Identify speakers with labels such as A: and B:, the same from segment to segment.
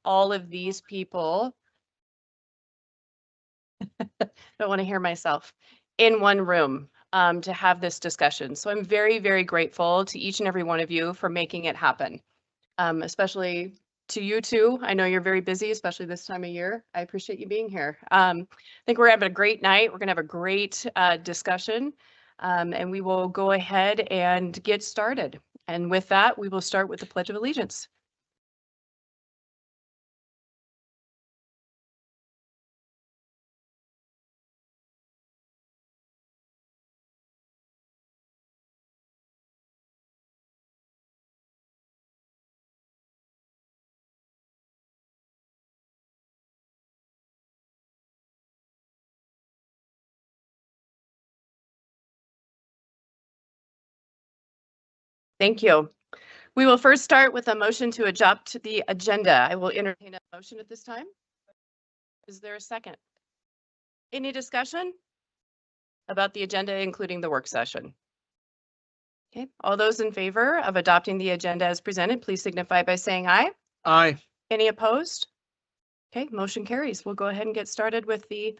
A: all of these people, don't want to hear myself, in one room to have this discussion. So I'm very, very grateful to each and every one of you for making it happen, especially to you two. I know you're very busy, especially this time of year. I appreciate you being here. I think we're having a great night. We're going to have a great discussion, and we will go ahead and get started. And with that, we will start with the Pledge of Allegiance. Thank you. We will first start with a motion to adopt the agenda. I will entertain a motion at this time. Is there a second? Any discussion about the agenda, including the work session? Okay, all those in favor of adopting the agenda as presented, please signify by saying aye.
B: Aye.
A: Any opposed? Okay, motion carries. We'll go ahead and get started with the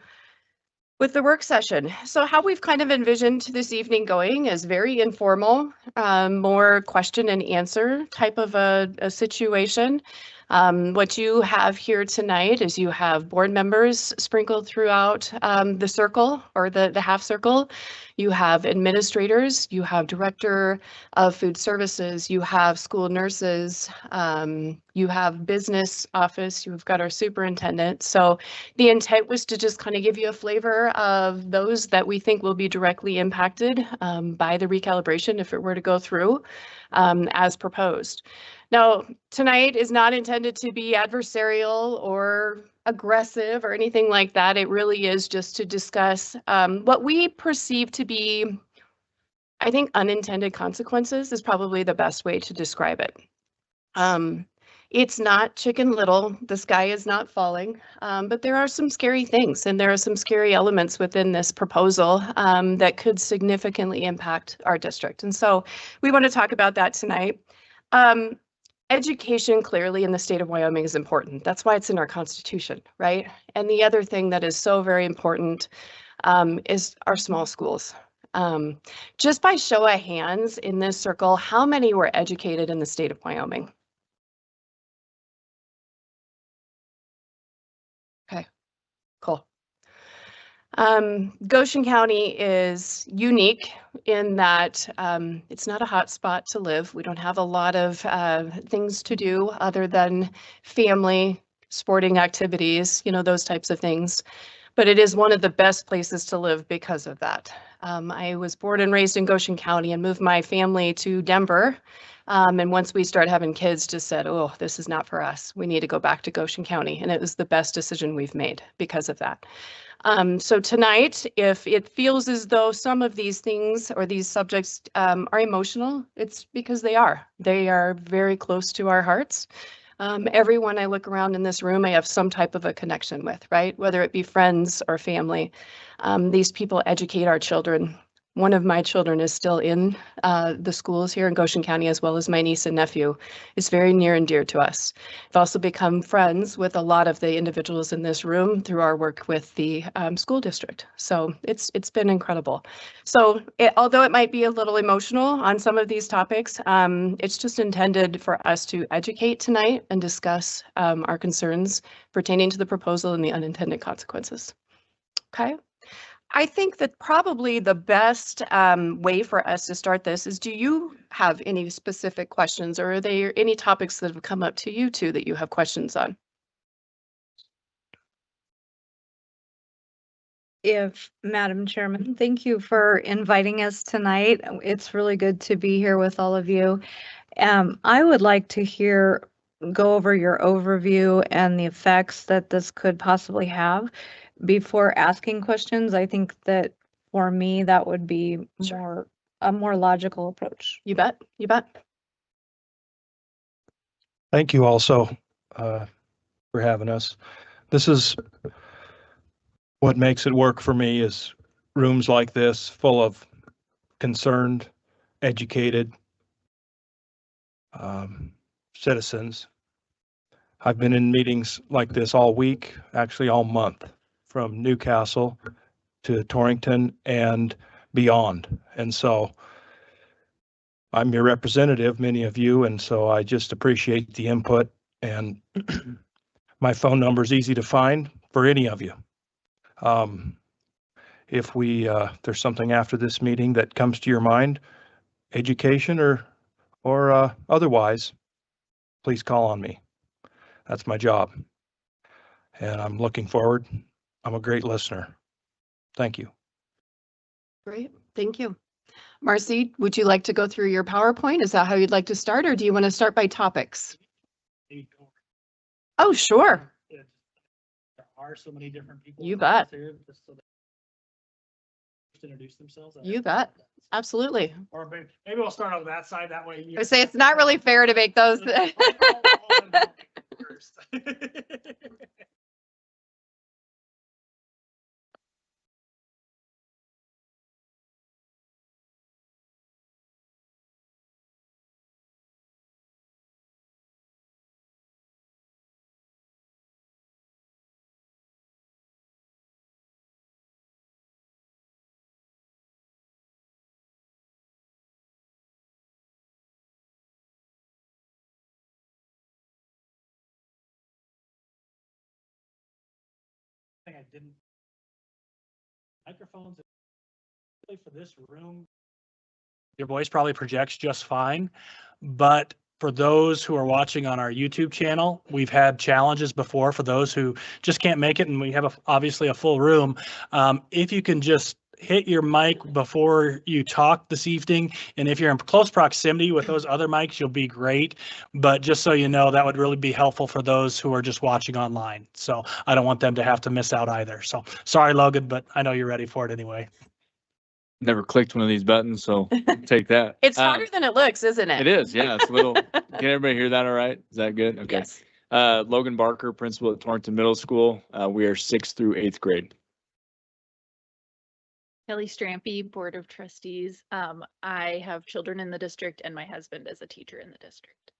A: work session. So how we've kind of envisioned this evening going is very informal, more question and answer type of a situation. What you have here tonight is you have board members sprinkled throughout the circle or the half circle. You have administrators, you have director of food services, you have school nurses, you have business office, you've got our superintendent. So the intent was to just kind of give you a flavor of those that we think will be directly impacted by the recalibration if it were to go through as proposed. Now, tonight is not intended to be adversarial or aggressive or anything like that. It really is just to discuss what we perceive to be, I think, unintended consequences is probably the best way to describe it. It's not Chicken Little, the sky is not falling, but there are some scary things and there are some scary elements within this proposal that could significantly impact our district. And so we want to talk about that tonight. Education clearly in the state of Wyoming is important. That's why it's in our Constitution, right? And the other thing that is so very important is our small schools. Just by show of hands in this circle, how many were educated in the state of Wyoming? Okay, cool. Goshen County is unique in that it's not a hot spot to live. We don't have a lot of things to do other than family, sporting activities, you know, those types of things. But it is one of the best places to live because of that. I was born and raised in Goshen County and moved my family to Denver. And once we started having kids, just said, oh, this is not for us. We need to go back to Goshen County. And it was the best decision we've made because of that. So tonight, if it feels as though some of these things or these subjects are emotional, it's because they are. They are very close to our hearts. Everyone I look around in this room, I have some type of a connection with, right? Whether it be friends or family. These people educate our children. One of my children is still in the schools here in Goshen County, as well as my niece and nephew. It's very near and dear to us. I've also become friends with a lot of the individuals in this room through our work with the school district. So it's been incredible. So although it might be a little emotional on some of these topics, it's just intended for us to educate tonight and discuss our concerns pertaining to the proposal and the unintended consequences. Okay. I think that probably the best way for us to start this is, do you have any specific questions, or are there any topics that have come up to you two that you have questions on?
C: Madam Chairman, thank you for inviting us tonight. It's really good to be here with all of you. I would like to go over your overview and the effects that this could possibly have before asking questions. I think that for me, that would be a more logical approach.
A: You bet. You bet.
B: Thank you also for having us. This is what makes it work for me, is rooms like this full of concerned, educated citizens I've been in meetings like this all week, actually all month, from Newcastle to Torrington and beyond. And so I'm your representative, many of you, and so I just appreciate the input, and my phone number is easy to find for any of you. If there's something after this meeting that comes to your mind, education or otherwise, please call on me. That's my job. And I'm looking forward. I'm a great listener. Thank you.
A: Great, thank you. Marcy, would you like to go through your PowerPoint? Is that how you'd like to start, or do you want to start by topics? Oh, sure.
D: There are so many different people.
A: You bet.
D: Here, just so they introduce themselves.
A: You bet. Absolutely.
D: Or maybe we'll start on that side. That way.
A: I would say it's not really fair to make those.
D: First. I didn't. Microphones for this room. Your voice probably projects just fine, but for those who are watching on our YouTube channel, we've had challenges before for those who just can't make it, and we have obviously a full room. If you can just hit your mic before you talk this evening, and if you're in close proximity with those other mics, you'll be great. But just so you know, that would really be helpful for those who are just watching online. So I don't want them to have to miss out either. So sorry, Logan, but I know you're ready for it anyway.
E: Never clicked one of these buttons, so take that.
A: It's harder than it looks, isn't it?
E: It is, yeah. It's a little. Can everybody hear that all right? Is that good? Okay.
A: Yes.
E: Logan Barker, principal at Torrington Middle School. We are 6th through 8th grade.
F: Kelly Strampy, Board of Trustees. I have children in the district and my husband is a teacher in the district.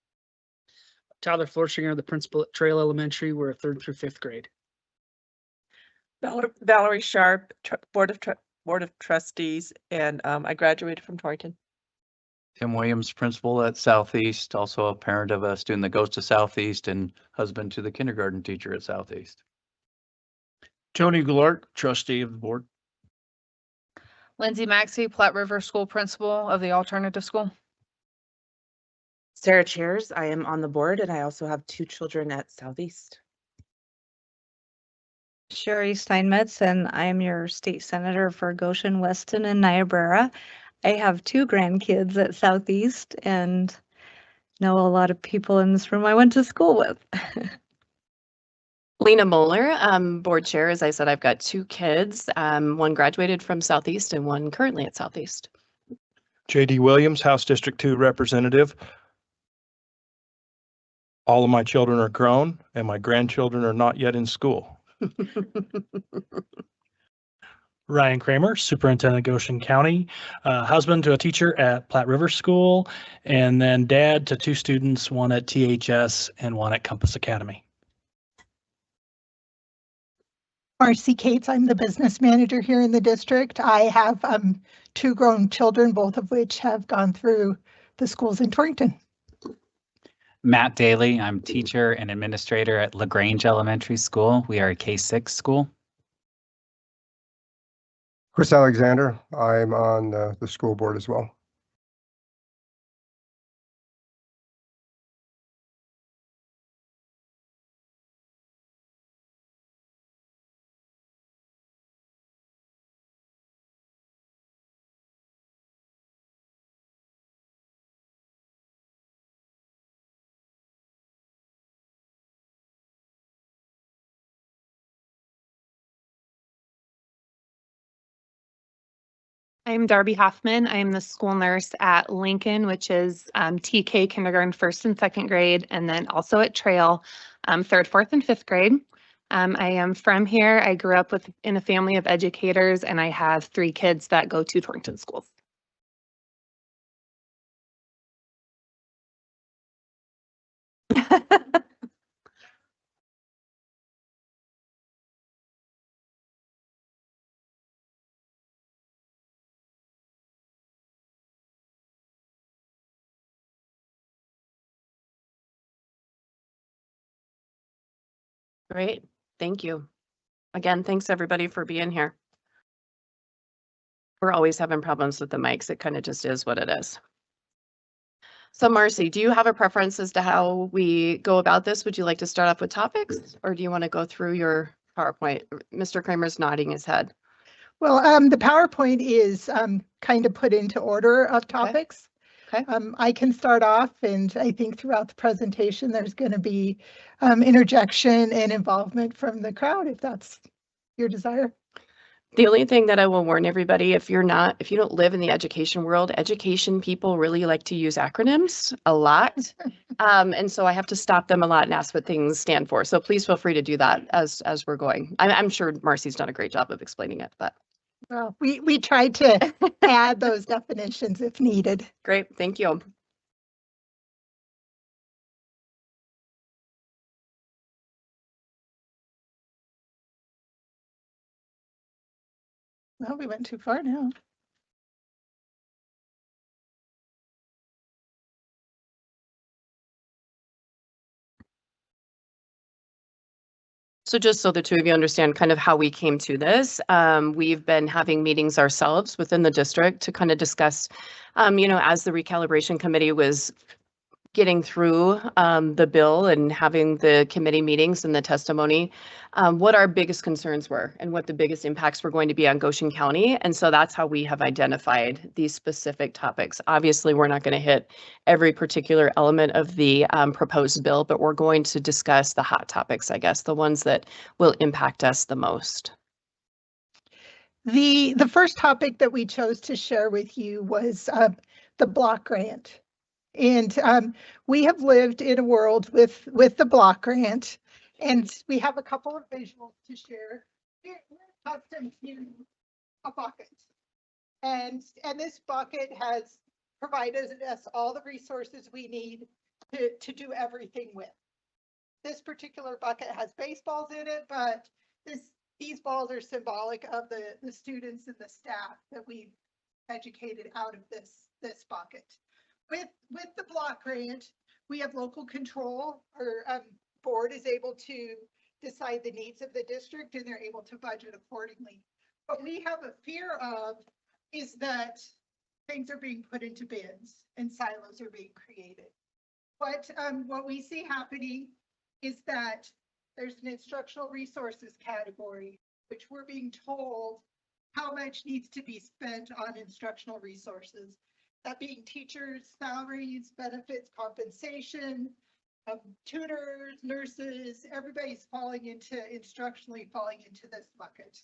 D: Tyler Florshinger, the principal at Trail Elementary. We're 3rd through 5th grade.
G: Valerie Sharp, Board of Trustees, and I graduated from Torrington.
H: Tim Williams, principal at Southeast, also a parent of a student that goes to Southeast and husband to the kindergarten teacher at Southeast.
D: Tony Goulart, trustee of the board.
I: Lindsay Maxey, Platte River School Principal of the Alternative School.
J: Sarah Chairs, I am on the board and I also have 2 children at Southeast.
C: Sherry Steinmetz, and I am your state senator for Goshen, Weston, and Niobrara. I have 2 grandkids at Southeast and know a lot of people in this room I went to school with.
A: Lena Moeller, board chair. As I said, I've got 2 kids. One graduated from Southeast and one currently at Southeast.
B: JD Williams, House District 2 representative. All of my children are grown and my grandchildren are not yet in school.
D: Ryan Kramer, superintendent Goshen County, husband to a teacher at Platte River School, and then dad to 2 students, one at THS and one at Compass Academy.
K: Marcy Cates, I'm the business manager here in the district. I have 2 grown children, both of which have gone through the schools in Torrington.
L: Matt Daly, I'm teacher and administrator at LaGrange Elementary School. We are a K-6 school.
M: Chris Alexander, I'm on the school board as well.
F: I'm Darby Hoffman. I am the school nurse at Lincoln, which is TK kindergarten 1st and 2nd grade, and then also at Trail 3rd, 4th, and 5th grade. I am from here. I grew up in a family of educators, and I have 3 kids that go to Torrington schools.
A: Great. Thank you. Again, thanks everybody for being here. We're always having problems with the mics. It kind of just is what it is. So Marcy, do you have a preference as to how we go about this? Would you like to start off with topics or do you want to go through your PowerPoint? Mr. Kramer's nodding his head.
K: Well, the PowerPoint is kind of put into order of topics.
A: Okay.
K: I can start off, and I think throughout the presentation, there's going to be interjection and involvement from the crowd, if that's your desire.
A: The only thing that I will warn everybody, if you don't live in the education world, education people really like to use acronyms a lot. And so I have to stop them a lot and ask what things stand for. So please feel free to do that as we're going. I'm sure Marcy's done a great job of explaining it, but.
K: Well, we tried to add those definitions if needed.
A: Great, thank you.
K: Well, we went too far now.
A: So just so the two of you understand kind of how we came to this, we've been having meetings ourselves within the district to kind of discuss, as the recalibration committee was getting through the bill and having the committee meetings and the testimony, what our biggest concerns were and what the biggest impacts were going to be on Goshen County. And so that's how we have identified these specific topics. Obviously, we're not going to hit every particular element of the proposed bill, but we're going to discuss the hot topics, I guess, the ones that will impact us the most.
K: The first topic that we chose to share with you was the block grant. And we have lived in a world with the block grant, and we have a couple of visuals to share. We're accustomed to a bucket, and this bucket has provided us all the resources we need to do everything with. This particular bucket has baseballs in it, but these balls are symbolic of the students and the staff that we've educated out of this bucket. With the block grant, we have local control. Our board is able to decide the needs of the district and they're able to budget accordingly. What we have a fear of is that things are being put into bins and silos are being created. What we see happening is that there's an instructional resources category, which we're being told how much needs to be spent on instructional resources. That being teachers' salaries, benefits, compensation, tutors, nurses, everybody's instructionally falling into this bucket.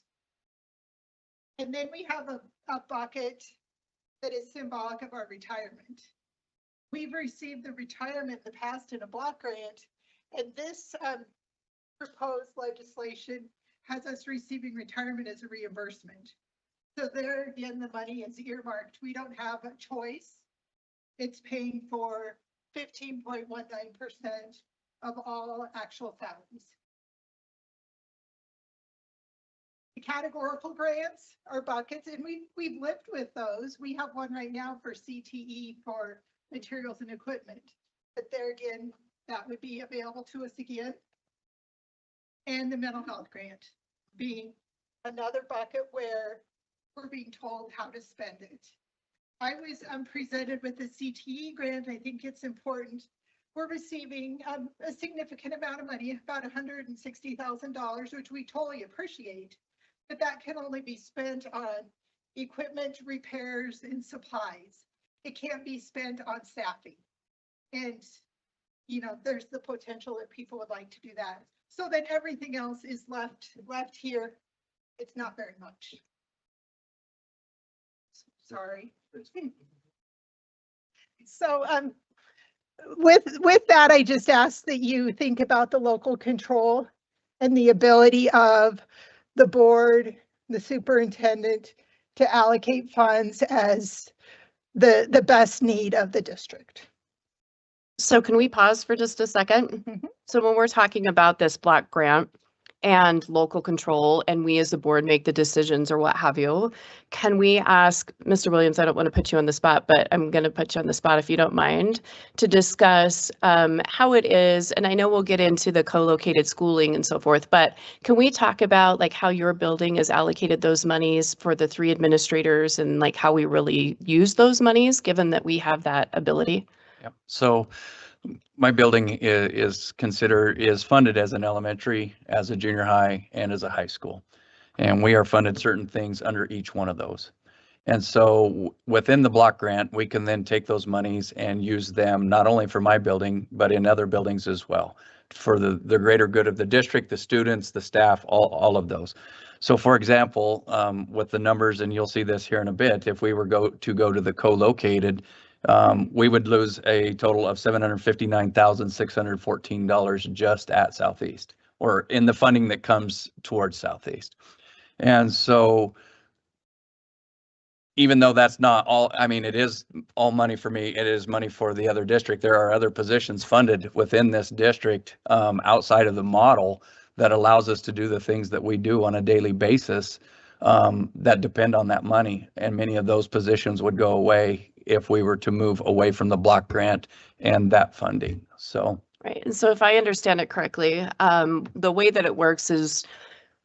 K: And then we have a bucket that is symbolic of our retirement. We've received the retirement in the past in a block grant, and this proposed legislation has us receiving retirement as a reimbursement. So there again, the money is earmarked. We don't have a choice. It's paying for 15.19% of all actual salaries. The categorical grants are buckets, and we've lived with those. We have one right now for CTE for materials and equipment. But there again, that would be available to us again. And the mental health grant being another bucket where we're being told how to spend it. I was presented with the CTE grant. I think it's important. We're receiving a significant amount of money, about $160,000, which we totally appreciate, but that can only be spent on equipment, repairs, and supplies. It can't be spent on staffing. And, there's the potential that people would like to do that. So then everything else is left here. It's not very much. Sorry. So with that, I just ask that you think about the local control and the ability of the board, the superintendent to allocate funds as the best need of the district.
A: So can we pause for just a second?
K: Mm-hmm.
A: So when we're talking about this block grant, and local control, and we as a board make the decisions or what have you. Can we ask Mr. Williams, I don't want to put you on the spot, but I'm going to put you on the spot if you don't mind, to discuss how it is, and I know we'll get into the co-located schooling and so forth, but can we talk about like how your building has allocated those monies for the 3 administrators and like how we really use those monies, given that we have that ability?
H: Yep. So my building is funded as an elementary, as a junior high, and as a high school. And we are funded certain things under each one of those. And so within the block grant, we can then take those monies and use them not only for my building, but in other buildings as well, for the greater good of the district, the students, the staff, all of those. So for example, with the numbers, and you'll see this here in a bit, if we were to go to the co-located, we would lose a total of $759,614 just at Southeast, or in the funding that comes towards Southeast. And so even though that's not all, I mean, it is all money for me, it is money for the other district. There are other positions funded within this district outside of the model that allows us to do the things that we do on a daily basis that depend on that money. And many of those positions would go away if we were to move away from the block grant and that funding. So.
A: Right. And so if I understand it correctly, the way that it works is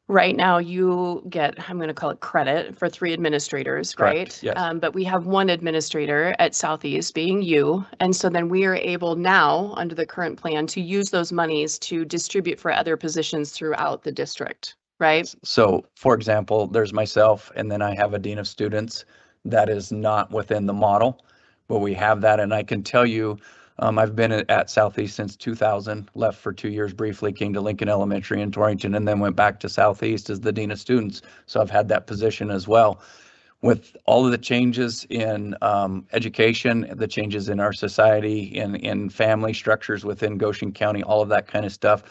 A: right now you get, I'm going to call it credit for 3 administrators,
H: Correct,
A: right?
H: yes.
A: But we have 1 administrator at Southeast being you. And so then we are able now under the current plan to use those monies to distribute for other positions throughout the district, right?
H: So for example, there's myself, and then I have a dean of students that is not within the model, but we have that. And I can tell you, I've been at Southeast since 2000, left for 2 years briefly, came to Lincoln Elementary in Torrington, and then went back to Southeast as the dean of students. So I've had that position as well. With all of the changes in education, the changes in our society, in family structures within Goshen County, all of that kind of stuff.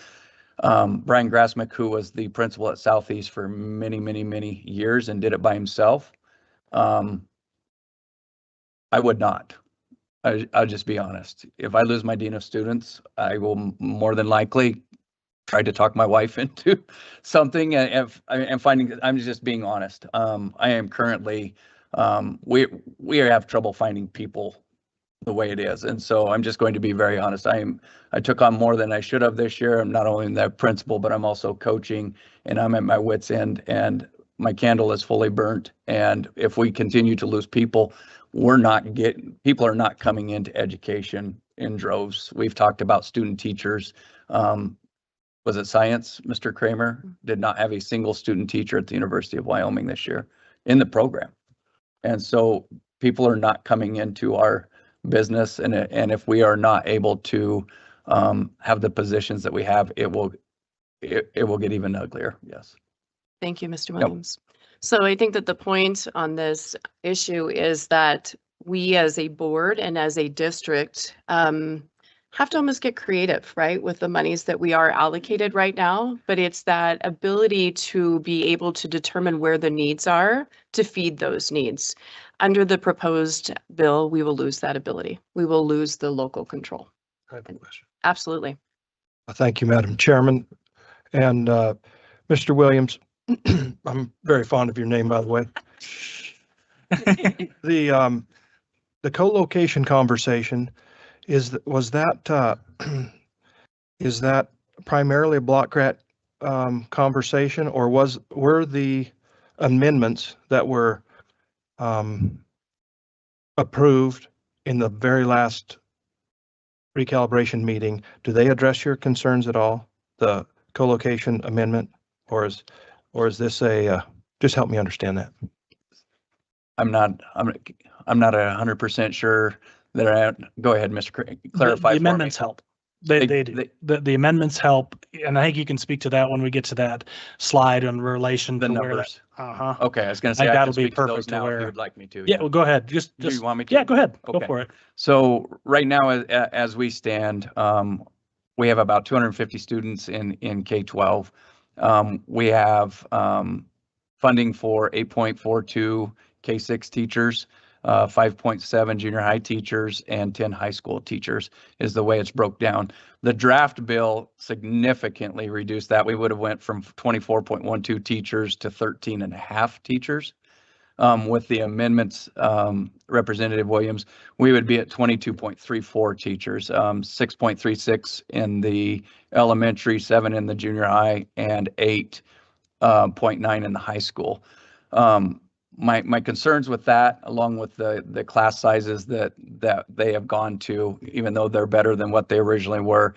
H: Brian Grasmick, who was the principal at Southeast for many, many, many years and did it by himself, I would not. I'll just be honest. If I lose my dean of students, I will more than likely try to talk my wife into something and finding, I'm just being honest. I am currently, we have trouble finding people the way it is. And so I'm just going to be very honest. I took on more than I should have this year. I'm not only the principal, but I'm also coaching, and I'm at my wit's end, and my candle is fully burnt. And if we continue to lose people, people are not coming into education in droves. We've talked about student teachers. Was it science? Mr. Kramer did not have a single student teacher at the University of Wyoming this year in the program. And so people are not coming into our business. And if we are not able to have the positions that we have, it will get even uglier. Yes.
A: Thank you, Mr. Williams. Yep. So I think that the point on this issue is that we as a board and as a district have to almost get creative, right, with the monies that we are allocated right now. But it's that ability to be able to determine where the needs are to feed those needs. Under the proposed bill, we will lose that ability. We will lose the local control.
B: I have a question.
A: Absolutely.
B: Thank you, Madam Chairman. And Mr. Williams, I'm very fond of your name, by the way. The co-location conversation, is that primarily a block grant conversation, or were the amendments that were approved in the very last recalibration meeting, do they address your concerns at all, the co-location amendment, or is this just help me understand that?
H: I'm not 100% sure that go ahead, Mr. Clarify.
D: The amendments help. They do. The amendments help, and I think you can speak to that when we get to that slide in relation to
H: the
D: where
H: numbers.
D: That,
H: Okay, I was going to say
D: that'll be perfect
H: now
D: where
H: if you would like me to.
D: Yeah, well, go ahead. Just
H: do you want me to?
D: Yeah, go ahead.
H: Okay.
D: Go for it.
H: So right now, as we stand, we have about 250 students in K-12. We have funding for 8.42 K-6 teachers. 5.7 junior high teachers, and 10 high school teachers is the way it's broke down. The draft bill significantly reduced that. We would have went from 24.12 teachers to 13.5 teachers. With the amendments, Representative Williams, we would be at 22.34 teachers, 6.36 in the elementary, 7 in the junior high, and 8.9 in the high school. My concerns with that, along with the class sizes that they have gone to, even though they're better than what they originally were.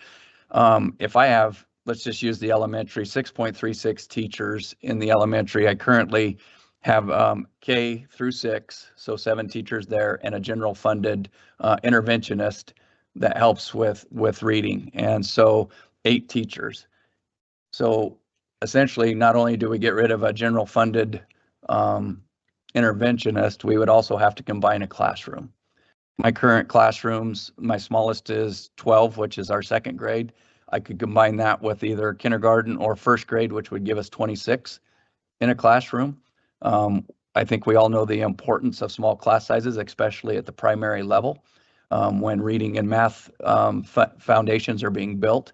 H: If I have, let's just use the elementary, 6.36 teachers in the elementary, I currently have K through 6, so 7 teachers there, and a general funded interventionist that helps with reading, and so 8 teachers. So essentially, not only do we get rid of a general funded interventionist, we would also have to combine a classroom. My current classrooms, my smallest is 12, which is our 2nd grade. I could combine that with either kindergarten or 1st grade, which would give us 26 in a classroom. I think we all know the importance of small class sizes, especially at the primary level, when reading and math foundations are being built.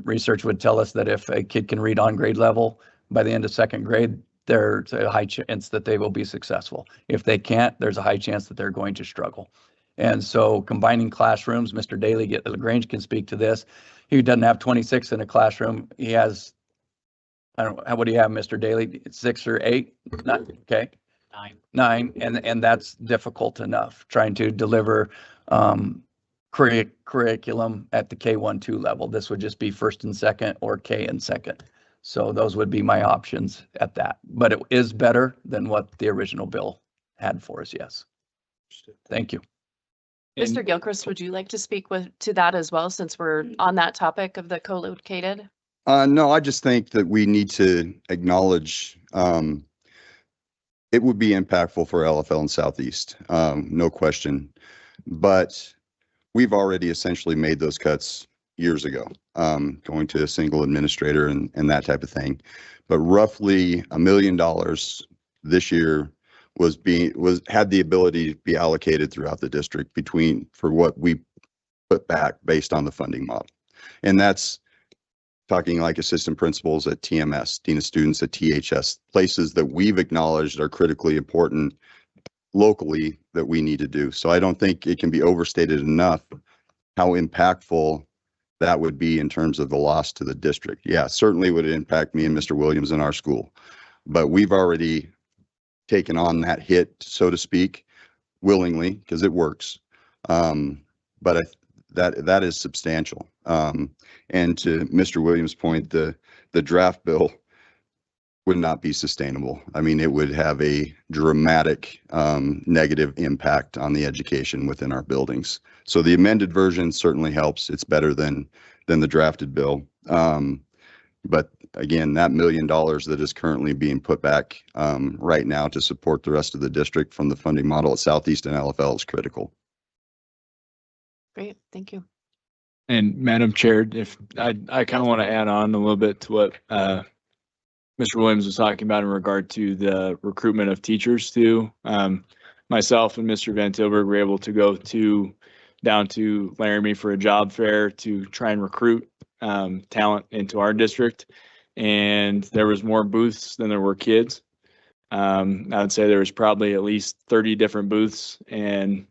H: Research would tell us that if a kid can read on grade level by the end of 2nd grade, there's a high chance that they will be successful. If they can't, there's a high chance that they're going to struggle. And so combining classrooms, Mr. Daly at LaGrange can speak to this. He doesn't have 26 in a classroom. He has, I don't know, what do you have, Mr. Daly? 6 or 8? Not, okay. 9. And that's difficult enough, trying to deliver curriculum at the K1-2 level. This would just be 1st and 2nd, or K and 2nd. So those would be my options at that. But it is better than what the original bill had for us, yes. Thank you.
A: Mr. Gilchrist, would you like to speak to that as well, since we're on that topic of the co-located?
N: No, I just think that we need to acknowledge it would be impactful for LFL and Southeast, no question. But we've already essentially made those cuts years ago, going to a single administrator and that type of thing. But roughly $1 million this year had the ability to be allocated throughout the district for what we put back based on the funding model. And that's talking like assistant principals at TMS, dean of students at THS, places that we've acknowledged are critically important locally that we need to do. So I don't think it can be overstated enough how impactful that would be in terms of the loss to the district. Yeah, certainly would impact me and Mr. Williams in our school, but we've already taken on that hit, so to speak, willingly, because it works. But that is substantial. And to Mr. Williams' point, the draft bill would not be sustainable. I mean, it would have a dramatic negative impact on the education within our buildings. So the amended version certainly helps. It's better than the drafted bill. But again, that $1 million that is currently being put back right now to support the rest of the district from the funding model at Southeast and LFL is critical.
A: Great, thank you.
E: And Madam Chair, if I kind of want to add on a little bit to what Mr. Williams was talking about in regard to the recruitment of teachers too. Myself and Mr. Van Tilburg were able to go down to Laramie for a job fair to try and recruit talent into our district. And there was more booths than there were kids. I would say there was probably at least 30 different booths, and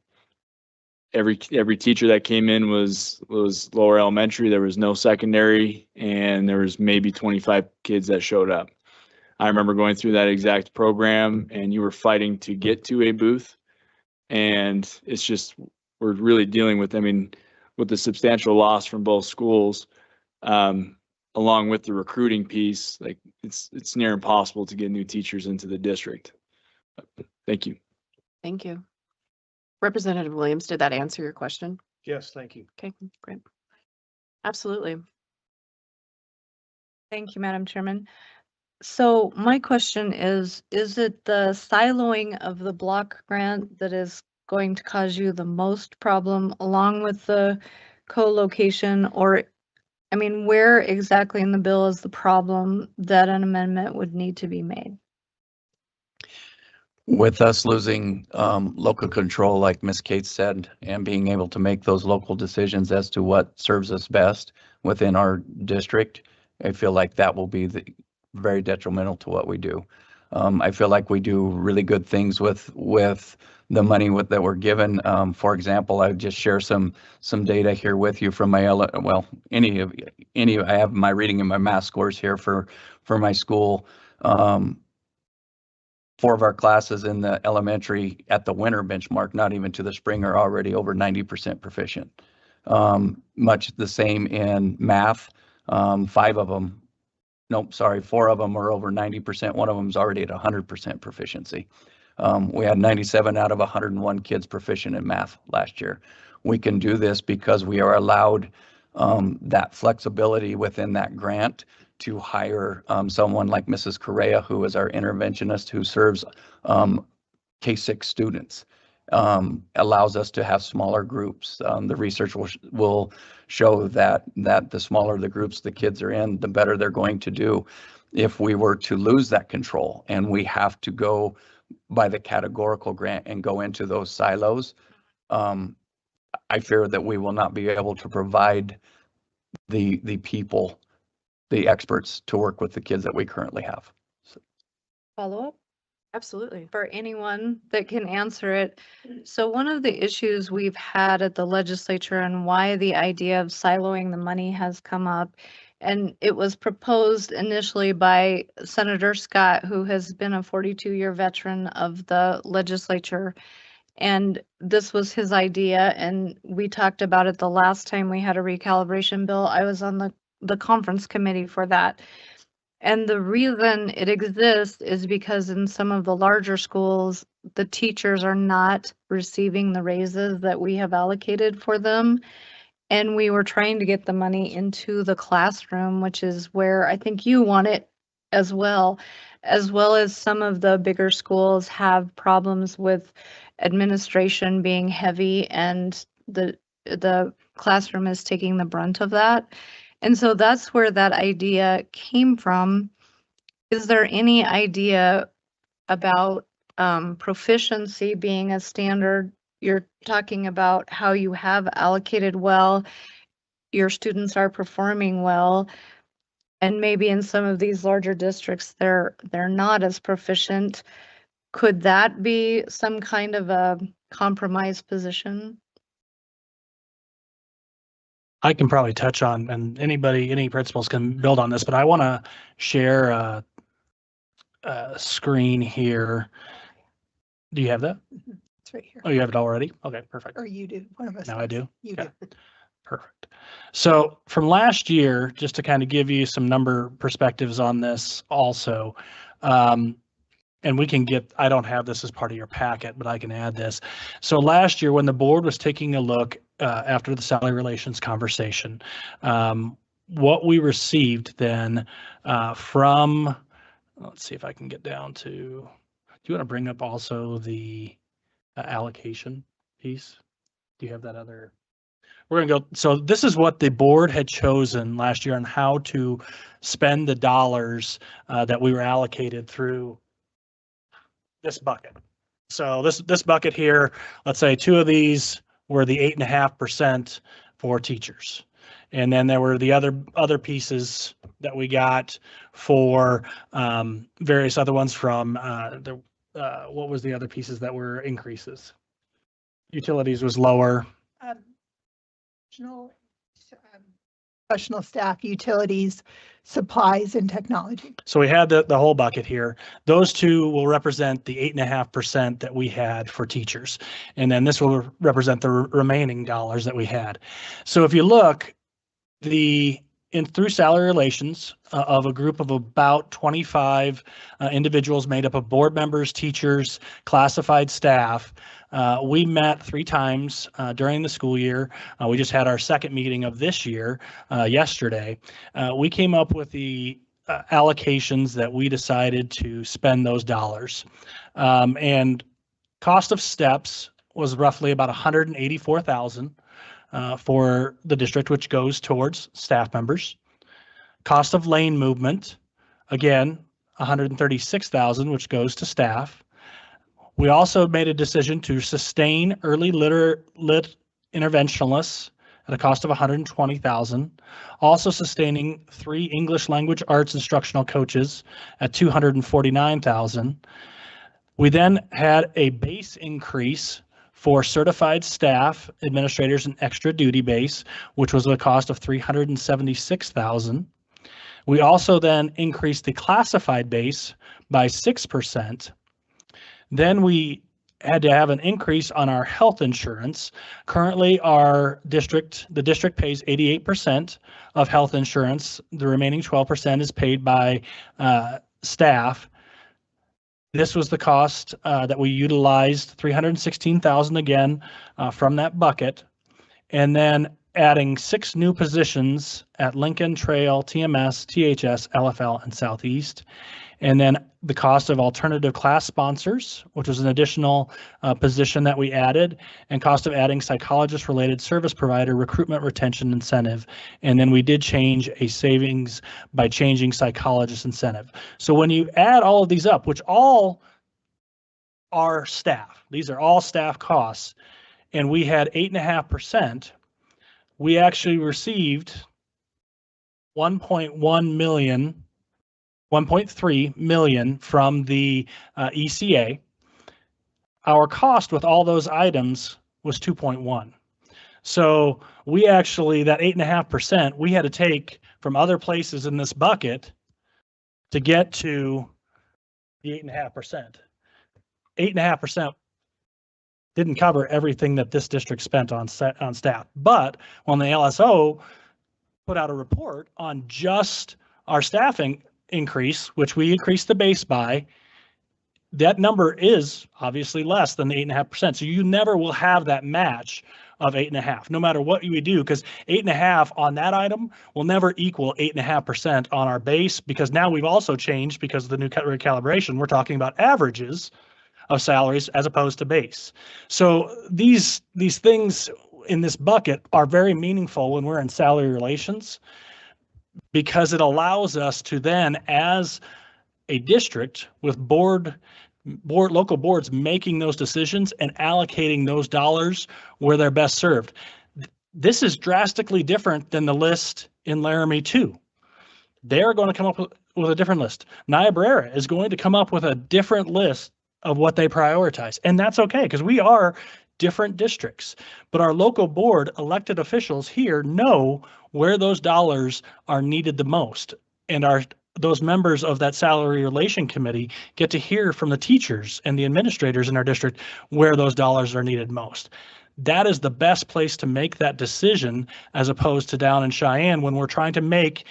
E: every teacher that came in was lower elementary. There was no secondary, and there was maybe 25 kids that showed up. I remember going through that exact program, and you were fighting to get to a booth. And it's just, we're really dealing with, I mean, with the substantial loss from both schools, along with the recruiting piece, like it's near impossible to get new teachers into the district. Thank you.
A: Thank you. Representative Williams, did that answer your question?
B: Yes, thank you.
A: Okay, great. Absolutely.
C: Thank you, Madam Chairman. So my question is it the siloing of the block grant that is going to cause you the most problem along with the co-location, or, I mean, where exactly in the bill is the problem that an amendment would need to be made?
H: With us losing local control, like Ms. Cates said, and being able to make those local decisions as to what serves us best within our district, I feel like that will be very detrimental to what we do. I feel like we do really good things with the money that we're given. For example, I would just share some data here with you from my I have my reading and my math scores here for my school. 4 of our classes in the elementary at the winter benchmark, not even to the spring, are already over 90% proficient. Much the same in math. 4 of them are over 90%. One of them is already at 100% proficiency. We had 97 out of 101 kids proficient in math last year. We can do this because we are allowed that flexibility within that grant to hire someone like Mrs. Correa, who is our interventionist who serves K-6 students. Allows us to have smaller groups. The research will show that the smaller the groups the kids are in, the better they're going to do. If we were to lose that control and we have to go by the categorical grant and go into those silos, I fear that we will not be able to provide the people, the experts to work with the kids that we currently have.
C: Follow up?
J: Absolutely.
C: For anyone that can answer it. So one of the issues we've had at the legislature and why the idea of siloing the money has come up, and it was proposed initially by Senator Scott, who has been a 42-year veteran of the legislature. And this was his idea, and we talked about it the last time we had a recalibration bill. I was on the conference committee for that. And the reason it exists is because in some of the larger schools, the teachers are not receiving the raises that we have allocated for them. And we were trying to get the money into the classroom, which is where I think you want it as well as some of the bigger schools have problems with administration being heavy, and the classroom is taking the brunt of that. And so that's where that idea came from. Is there any idea about proficiency being a standard? You're talking about how you have allocated well, your students are performing well, and maybe in some of these larger districts, they're not as proficient. Could that be some kind of a compromise position?
D: I can probably touch on, and any principals can build on this, but I want to share a screen here. Do you have that?
K: It's right here.
D: Oh, you have it already? Okay, perfect.
K: Or you do, one of us.
D: Now I do?
K: You
D: Okay.
K: do.
D: Perfect. So from last year, just to kind of give you some number perspectives on this also, and we can get, I don't have this as part of your packet, but I can add this. So last year when the board was taking a look after the salary relations conversation, what we received then from, let's see if I can get down to, do you want to bring up also the allocation piece? Do you have that other? We're going to go. So this is what the board had chosen last year on how to spend the dollars that we were allocated through this bucket. So this bucket here, let's say 2 of these were the 8.5% for teachers. And then there were the other pieces that we got for various other ones from what was the other pieces that were increases? Utilities was lower.
K: Professional staff, utilities, supplies, and technology.
D: So we had the whole bucket here. Those 2 will represent the 8.5% that we had for teachers. And then this will represent the remaining dollars that we had. So if you look, through salary relations of a group of about 25 individuals made up of board members, teachers, classified staff, we met 3 times during the school year. We just had our second meeting of this year yesterday. We came up with the allocations that we decided to spend those dollars. And cost of steps was roughly about $184,000 for the district, which goes towards staff members. Cost of lane movement, again, $136,000, which goes to staff. We also made a decision to sustain early lit interventionalists at a cost of $120,000. Also sustaining 3 English language arts instructional coaches at $249,000. We then had a base increase for certified staff, administrators, and extra duty base, which was a cost of $376,000. We also then increased the classified base by 6%. Then we had to have an increase on our health insurance. Currently, the district pays 88% of health insurance. The remaining 12% is paid by staff. This was the cost that we utilized, $316,000 again from that bucket, and then adding 6 new positions at Lincoln, Trail, TMS, THS, LFL, and Southeast. And then the cost of alternative class sponsors, which was an additional position that we added, and cost of adding psychologist-related service provider recruitment retention incentive. And then we did change a savings by changing psychologist incentive. So when you add all of these up, which all are staff, these are all staff costs, and we had 8.5%, we actually received 1.3 million from the ECA. Our cost with all those items was 2.1. So we actually, that 8.5%, we had to take from other places in this bucket to get to the 8.5%. 8.5% didn't cover everything that this district spent on staff. But when the LSO put out a report on just our staffing increase, which we increased the base by, that number is obviously less than the 8.5%. So you never will have that match of 8.5, no matter what you do, because 8.5 on that item will never equal 8.5% on our base, because now we've also changed, because of the new recalibration, we're talking about averages of salaries as opposed to base. So these things in this bucket are very meaningful when we're in salary relations, because it allows us to then, as a district with local boards, making those decisions and allocating those dollars where they're best served. This is drastically different than the list in Laramie 2. They're going to come up with a different list. Niobrara is going to come up with a different list of what they prioritize. And that's okay, because we are different districts. But our local board elected officials here know where those dollars are needed the most. And those members of that salary relation committee get to hear from the teachers and the administrators in our district where those dollars are needed most. That is the best place to make that decision, as opposed to down in Cheyenne when we're trying to make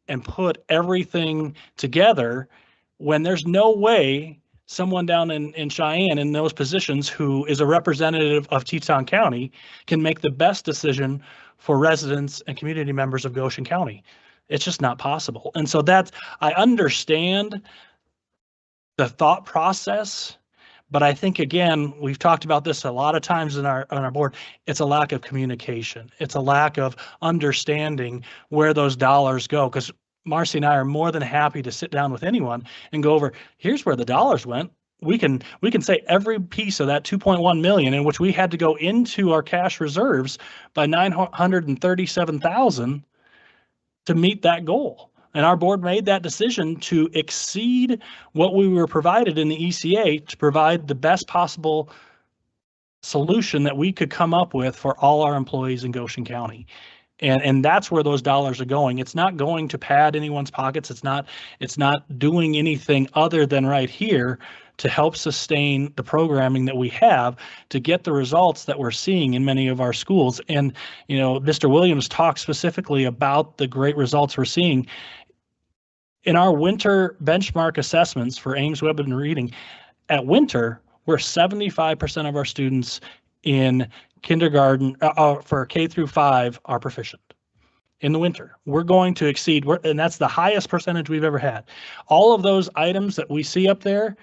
D: and put everything together, when there's no way someone down in Cheyenne in those positions who is a representative of Teton County can make the best decision for residents and community members of Goshen County. It's just not possible. And so I understand the thought process, but I think, again, we've talked about this a lot of times on our board. It's a lack of communication. It's a lack of understanding where those dollars go, because Marcy and I are more than happy to sit down with anyone and go over, here's where the dollars went. We can say every piece of that 2.1 million, in which we had to go into our cash reserves by 937,000 to meet that goal. And our board made that decision to exceed what we were provided in the ECA to provide the best possible solution that we could come up with for all our employees in Goshen County. And that's where those dollars are going. It's not going to pad anyone's pockets. It's not doing anything other than right here to help sustain the programming that we have to get the results that we're seeing in many of our schools. And, Mr. Williams talked specifically about the great results we're seeing. In our winter benchmark assessments for Ames Web and Reading, at winter, we're 75% of our students in kindergarten for K through 5 are proficient. In the winter, we're going to exceed, and that's the highest percentage we've ever had. All of those items that we see up there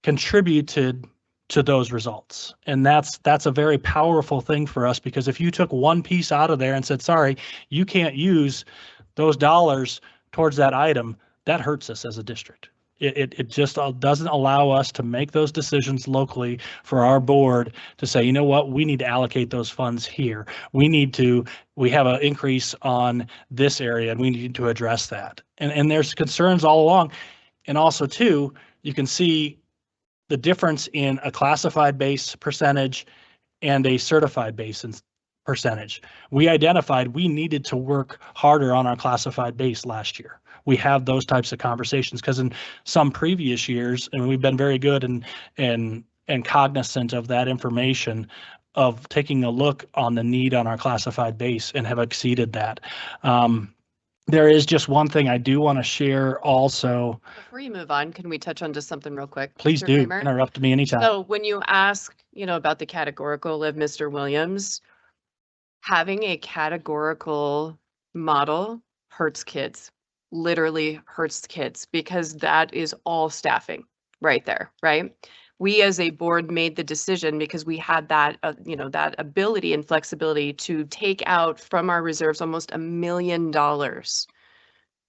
D: contributed to those results. And that's a very powerful thing for us, because if you took one piece out of there and said, sorry, you can't use those dollars towards that item, that hurts us as a district. It just doesn't allow us to make those decisions locally for our board to say, you know what, we need to allocate those funds here. We have an increase on this area and we need to address that. And there's concerns all along. And also too, you can see the difference in a classified base percentage and a certified base percentage. We identified we needed to work harder on our classified base last year. We have those types of conversations because in some previous years, and we've been very good and cognizant of that information, of taking a look on the need on our classified base and have exceeded that. There is just one thing I do want to share also.
A: Before you move on, can we touch on just something real quick?
D: Please
A: Mr.
D: do
A: Kramer?
D: interrupt me anytime.
A: So when you ask, about the categorical of Mr. Williams, having a categorical model hurts kids, literally hurts kids, because that is all staffing right there, right? We as a board made the decision because we had that, that ability and flexibility to take out from our reserves almost $1 million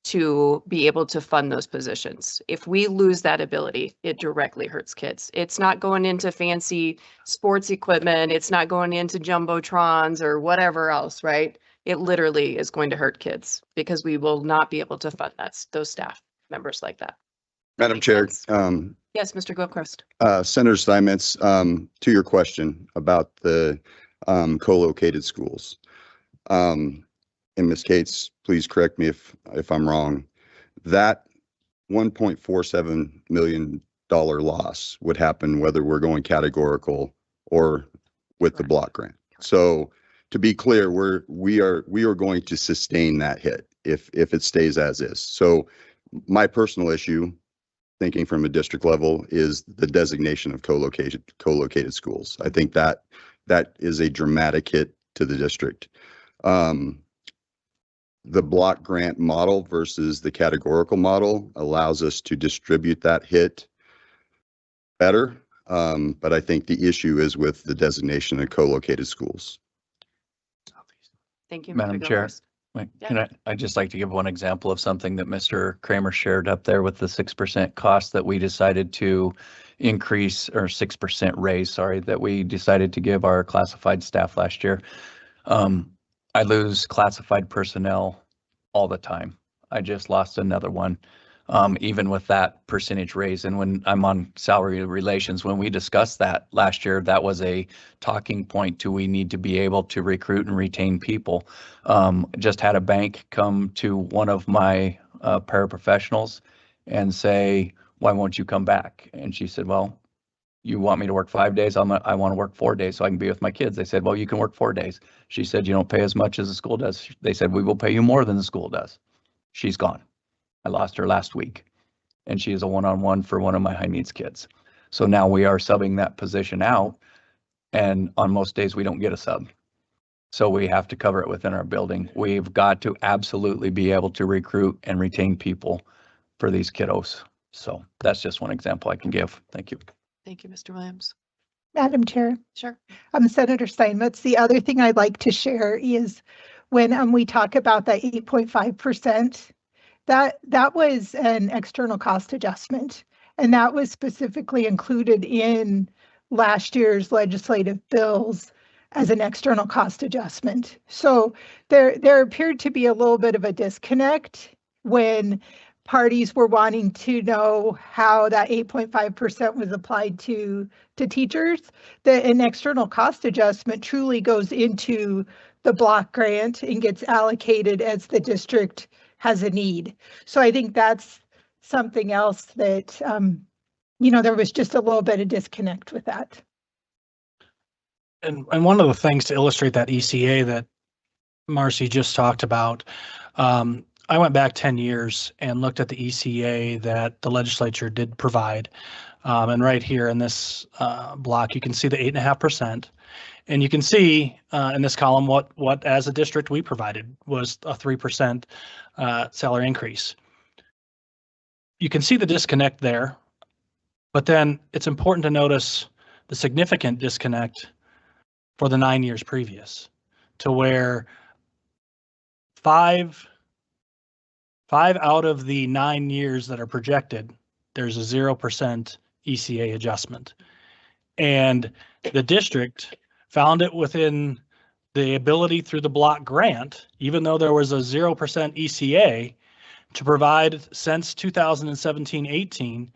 A: to be able to fund those positions. If we lose that ability, it directly hurts kids. It's not going into fancy sports equipment. It's not going into jumbotrons or whatever else, right? It literally is going to hurt kids because we will not be able to fund those staff members like that.
N: Madam
A: Makes
N: Chair,
A: sense. Yes, Mr. Gilchrist.
N: Senator Steinmetz, to your question about the co-located schools. And Ms. Cates, please correct me if I'm wrong. That $1.47 million loss would happen whether we're going categorical or with the block grant. So to be clear, we are going to sustain that hit if it stays as is. So my personal issue, thinking from a district level, is the designation of co-located schools. I think that is a dramatic hit to the district. The block grant model versus the categorical model allows us to distribute that hit better. But I think the issue is with the designation of co-located schools.
A: Thank you,
H: Madam
A: Mr.
H: Chair.
A: Gilchrist.
H: Wait,
A: Yeah.
H: I'd just like to give one example of something that Mr. Kramer shared up there with the 6% cost that we decided to increase, or 6% raise, sorry, that we decided to give our classified staff last year. I lose classified personnel all the time. I just lost another one, even with that percentage raise. And when I'm on salary relations, when we discussed that last year, that was a talking point to we need to be able to recruit and retain people. Just had a bank come to one of my paraprofessionals and say, why won't you come back? And she said, well, you want me to work 5 days? I want to work 4 days so I can be with my kids. They said, well, you can work 4 days. She said, you don't pay as much as the school does. They said, we will pay you more than the school does. She's gone. I lost her last week, and she is a one-on-one for one of my high needs kids. So now we are subbing that position out, and on most days we don't get a sub. So we have to cover it within our building. We've got to absolutely be able to recruit and retain people for these kiddos. So that's just one example I can give. Thank you.
A: Thank you, Mr. Williams.
K: Madam Chair.
A: Sure.
K: Senator Steinmetz, the other thing I'd like to share is when we talk about that 8.5%, that was an external cost adjustment. And that was specifically included in last year's legislative bills as an external cost adjustment. So there appeared to be a little bit of a disconnect when parties were wanting to know how that 8.5% was applied to teachers. That an external cost adjustment truly goes into the block grant and gets allocated as the district has a need. So I think that's something else that, there was just a little bit of disconnect with that.
D: And one of the things to illustrate that ECA that Marcy just talked about, I went back 10 years and looked at the ECA that the legislature did provide. And right here in this block, you can see the 8.5%. And you can see in this column what as a district we provided was a 3% salary increase. You can see the disconnect there, but then it's important to notice the significant disconnect for the 9 years previous, to where five out of the 9 years that are projected there's a 0% ECA adjustment. And the district found it within the ability through the block grant, even though there was a 0% ECA, to provide since 2017-18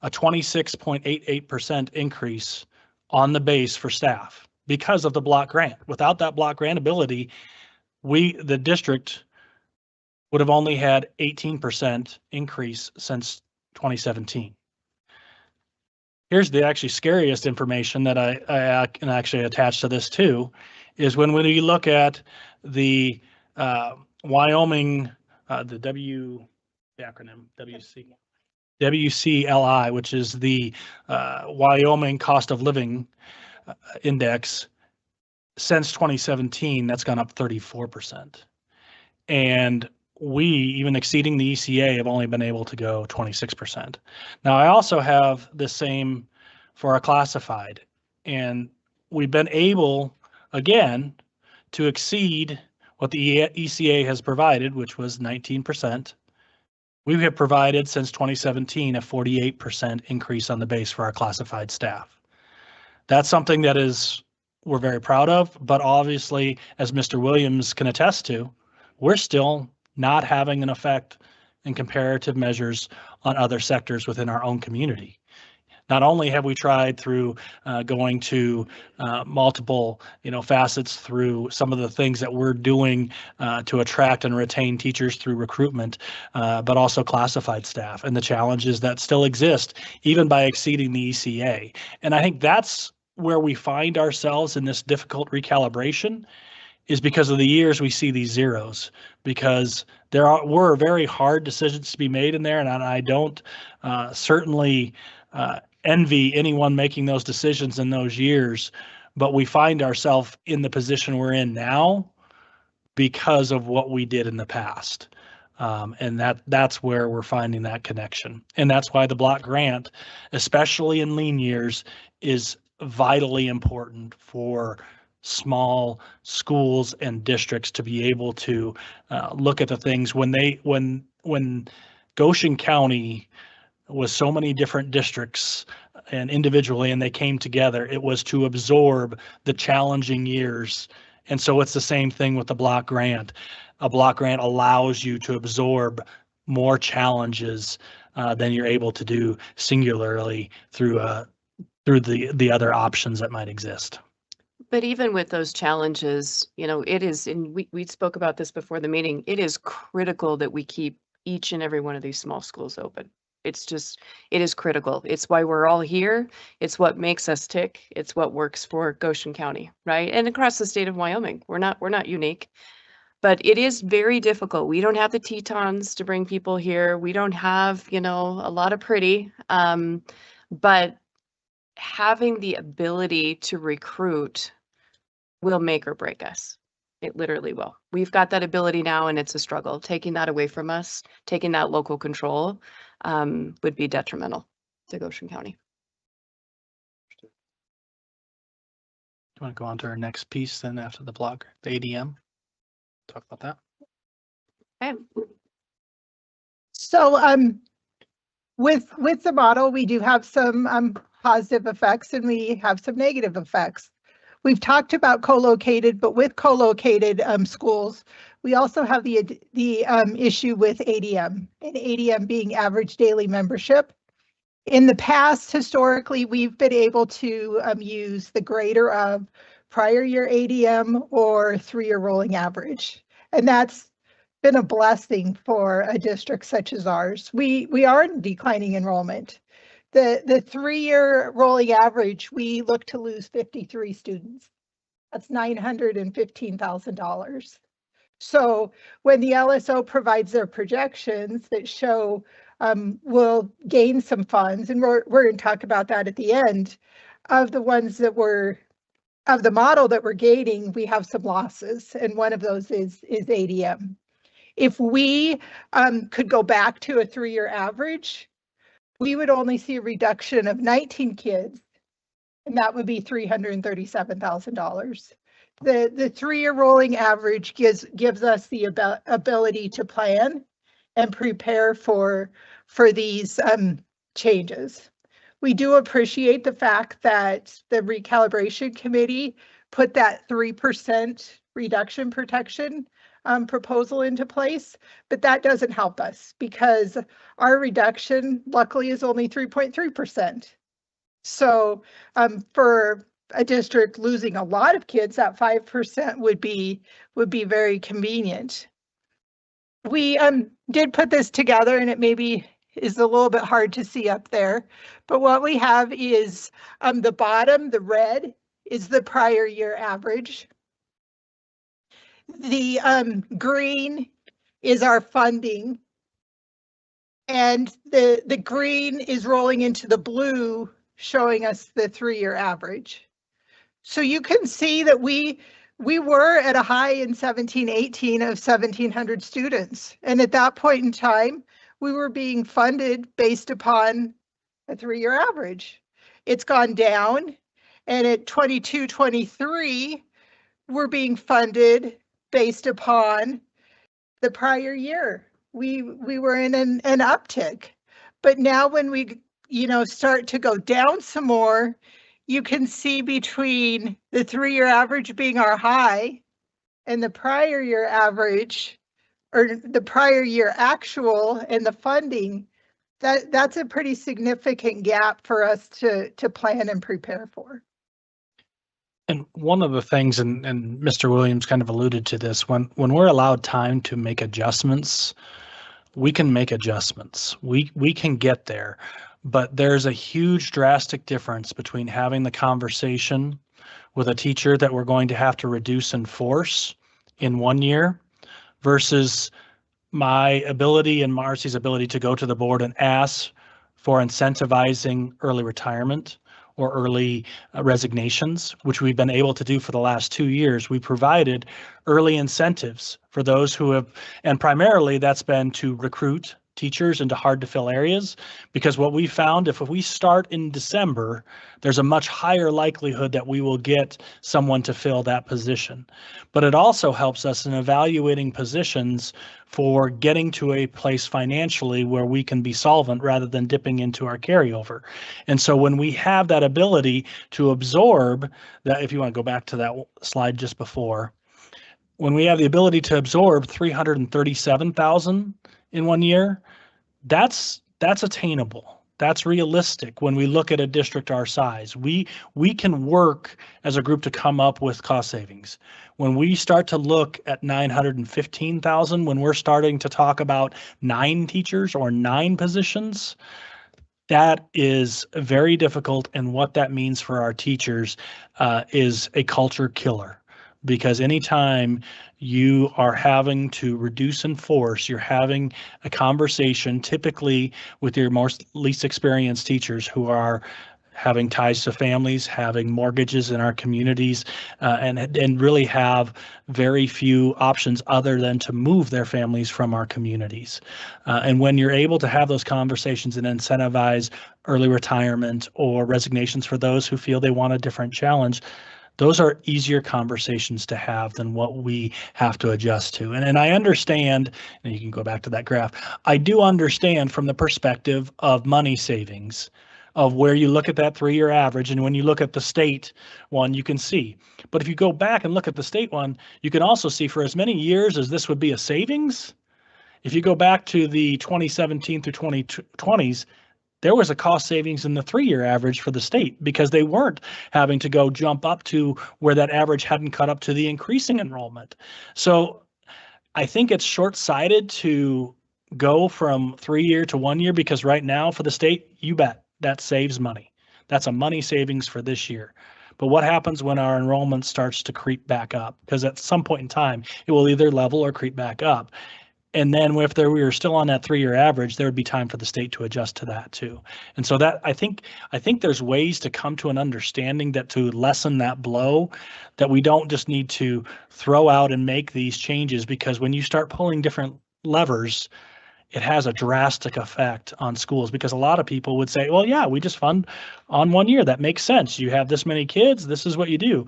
D: a 26.88% increase on the base for staff because of the block grant. Without that block grant ability, the district would have only had 18% increase since 2017. Here's the actually scariest information that I can actually attach to this too, is when we look at the Wyoming, the acronym WCLI, which is the Wyoming Cost of Living Index. Since 2017, that's gone up 34%. And we, even exceeding the ECA, have only been able to go 26%. Now, I also have the same for our classified, and we've been able, again, to exceed what the ECA has provided, which was 19%. We have provided since 2017 a 48% increase on the base for our classified staff. That's something that we're very proud of, but obviously, as Mr. Williams can attest to, we're still not having an effect in comparative measures on other sectors within our own community. Not only have we tried through going to multiple, facets through some of the things that we're doing to attract and retain teachers through recruitment, but also classified staff and the challenges that still exist, even by exceeding the ECA. And I think that's where we find ourselves in this difficult recalibration, is because of the years we see these zeros, because were very hard decisions to be made in there, and I don't certainly envy anyone making those decisions in those years, but we find ourselves in the position we're in now because of what we did in the past. And that's where we're finding that connection. And that's why the block grant, especially in lean years, is vitally important for small schools and districts to be able to look at the things when Goshen County was so many different districts and individually, and they came together, it was to absorb the challenging years. And so it's the same thing with the block grant. A block grant allows you to absorb more challenges than you're able to do singularly through the other options that might exist.
A: But even with those challenges, it is, and we spoke about this before the meeting, it is critical that we keep each and every one of these small schools open. It is critical. It's why we're all here. It's what makes us tick. It's what works for Goshen County, right? And across the state of Wyoming. We're not unique, but it is very difficult. We don't have the Tetons to bring people here. We don't have, a lot of pretty, but having the ability to recruit will make or break us. It literally will. We've got that ability now, and it's a struggle. Taking that away from us, taking that local control, would be detrimental to Goshen County.
D: Do you want to go on to our next piece then after the block, the ADM? Talk about that.
A: Okay.
K: So with the model, we do have some positive effects and we have some negative effects. We've talked about co-located, but with co-located schools, we also have the issue with ADM, and ADM being average daily membership. In the past, historically, we've been able to use the greater of prior year ADM or 3-year rolling average, and that's been a blessing for a district such as ours. We are in declining enrollment. The 3-year rolling average, we look to lose 53 students. That's $915,000. So when the LSO provides their projections that show we'll gain some funds, and we're going to talk about that at the end, of the ones that of the model that we're gaining, we have some losses, and one of those is ADM. If we could go back to a 3-year average, we would only see a reduction of 19 kids, and that would be $337,000. The 3-year rolling average gives us the ability to plan and prepare for these changes. We do appreciate the fact that the recalibration committee put that 3% reduction protection proposal into place, but that doesn't help us because our reduction luckily is only 3.3%. So for a district losing a lot of kids, that 5% would be very convenient. We did put this together, and it maybe is a little bit hard to see up there, but what we have is the bottom, the red, is the prior year average. The green is our funding, and the green is rolling into the blue, showing us the 3-year average. So you can see that we were at a high in 17-18 of 1,700 students. And at that point in time, we were being funded based upon a 3-year average. It's gone down, and at 22-23, we're being funded based upon the prior year. We were in an uptick, but now when we start to go down some more, you can see between the 3-year average being our high and the prior year average, or the prior year actual and the funding, that's a pretty significant gap for us to plan and prepare for.
D: And one of the things, and Mr. Williams kind of alluded to this, when we're allowed time to make adjustments, we can make adjustments. We can get there. But there's a huge drastic difference between having the conversation with a teacher that we're going to have to reduce in force in 1 year versus my ability and Marcy's ability to go to the board and ask for incentivizing early retirement or early resignations, which we've been able to do for the last 2 years. We provided early incentives for those who have, and primarily that's been to recruit teachers into hard to fill areas, because what we found, if we start in December, there's a much higher likelihood that we will get someone to fill that position. But it also helps us in evaluating positions for getting to a place financially where we can be solvent rather than dipping into our carryover. And so when we have that ability to absorb that, if you want to go back to that slide just before, when we have the ability to absorb 337,000 in 1 year, that's attainable. That's realistic when we look at a district our size. We can work as a group to come up with cost savings. When we start to look at 915,000, when we're starting to talk about 9 teachers or 9 positions, that is very difficult. And what that means for our teachers is a culture killer. Because anytime you are having to reduce in force, you're having a conversation typically with your least experienced teachers who are having ties to families, having mortgages in our communities, and really have very few options other than to move their families from our communities. And when you're able to have those conversations and incentivize early retirement or resignations for those who feel they want a different challenge, those are easier conversations to have than what we have to adjust to. And I understand, and you can go back to that graph, I do understand from the perspective of money savings, of where you look at that 3-year average, and when you look at the state one, you can see. But if you go back and look at the state one, you can also see for as many years as this would be a savings, if you go back to the 2017 through 2020s, there was a cost savings in the 3-year average for the state because they weren't having to go jump up to where that average hadn't caught up to the increasing enrollment. So I think it's short-sighted to go from 3-year to 1 year, because right now for the state, you bet, that saves money. That's a money savings for this year. But what happens when our enrollment starts to creep back up? Because at some point in time, it will either level or creep back up. And then if we were still on that 3-year average, there would be time for the state to adjust to that too. And so that I think there's ways to come to an understanding that to lessen that blow, that we don't just need to throw out and make these changes, because when you start pulling different levers, it has a drastic effect on schools. Because a lot of people would say, well, yeah, we just fund on 1 year. That makes sense. You have this many kids. This is what you do.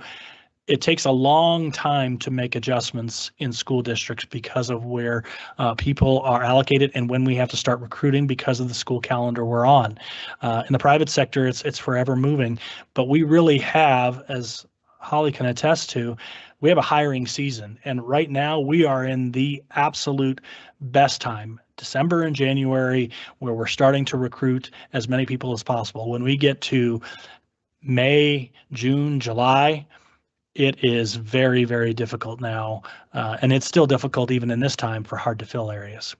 D: it takes a long time to make adjustments in school districts because of where people are allocated and when we have to start recruiting because of the school calendar we're on. In the private sector, it's forever moving, but we really have, as Holly can attest to, we have a hiring season. And right now we are in the absolute best time, December and January, where we're starting to recruit as many people as possible. When we get to May, June, July, it is very, very difficult now. And it's still difficult even in this time for hard to fill areas.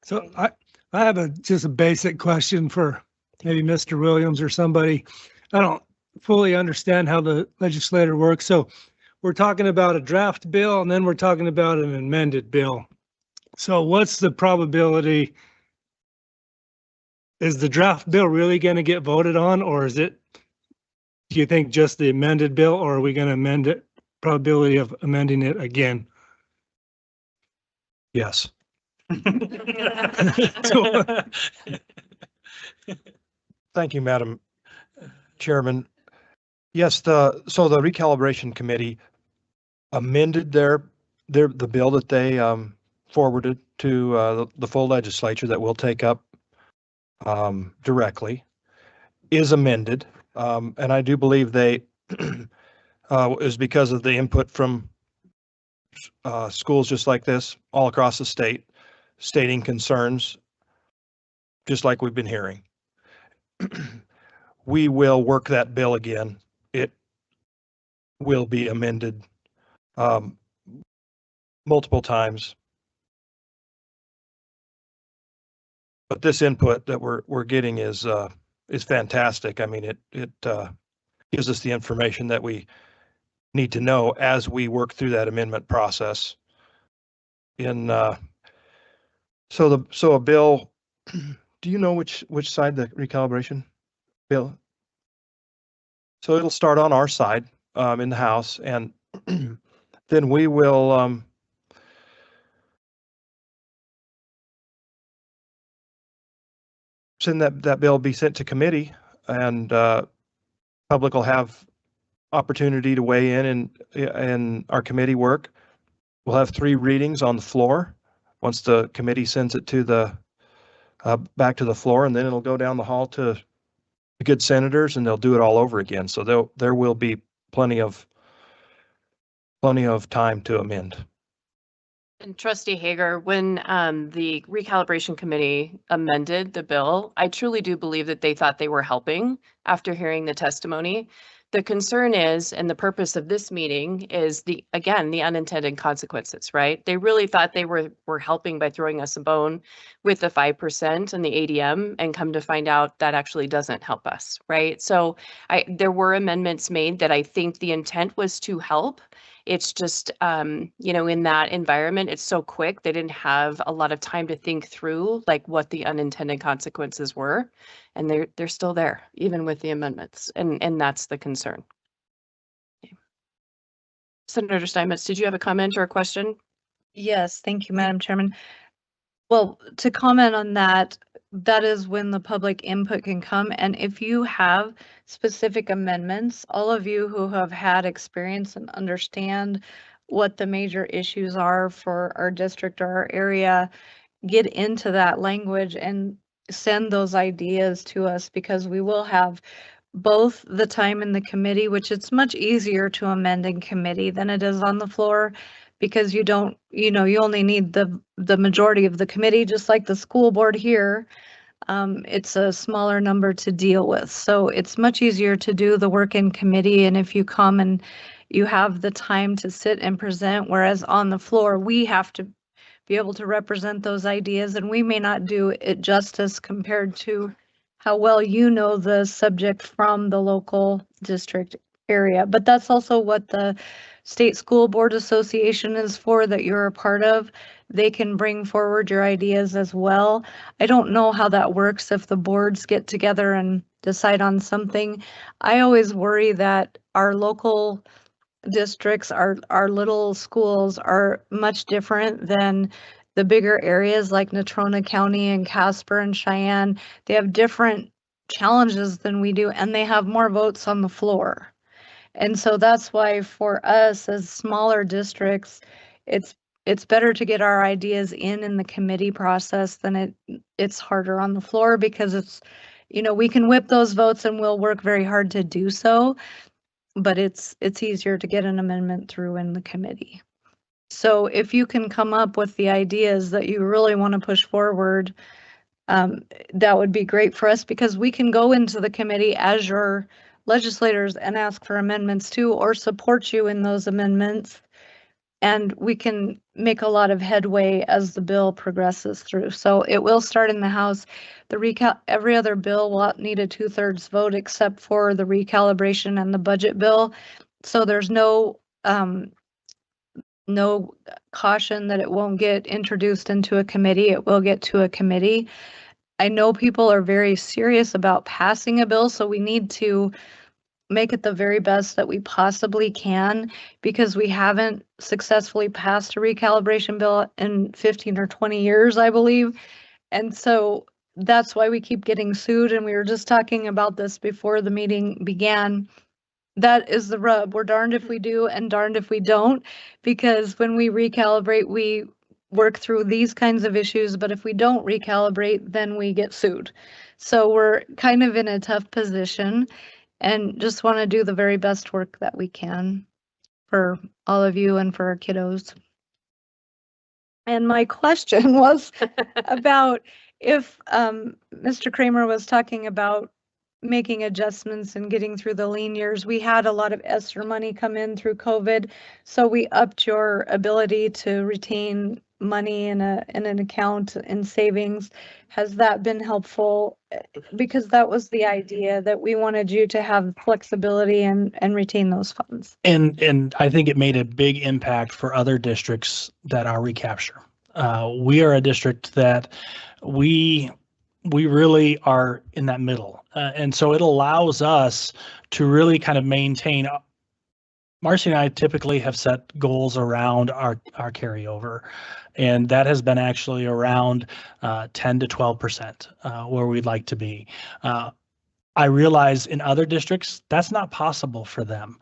O: So I have just a basic question for maybe Mr. Williams or somebody. I don't fully understand how the legislator works. So we're talking about a draft bill and then we're talking about an amended bill. So what's the probability? Is the draft bill really going to get voted on, or is it, do you think, just the amended bill, or are we going to amend it, probability of amending it again?
B: Yes. Thank you, Madam Chairman. Yes, so the recalibration committee amended the bill that they forwarded to the full legislature that we'll take up directly, is amended. And I do believe they is because of the input from schools just like this all across the state, stating concerns, just like we've been hearing. We will work that bill again. It will be amended multiple times. But this input that we're getting is fantastic. I mean, it gives us the information that we need to know as we work through that amendment process. So a bill, do you know which side the recalibration bill? So it'll start on our side in the House, and then we will send that bill be sent to committee, and public will have opportunity to weigh in our committee work. We'll have 3 readings on the floor once the committee sends it to the back to the floor, and then it'll go down the hall to the good senators, and they'll do it all over again. So there will be plenty of time to amend.
A: And Trustee Hager, when the recalibration committee amended the bill, I truly do believe that they thought they were helping after hearing the testimony. The concern is, and the purpose of this meeting is the unintended consequences, right? They really thought they were helping by throwing us a bone with the 5% and the ADM, and come to find out that actually doesn't help us, right? So there were amendments made that I think the intent was to help. It's just, in that environment, it's so quick. They didn't have a lot of time to think through like what the unintended consequences were. And they're still there, even with the amendments. And that's the concern. Okay. Senator Steinmetz, did you have a comment or a question?
C: Yes, thank you, Madam Chairman. Well, to comment on that, that is when the public input can come. And if you have specific amendments, all of you who have had experience and understand what the major issues are for our district or our area, get into that language and send those ideas to us, because we will have both the time in the committee, which it's much easier to amend in committee than it is on the floor, because you don't, you only need the majority of the committee, just like the school board here. It's a smaller number to deal with. So it's much easier to do the work in committee. And if you come and you have the time to sit and present, whereas on the floor, we have to be able to represent those ideas, and we may not do it justice compared to how well you know the subject from the local district area. But that's also what the State School Board Association is for, that you're a part of. They can bring forward your ideas as well. I don't know how that works if the boards get together and decide on something. I always worry that our local districts, our little schools are much different than the bigger areas like Natrona County and Casper and Cheyenne. They have different challenges than we do, and they have more votes on the floor. And so that's why for us as smaller districts, it's better to get our ideas in the committee process than it's harder on the floor, because it's, we can whip those votes and we'll work very hard to do so, but it's easier to get an amendment through in the committee. So if you can come up with the ideas that you really want to push forward, that would be great for us, because we can go into the committee as your legislators and ask for amendments too, or support you in those amendments. And we can make a lot of headway as the bill progresses through. So it will start in the House. Every other bill will need a 2/3 vote except for the recalibration and the budget bill. So there's no caution that it won't get introduced into a committee. It will get to a committee. I know people are very serious about passing a bill, so we need to make it the very best that we possibly can, because we haven't successfully passed a recalibration bill in 15 or 20 years, I believe. And so that's why we keep getting sued. And we were just talking about this before the meeting began. That is the rub. We're darned if we do and darned if we don't, because when we recalibrate, we work through these kinds of issues, but if we don't recalibrate, then we get sued. So we're kind of in a tough position, and just want to do the very best work that we can for all of you and for our kiddos. And my question was about if Mr. Kramer was talking about making adjustments and getting through the lean years. We had a lot of ESSER money come in through COVID, so we upped your ability to retain money in an account in savings. Has that been helpful? Because that was the idea, that we wanted you to have flexibility and retain those funds.
D: And I think it made a big impact for other districts that are recapture. We are a district that we really are in that middle. And so it allows us to really kind of maintain. Marcy and I typically have set goals around our carryover, and that has been actually around 10 to 12% where we'd like to be. I realize in other districts, that's not possible for them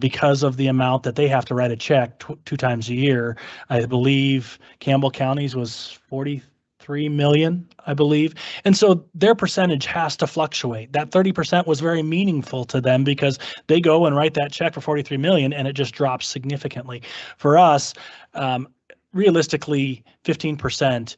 D: because of the amount that they have to write a check 2 times a year. I believe Campbell County's was 43 million, I believe. And so their percentage has to fluctuate. That 30% was very meaningful to them because they go and write that check for 43 million and it just drops significantly. For us, realistically, 15%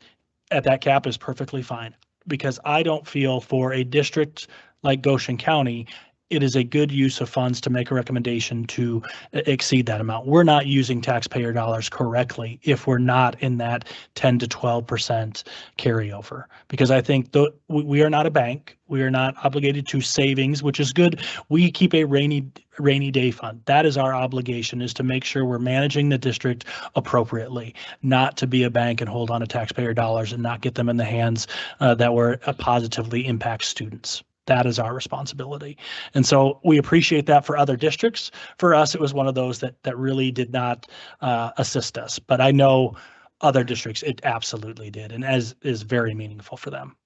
D: at that cap is perfectly fine, because I don't feel for a district like Goshen County, it is a good use of funds to make a recommendation to exceed that amount. We're not using taxpayer dollars correctly if we're not in that 10 to 12% carryover, because I think we are not a bank. We are not obligated to savings, which is good. We keep a rainy day fund. That is our obligation, is to make sure we're managing the district appropriately, not to be a bank and hold on to taxpayer dollars and not get them in the hands that will positively impact students. That is our responsibility. And so we appreciate that for other districts. For us, it was one of those that really did not assist us. But I know other districts, it absolutely did, and is very meaningful for them.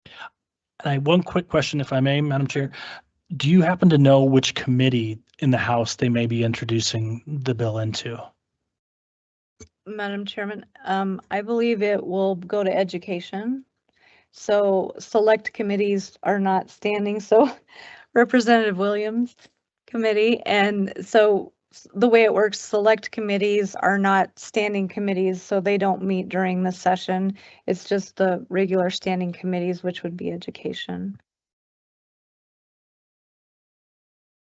D: And I have one quick question, if I may, Madam Chair. Do you happen to know which committee in the House they may be introducing the bill into?
C: Madam Chairman, I believe it will go to education. So select committees are not standing. So Representative Williams committee. And so the way it works, select committees are not standing committees, so they don't meet during the session. It's just the regular standing committees, which would be education.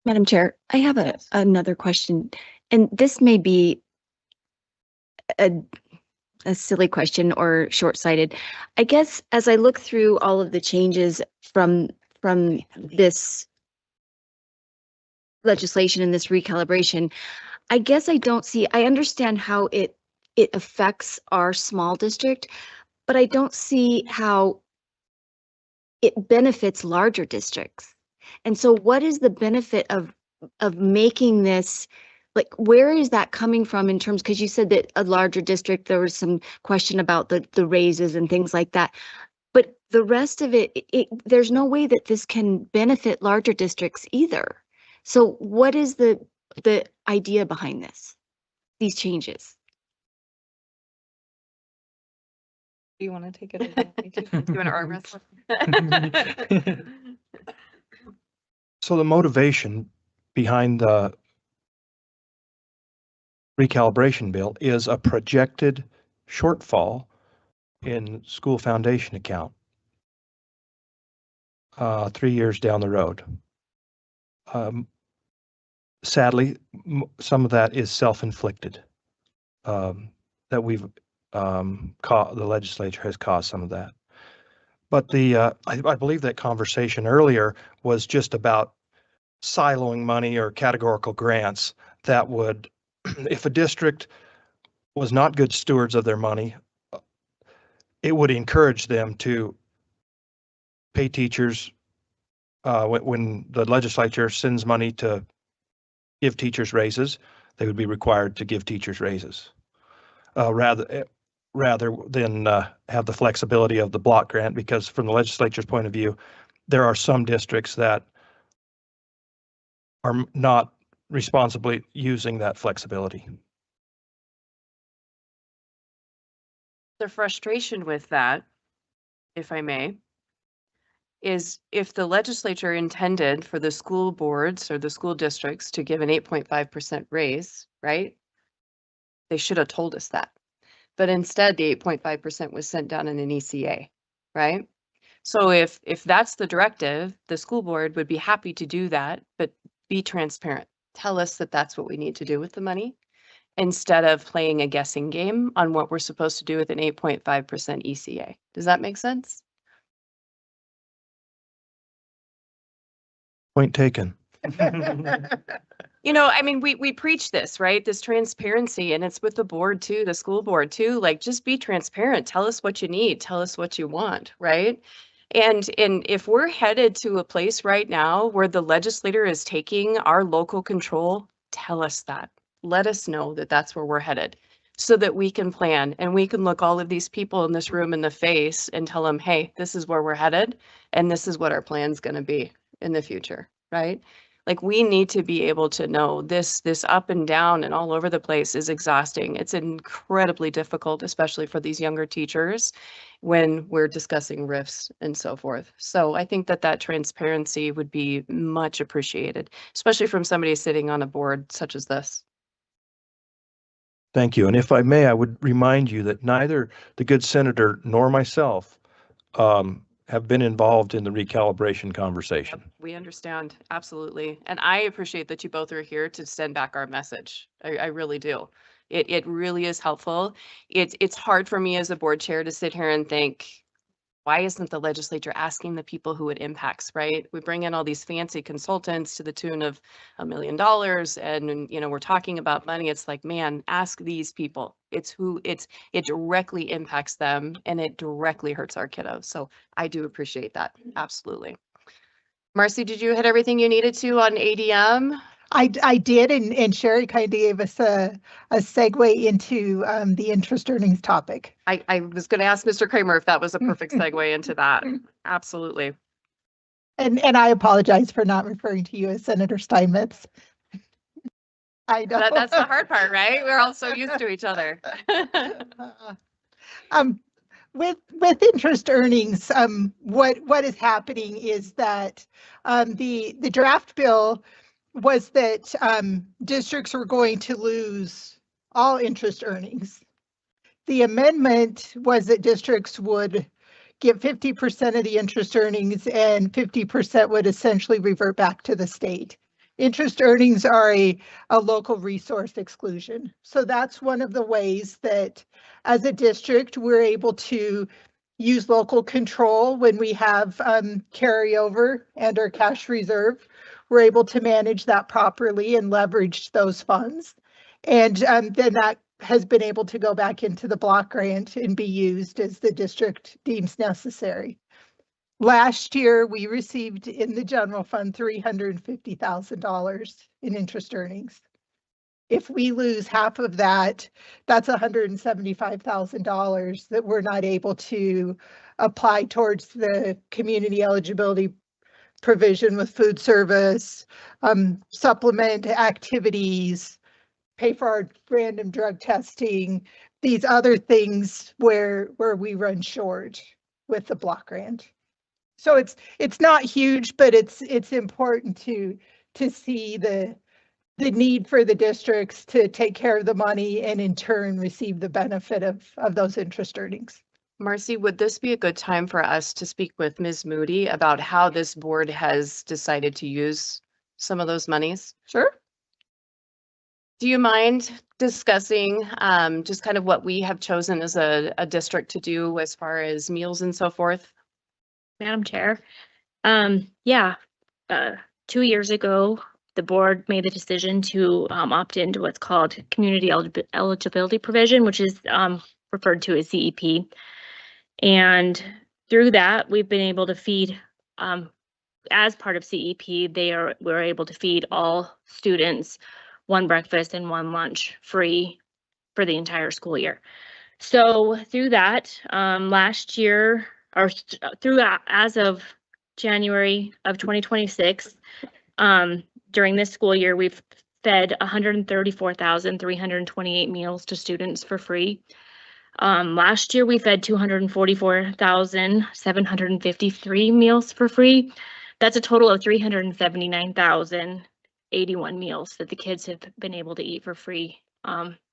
P: Madam Chair, I have another question, and this may be a silly question or short-sighted. I guess as I look through all of the changes from this legislation and this recalibration, I guess I understand how it affects our small district, but I don't see how it benefits larger districts. And so what is the benefit of making this? Like, where is that coming from in terms, because you said that a larger district, there was some question about the raises and things like that. But the rest of it, there's no way that this can benefit larger districts either. So what is the idea behind these changes?
C: Do you want to take it? Or you want me to?
A: You want to arm wrestle?
B: So the motivation behind the recalibration bill is a projected shortfall in school foundation account 3 years down the road. Sadly, some of that is self-inflicted. That we've the legislature has caused some of that. But I believe that conversation earlier was just about siloing money or categorical grants that would, if a district was not good stewards of their money, it would encourage them to pay teachers when the legislature sends money to give teachers raises, they would be required to give teachers raises rather than have the flexibility of the block grant, because from the legislature's point of view, there are some districts that are not responsibly using that flexibility.
A: The frustration with that, if I may, is if the legislature intended for the school boards or the school districts to give an 8.5% raise, right? They should have told us that. But instead, the 8.5% was sent down in an ECA, right? So if that's the directive, the school board would be happy to do that, but be transparent. Tell us that that's what we need to do with the money, instead of playing a guessing game on what we're supposed to do with an 8.5% ECA. Does that make sense?
B: Point taken.
A: You know, I mean, we preach this, right? This transparency, and it's with the board too, the school board too. Like, just be transparent. Tell us what you need. Tell us what you want, right? And if we're headed to a place right now where the legislator is taking our local control, tell us that. Let us know that that's where we're headed, so that we can plan and we can look all of these people in this room in the face and tell them, hey, this is where we're headed, and this is what our plan's going to be in the future, right? Like, we need to be able to know this up and down and all over the place is exhausting. It's incredibly difficult, especially for these younger teachers when we're discussing RIFs and so forth. So I think that transparency would be much appreciated, especially from somebody sitting on a board such as this.
B: Thank you. And if I may, I would remind you that neither the good senator nor myself have been involved in the recalibration conversation.
A: We understand, absolutely. And I appreciate that you both are here to send back our message. I really do. It really is helpful. It's hard for me as a board chair to sit here and think, why isn't the legislature asking the people who it impacts, right? We bring in all these fancy consultants to the tune of $1 million, and you know, we're talking about money. It's like, man, ask these people. It directly impacts them, and it directly hurts our kiddos. So I do appreciate that. Absolutely. Marcy, did you hit everything you needed to on ADM?
K: I did, and Sherry kind of gave us a segue into the interest earnings topic.
A: I was going to ask Mr. Kramer if that was a perfect segue into that. Absolutely.
K: And I apologize for not referring to you as Senator Steinmetz. I know.
A: That's the hard part, right? We're all so used to each other.
K: With interest earnings, what is happening is that the draft bill was that districts were going to lose all interest earnings. The amendment was that districts would get 50% of the interest earnings and 50% would essentially revert back to the state. Interest earnings are a local resource exclusion. So that's one of the ways that as a district, we're able to use local control when we have carryover and our cash reserve. We're able to manage that properly and leverage those funds. And then that has been able to go back into the block grant and be used as the district deems necessary. Last year, we received in the general fund $350,000 in interest earnings. if we lose half of that, that's $175,000 that we're not able to apply towards the community eligibility provision with food service, supplement activities, pay for our random drug testing, these other things where we run short with the block grant. So it's not huge, but it's important to see the need for the districts to take care of the money and in turn receive the benefit of those interest earnings.
A: Marcy, would this be a good time for us to speak with Ms. Moody about how this board has decided to use some of those monies?
G: Sure.
A: Do you mind discussing just kind of what we have chosen as a district to do as far as meals and so forth?
Q: Madam Chair, yeah, 2 years ago, the board made the decision to opt into what's called community eligibility provision, which is referred to as CEP. And through that, we've been able to feed, as part of CEP, we're able to feed all students one breakfast and one lunch free for the entire school year. So through that, last year, or as of January of 2026, during this school year, we've fed 134,328 meals to students for free. Last year, we fed 244,753 meals for free. That's a total of 379,081 meals that the kids have been able to eat for free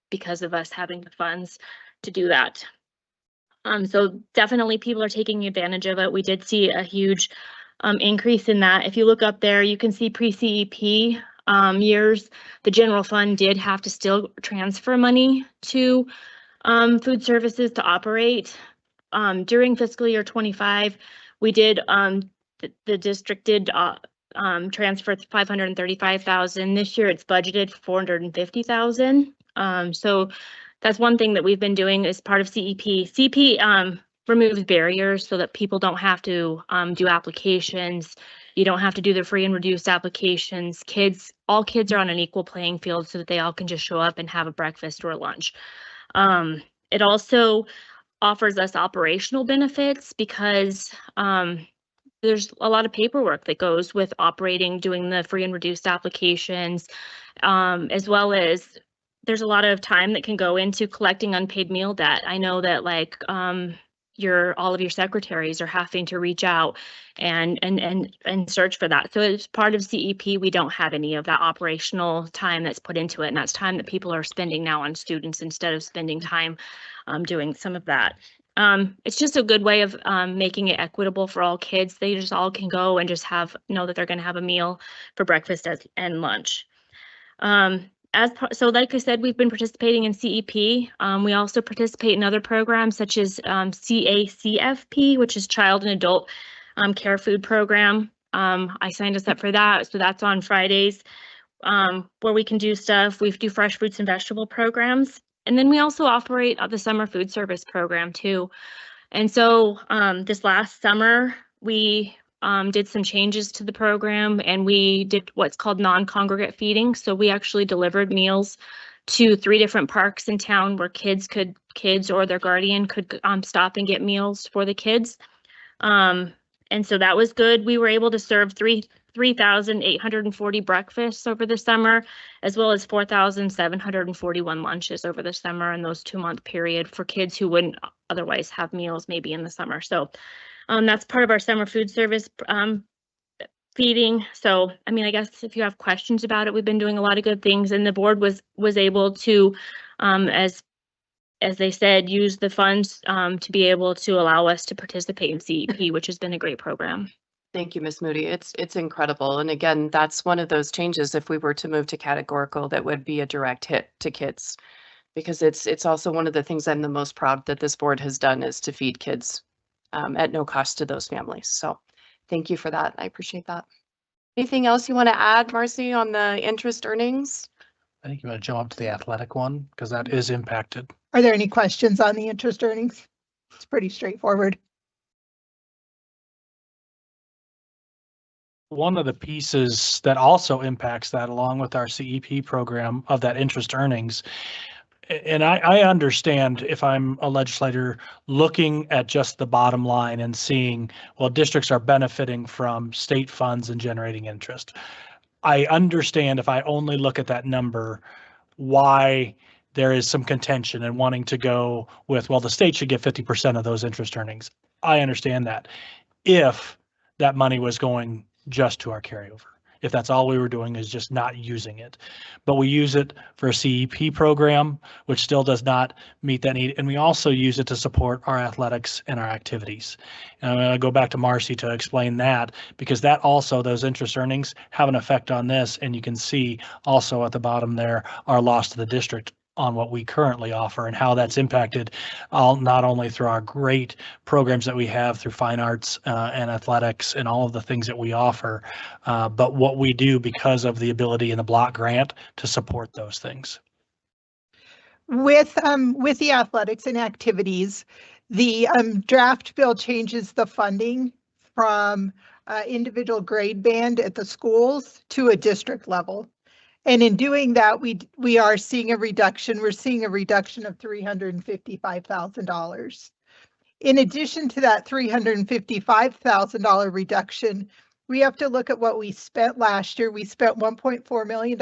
Q: because of us having the funds to do that. So definitely people are taking advantage of it. We did see a huge increase in that. If you look up there, you can see pre-CEP years, the general fund did have to still transfer money to food services to operate. During fiscal year 25, we did, the district did transfer 535,000. This year it's budgeted 450,000. So that's one thing that we've been doing as part of CEP. CEP removes barriers so that people don't have to do applications. You don't have to do the free and reduced applications. All kids are on an equal playing field so that they all can just show up and have a breakfast or a lunch. It also offers us operational benefits because there's a lot of paperwork that goes with operating, doing the free and reduced applications, as well as there's a lot of time that can go into collecting unpaid meal debt. I know that like all of your secretaries are having to reach out and search for that. So as part of CEP, we don't have any of that operational time that's put into it, and that's time that people are spending now on students instead of spending time doing some of that. It's just a good way of making it equitable for all kids. They just all can go and just know that they're going to have a meal for breakfast and lunch. So like I said, we've been participating in CEP. We also participate in other programs such as CACFP, which is Child and Adult Care Food Program. I signed us up for that. So that's on Fridays where we can do stuff. We do fresh fruits and vegetable programs. And then we also operate the summer food service program too. And so this last summer, we did some changes to the program, and we did what's called non-congregate feeding. So we actually delivered meals to 3 different parks in town where kids or their guardian could stop and get meals for the kids. And so that was good. We were able to serve 3,840 breakfasts over the summer, as well as 4,741 lunches over the summer in those 2-month period for kids who wouldn't otherwise have meals maybe in the summer. So that's part of our summer food service feeding. So, I mean, I guess if you have questions about it, we've been doing a lot of good things, and the board was able to, as they said, use the funds to be able to allow us to participate in CEP, which has been a great program.
A: Thank you, Ms. Moody. It's incredible. And again, that's one of those changes, if we were to move to categorical, that would be a direct hit to kids. Because it's also one of the things I'm the most proud that this board has done is to feed kids at no cost to those families. So thank you for that. I appreciate that. Anything else you want to add, Marcy, on the interest earnings?
D: I think you want to jump up to the athletic one because that is impacted.
K: Are there any questions on the interest earnings? It's pretty straightforward.
D: one of the pieces that also impacts that, along with our CEP program of that interest earnings, and I understand if I'm a legislator looking at just the bottom line and seeing, well, districts are benefiting from state funds and generating interest. I understand if I only look at that number, why there is some contention and wanting to go with, well, the state should get 50% of those interest earnings. I understand that. If that money was going just to our carryover, if that's all we were doing is just not using it. But we use it for a CEP program, which still does not meet that need. And we also use it to support our athletics and our activities. And I'm going to go back to Marcy to explain that, because that also, those interest earnings have an effect on this. And you can see also at the bottom there, our loss to the district on what we currently offer and how that's impacted not only through our great programs that we have through fine arts and athletics and all of the things that we offer, but what we do because of the ability in the block grant to support those things.
K: With the athletics and activities, the draft bill changes the funding from individual grade band at the schools to a district level. And in doing that, we are seeing a reduction. We're seeing a reduction of $355,000. In addition to that $355,000 reduction, we have to look at what we spent last year. We spent $1.4 million.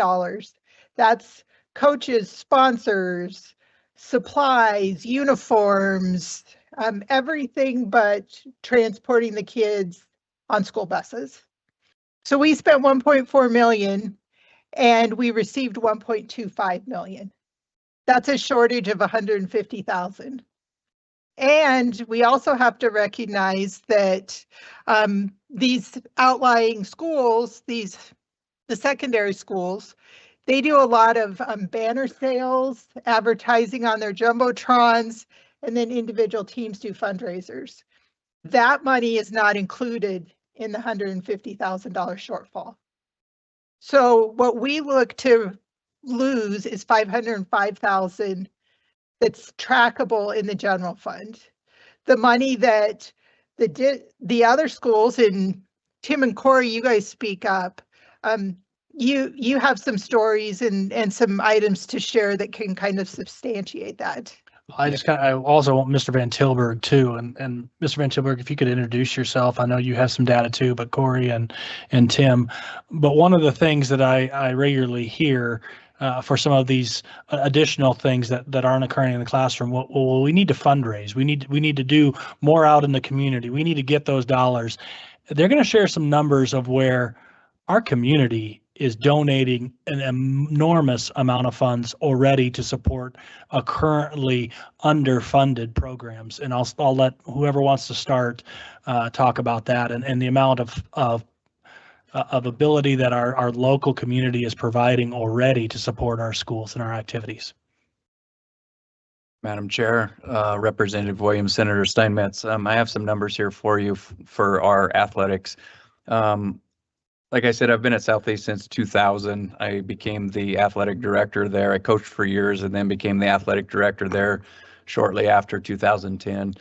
K: That's coaches, sponsors, supplies, uniforms, everything but transporting the kids on school buses. So we spent $1.4 million. And we received 1.25 million. That's a shortage of 150,000. And we also have to recognize that these outlying schools, the secondary schools, they do a lot of banner sales, advertising on their jumbotrons, and then individual teams do fundraisers. That money is not included in the $150,000 shortfall. So what we look to lose is 505,000 that's trackable in the general fund. The money that the other schools, and Tim and Corey, you guys speak up. You have some stories and some items to share that can kind of substantiate that.
D: I also want Mr. Van Tilburg too, and Mr. Van Tilburg, if you could introduce yourself. I know you have some data too, but Corey and Tim. But one of the things that I regularly hear for some of these additional things that aren't occurring in the classroom, well, we need to fundraise. We need to do more out in the community. We need to get those dollars. They're going to share some numbers of where our community is donating an enormous amount of funds already to support currently underfunded programs. And I'll let whoever wants to start talk about that and the amount of ability that our local community is providing already to support our schools and our activities.
H: Madam Chair, Representative Williams, Senator Steinmetz, I have some numbers here for you for our athletics. Like I said, I've been at Southeast since 2000. I became the athletic director there. I coached for years and then became the athletic director there shortly after 2010.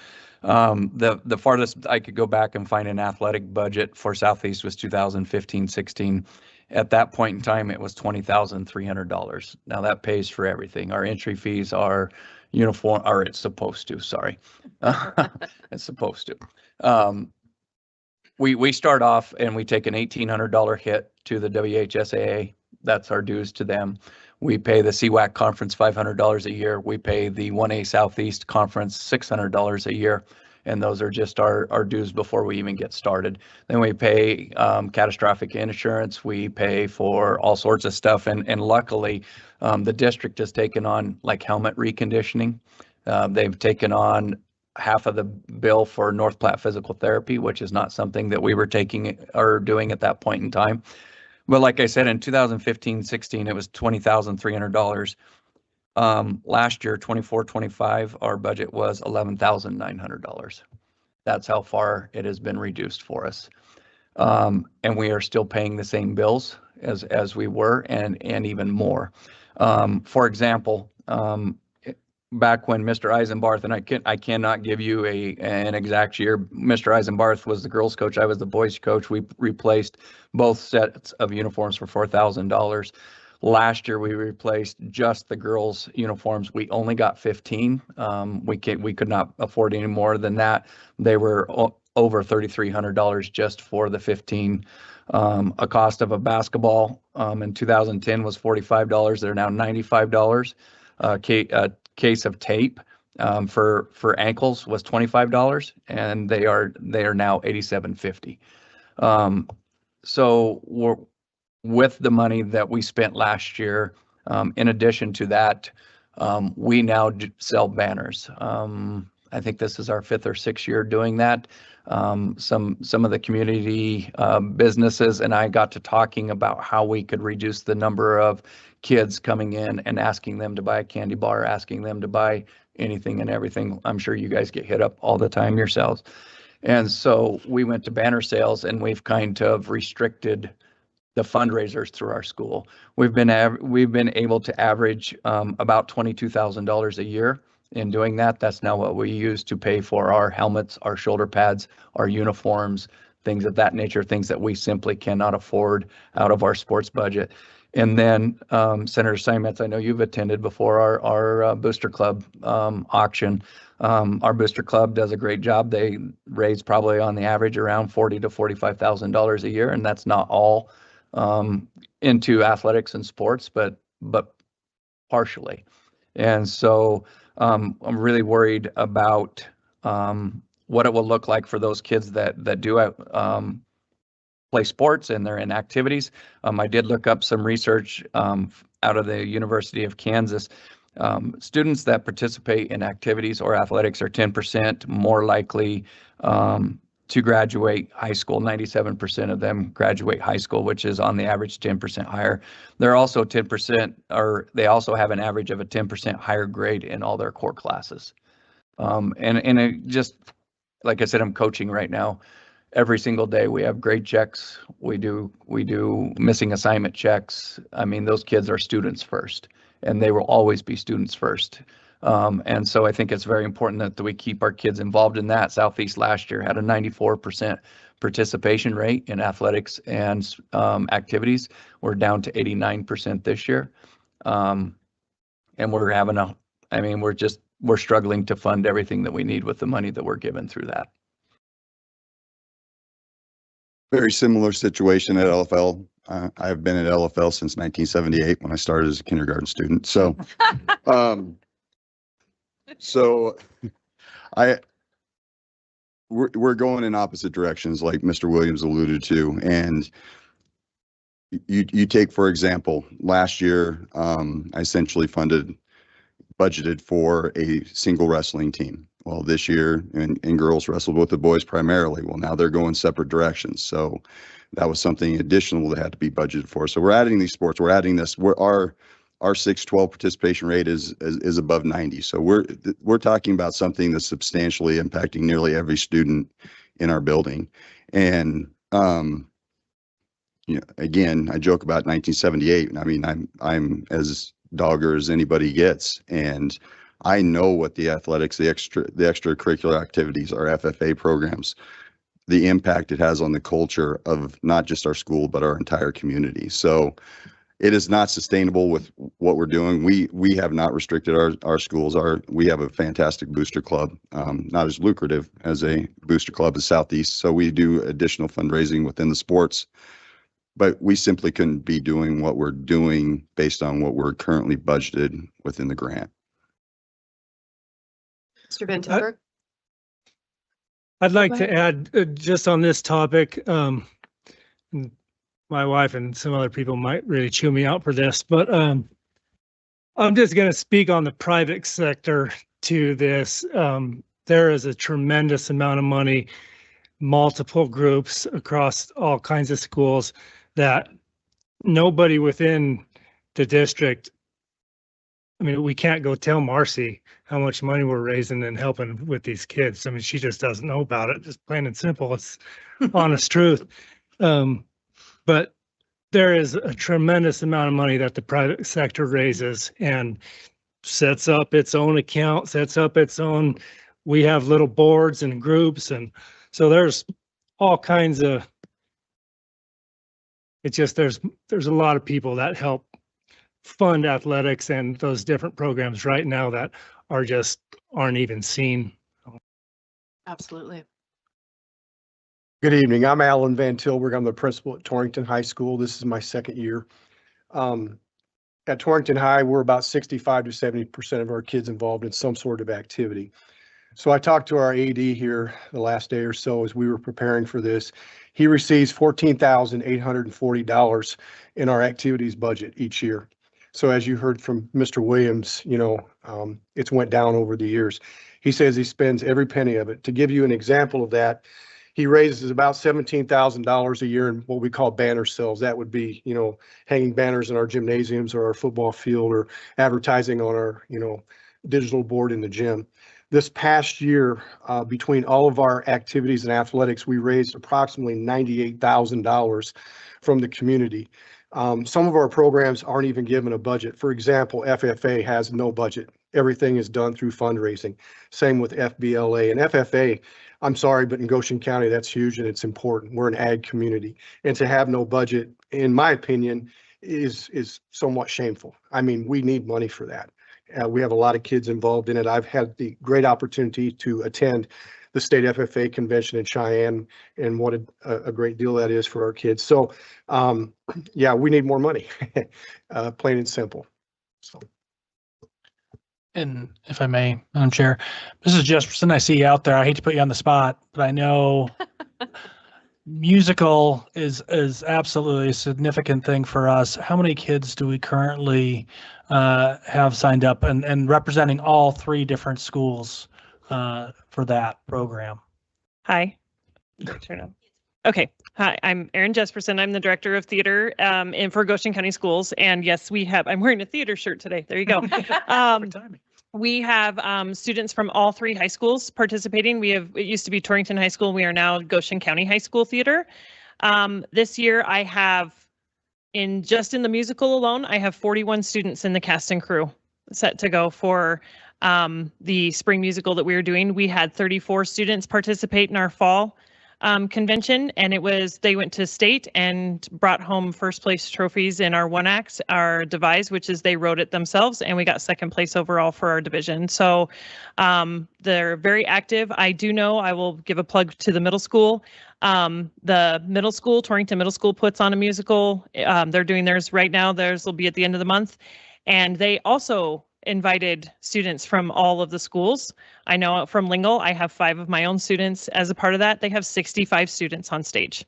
H: The farthest I could go back and find an athletic budget for Southeast was 2015-16. At that point in time, it was $20,300. Now that pays for everything. Our entry fees are uniform, or it's supposed to, sorry. It's supposed to. We start off and we take an $1,800 hit to the WHSAA. That's our dues to them. We pay the CWAC conference $500 a year. We pay the 1A Southeast conference $600 a year. And those are just our dues before we even get started. Then we pay catastrophic insurance. We pay for all sorts of stuff. And luckily, the district has taken on like helmet reconditioning. They've taken on half of the bill for North Platte physical therapy, which is not something that we were taking or doing at that point in time. But like I said, in 2015-16, it was $20,300. Last year, 24-25, our budget was $11,900. That's how far it has been reduced for us. And we are still paying the same bills as we were and even more. For example, back when Mr. Eisenbarth, and I cannot give you an exact year. Mr. Eisenbarth was the girls coach. I was the boys coach. We replaced both sets of uniforms for $4,000. Last year, we replaced just the girls' uniforms. We only got 15. We could not afford any more than that. They were over $3,300 just for the 15. A cost of a basketball in 2010 was $45. They're now $95. Case of tape for ankles was $25, and they are now $87.50. So we're with the money that we spent last year. In addition to that, we now sell banners. I think this is our 5th or 6th year doing that. Some of the community businesses and I got to talking about how we could reduce the number of kids coming in and asking them to buy a candy bar, asking them to buy anything and everything. I'm sure you guys get hit up all the time yourselves. And so we went to banner sales, and we've kind of restricted the fundraisers through our school. We've been able to average about $22,000 a year in doing that. That's now what we use to pay for our helmets, our shoulder pads, our uniforms, things of that nature, things that we simply cannot afford out of our sports budget. And then Senator Steinmetz, I know you've attended before our Booster Club auction. Our Booster Club does a great job. They raise probably on the average around $40,000 to $45,000 a year, and that's not all into athletics and sports, but partially. And so I'm really worried about what it will look like for those kids that do play sports and they're in activities. I did look up some research out of the University of Kansas. Students that participate in activities or athletics are 10% more likely to graduate high school. 97% of them graduate high school, which is on the average 10% higher. They're also 10%, or they also have an average of a 10% higher grade in all their core classes. And it just, like I said, I'm coaching right now. Every single day we have grade checks. We do missing assignment checks. I mean, those kids are students first, and they will always be students first. And so I think it's very important that we keep our kids involved in that. Southeast last year had a 94% participation rate in athletics and activities. We're down to 89% this year. And we're struggling to fund everything that we need with the money that we're given through that.
N: Very similar situation at LFL. I've been at LFL since 1978 when I started as a kindergarten student. So, we're going in opposite directions, like Mr. Williams alluded to. And you take, for example, last year, I essentially budgeted for a single wrestling team. Well, this year, and girls wrestled with the boys primarily. Well, now they're going separate directions. So that was something additional that had to be budgeted for. So we're adding these sports. We're adding this. Our 6-12 participation rate is above 90. So we're talking about something that's substantially impacting nearly every student in our building. And again, I joke about 1978. I mean, I'm as dogger as anybody gets, and I know what the athletics, the extracurricular activities, our FFA programs, the impact it has on the culture of not just our school, but our entire community. So it is not sustainable with what we're doing. We have not restricted our schools. We have a fantastic booster club, not as lucrative as a booster club as Southeast. So we do additional fundraising within the sports, but we simply couldn't be doing what we're doing based on what we're currently budgeted within the grant.
A: Mr. Van Tilburg?
O: I'd like to add just on this topic. My wife and some other people might really chew me out for this, but I'm just going to speak on the private sector to this. There is a tremendous amount of money, multiple groups across all kinds of schools that nobody within the district. I mean, we can't go tell Marcy how much money we're raising and helping with these kids. I mean, she just doesn't know about it. Just plain and simple. It's honest truth. But there is a tremendous amount of money that the private sector raises, and sets up its own account, sets up its own, we have little boards and groups. And so there's all kinds of, it's just, there's a lot of people that help fund athletics and those different programs right now that are just aren't even seen.
A: Absolutely.
M: Good evening. I'm Alan Van Tilburg. I'm the principal at Torrington High School. This is my second year. At Torrington High, we're about 65 to 70% of our kids involved in some sort of activity. So I talked to our AD here the last day or so as we were preparing for this. He receives $14,840 in our activities budget each year. So as you heard from Mr. Williams, it's went down over the years. He says he spends every penny of it. To give you an example of that, he raises about $17,000 a year in what we call banner sales. That would be, hanging banners in our gymnasiums or our football field or advertising on our, digital board in the gym. This past year, between all of our activities and athletics, we raised approximately $98,000 from the community. Some of our programs aren't even given a budget. For example, FFA has no budget. Everything is done through fundraising. Same with FBLA and FFA. I'm sorry, but in Goshen County, that's huge and it's important. We're an ag community. And to have no budget, in my opinion, is somewhat shameful. I mean, we need money for that. We have a lot of kids involved in it. I've had the great opportunity to attend the state FFA convention in Cheyenne, and what a great deal that is for our kids. So, yeah, we need more money, plain and simple. So.
D: And if I may, Madam Chair, Mrs. Jesperson, I see you out there. I hate to put you on the spot, but I know musical is absolutely a significant thing for us. How many kids do we currently have signed up and representing all three different schools for that program?
R: Hi. Okay. Hi, I'm Erin Jesperson. I'm the director of theater for Goshen County Schools. And yes, I'm wearing a theater shirt today. There you go. We have students from all three high schools participating. It used to be Torrington High School. We are now Goshen County High School Theater. This year I have, just in the musical alone, I have 41 students in the cast and crew set to go for the spring musical that we were doing. We had 34 students participate in our fall convention, and they went to state and brought home first place trophies in our one act, our devise, which is they wrote it themselves, and we got second place overall for our division. So they're very active. I do know, I will give a plug to the middle school. The middle school, Torrington Middle School, puts on a musical. They're doing theirs right now. Theirs will be at the end of the month, and they also invited students from all of the schools. I know from Lingle, I have 5 of my own students as a part of that. They have 65 students on stage.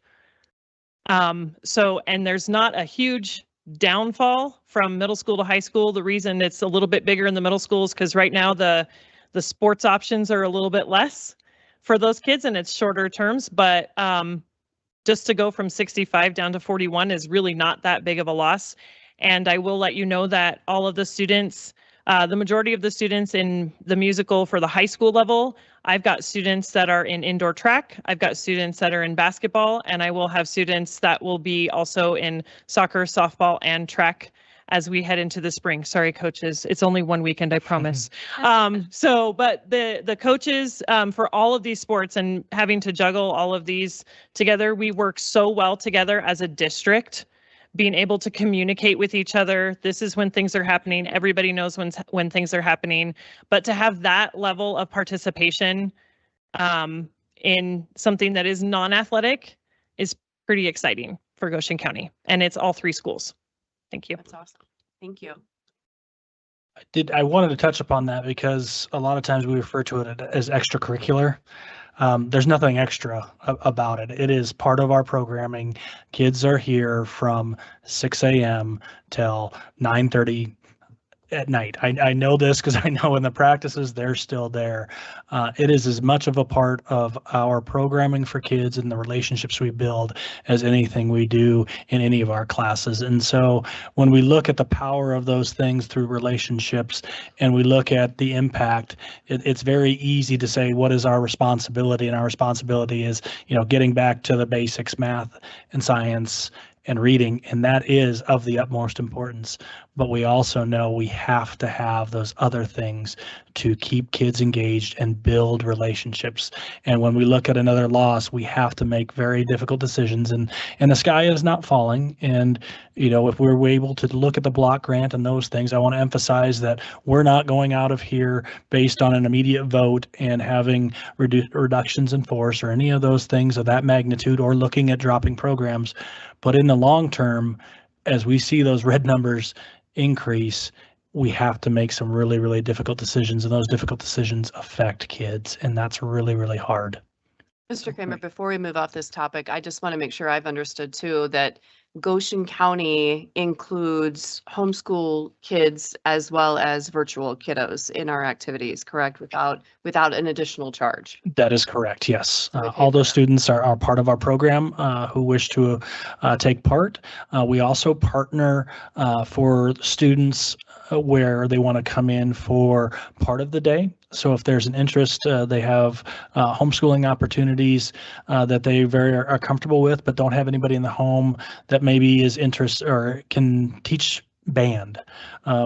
R: And there's not a huge downfall from middle school to high school. The reason it's a little bit bigger in the middle schools because right now the sports options are a little bit less for those kids and it's shorter terms, but just to go from 65 down to 41 is really not that big of a loss. And I will let you know that all of the students, the majority of the students in the musical for the high school level, I've got students that are in indoor track, I've got students that are in basketball, and I will have students that will be also in soccer, softball, and track as we head into the spring. Sorry, coaches, it's only one weekend, I promise. But the coaches for all of these sports and having to juggle all of these together, we work so well together as a district. Being able to communicate with each other. This is when things are happening. Everybody knows when things are happening. But to have that level of participation in something that is non-athletic is pretty exciting for Goshen County. And it's all 3 schools. Thank you.
A: That's awesome. Thank you.
D: I wanted to touch upon that because a lot of times we refer to it as extracurricular. There's nothing extra about it. It is part of our programming. Kids are here from 6 a.m. till 9:30 at night. I know this because I know in the practices they're still there. It is as much of a part of our programming for kids and the relationships we build as anything we do in any of our classes. And so when we look at the power of those things through relationships and we look at the impact, it's very easy to say, what is our responsibility? And our responsibility is, getting back to the basics, math and science and reading, and that is of the utmost importance. But we also know we have to have those other things to keep kids engaged and build relationships. And when we look at another loss, we have to make very difficult decisions, and the sky is not falling. And if we're able to look at the block grant and those things, I want to emphasize that we're not going out of here based on an immediate vote and having reductions in force or any of those things of that magnitude, or looking at dropping programs. But in the long term, as we see those red numbers increase, we have to make some really, really difficult decisions, and those difficult decisions affect kids, and that's really, really hard.
A: Mr. Kramer, before we move off this topic, I just want to make sure I've understood too that Goshen County includes homeschool kids as well as virtual kiddos in our activities, correct? Without an additional charge.
D: That is correct, yes. All those students are part of our program who wish to take part. We also partner for students where they want to come in for part of the day. So if there's an interest, they have homeschooling opportunities that they are comfortable with, but don't have anybody in the home that maybe is interested or can teach band.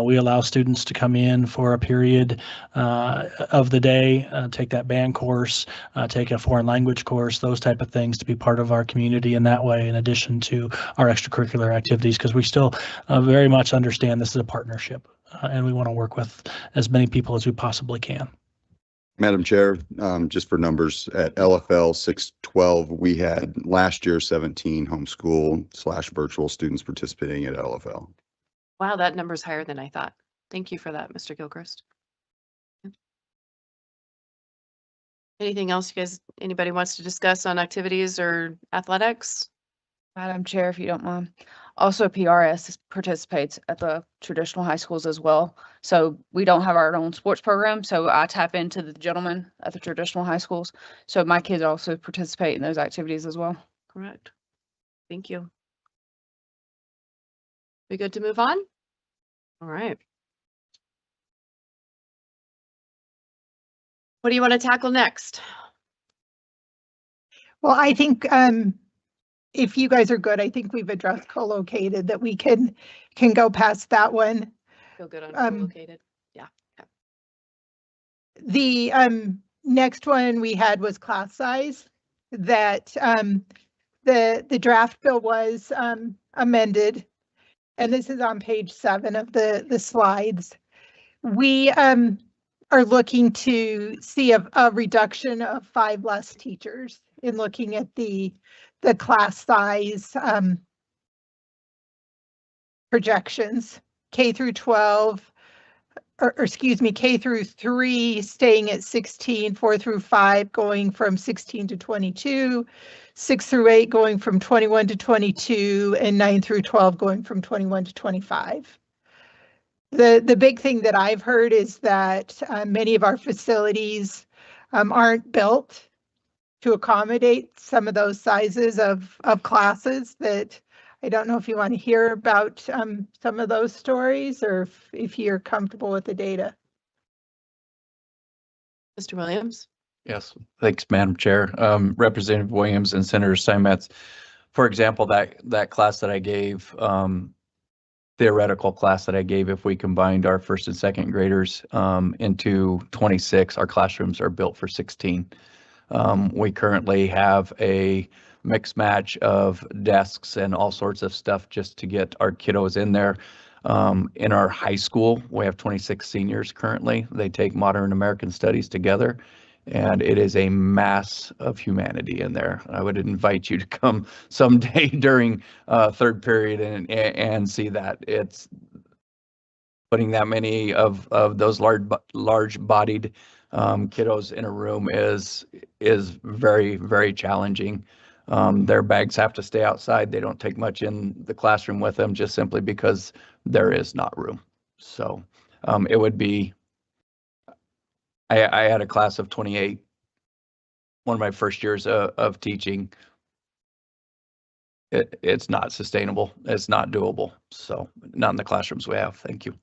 D: We allow students to come in for a period of the day, take that band course, take a foreign language course, those type of things, to be part of our community in that way, in addition to our extracurricular activities, because we still very much understand this is a partnership, and we want to work with as many people as we possibly can.
N: Madam Chair, just for numbers, at LFL 612, we had last year 17 homeschool/virtual students participating at LFL.
A: Wow, that number's higher than I thought. Thank you for that, Mr. Gilchrist. Anything else anybody wants to discuss on activities or athletics?
I: Madam Chair, if you don't mind. Also, PRS participates at the traditional high schools as well. So we don't have our own sports program. So I tap into the gentlemen at the traditional high schools. So my kids also participate in those activities as well.
A: Correct. Thank you. We good to move on? All right. What do you want to tackle next?
K: Well, I think if you guys are good, I think we've addressed co-located, that we can go past that one.
A: Feel good on co-located? Yeah. Okay.
K: The next one we had was class size, that the draft bill was amended, and this is on page 7 of the slides. We are looking to see a reduction of 5 less teachers in looking at the class size projections. K through 12, or excuse me, K through 3 staying at 16, 4 through 5 going from 16 to 22, 6 through 8 going from 21 to 22, and 9 through 12 going from 21 to 25. The big thing that I've heard is that many of our facilities aren't built to accommodate some of those sizes of classes. That I don't know if you want to hear about some of those stories, or if you're comfortable with the data.
A: Mr. Williams?
H: Yes, thanks, Madam Chair. Representative Williams and Senator Steinmetz, for example, that class that I gave, theoretical class that I gave, if we combined our first and second graders into 26, our classrooms are built for 16. We currently have a mix match of desks and all sorts of stuff just to get our kiddos in there. In our high school, we have 26 seniors currently. They take modern American studies together, and it is a mass of humanity in there. I would invite you to come someday during third period and see that. It's putting that many of those large-bodied kiddos in a room is very, very challenging. Their bags have to stay outside. They don't take much in the classroom with them, just simply because there is not room. So it would be, I had a class of 28, one of my first years of teaching. It's not sustainable. It's not doable. So not in the classrooms we have. Thank you.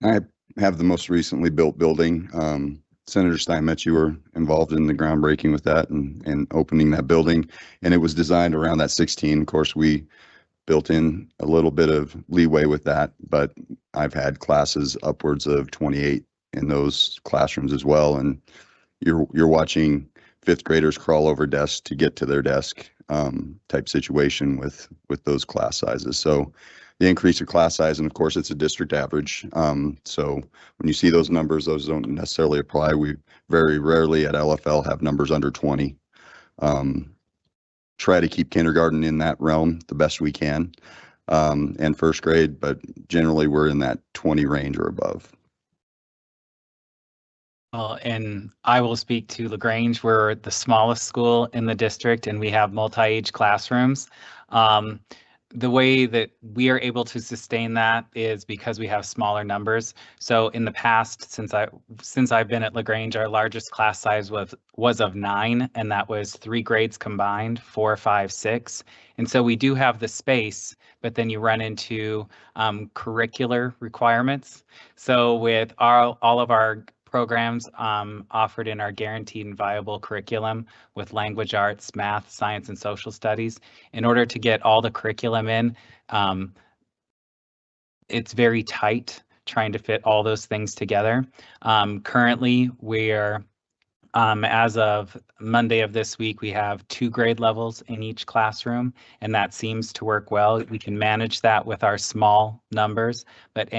N: I have the most recently built building. Senator Steinmetz, you were involved in the groundbreaking with that and opening that building. And it was designed around that 16. Of course, we built in a little bit of leeway with that, but I've had classes upwards of 28 in those classrooms as well. And you're watching fifth graders crawl over desks to get to their desk type situation with those class sizes. So the increase of class size, and of course it's a district average. So when you see those numbers, those don't necessarily apply. We very rarely at LFL have numbers under 20. Try to keep kindergarten in that realm the best we can, and first grade, but generally we're in that 20 range or above.
L: Well, and I will speak to LaGrange. We're the smallest school in the district and we have multi-age classrooms. The way that we are able to sustain that is because we have smaller numbers. So in the past, since I've been at LaGrange, our largest class size was of 9, and that was 3 grades combined, 4, 5, 6. And so we do have the space, but then you run into curricular requirements. So with all of our programs offered in our guaranteed and viable curriculum with language arts, math, science, and social studies. In order to get all the curriculum in, it's very tight trying to fit all those things together. Currently, we're as of Monday of this week, we have 2 grade levels in each classroom, and that seems to work well. We can manage that with our small numbers, but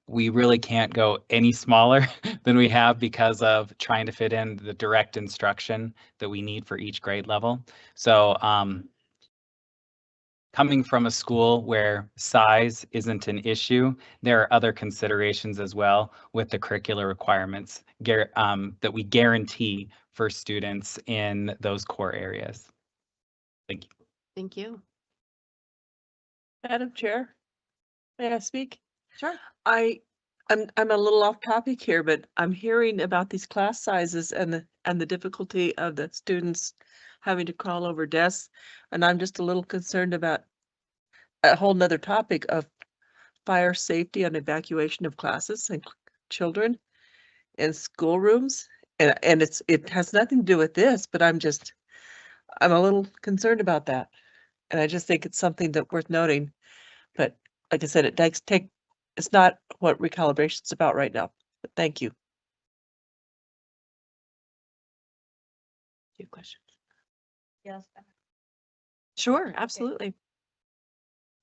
L: we really can't go any smaller than we have because of trying to fit in the direct instruction that we need for each grade level. So coming from a school where size isn't an issue, there are other considerations as well with the curricular requirements that we guarantee for students in those core areas. Thank you.
A: Thank you.
G: Madam Chair, may I speak?
A: Sure.
G: I'm a little off topic here, but I'm hearing about these class sizes and the difficulty of the students having to crawl over desks. And I'm just a little concerned about a whole nother topic of fire safety and evacuation of classes and children in schoolrooms. And it has nothing to do with this, but I'm a little concerned about that. And I just think it's something that worth noting. But like I said, it's not what recalibration is about right now. But thank you.
A: Your question.
C: Yes.
A: Sure, absolutely.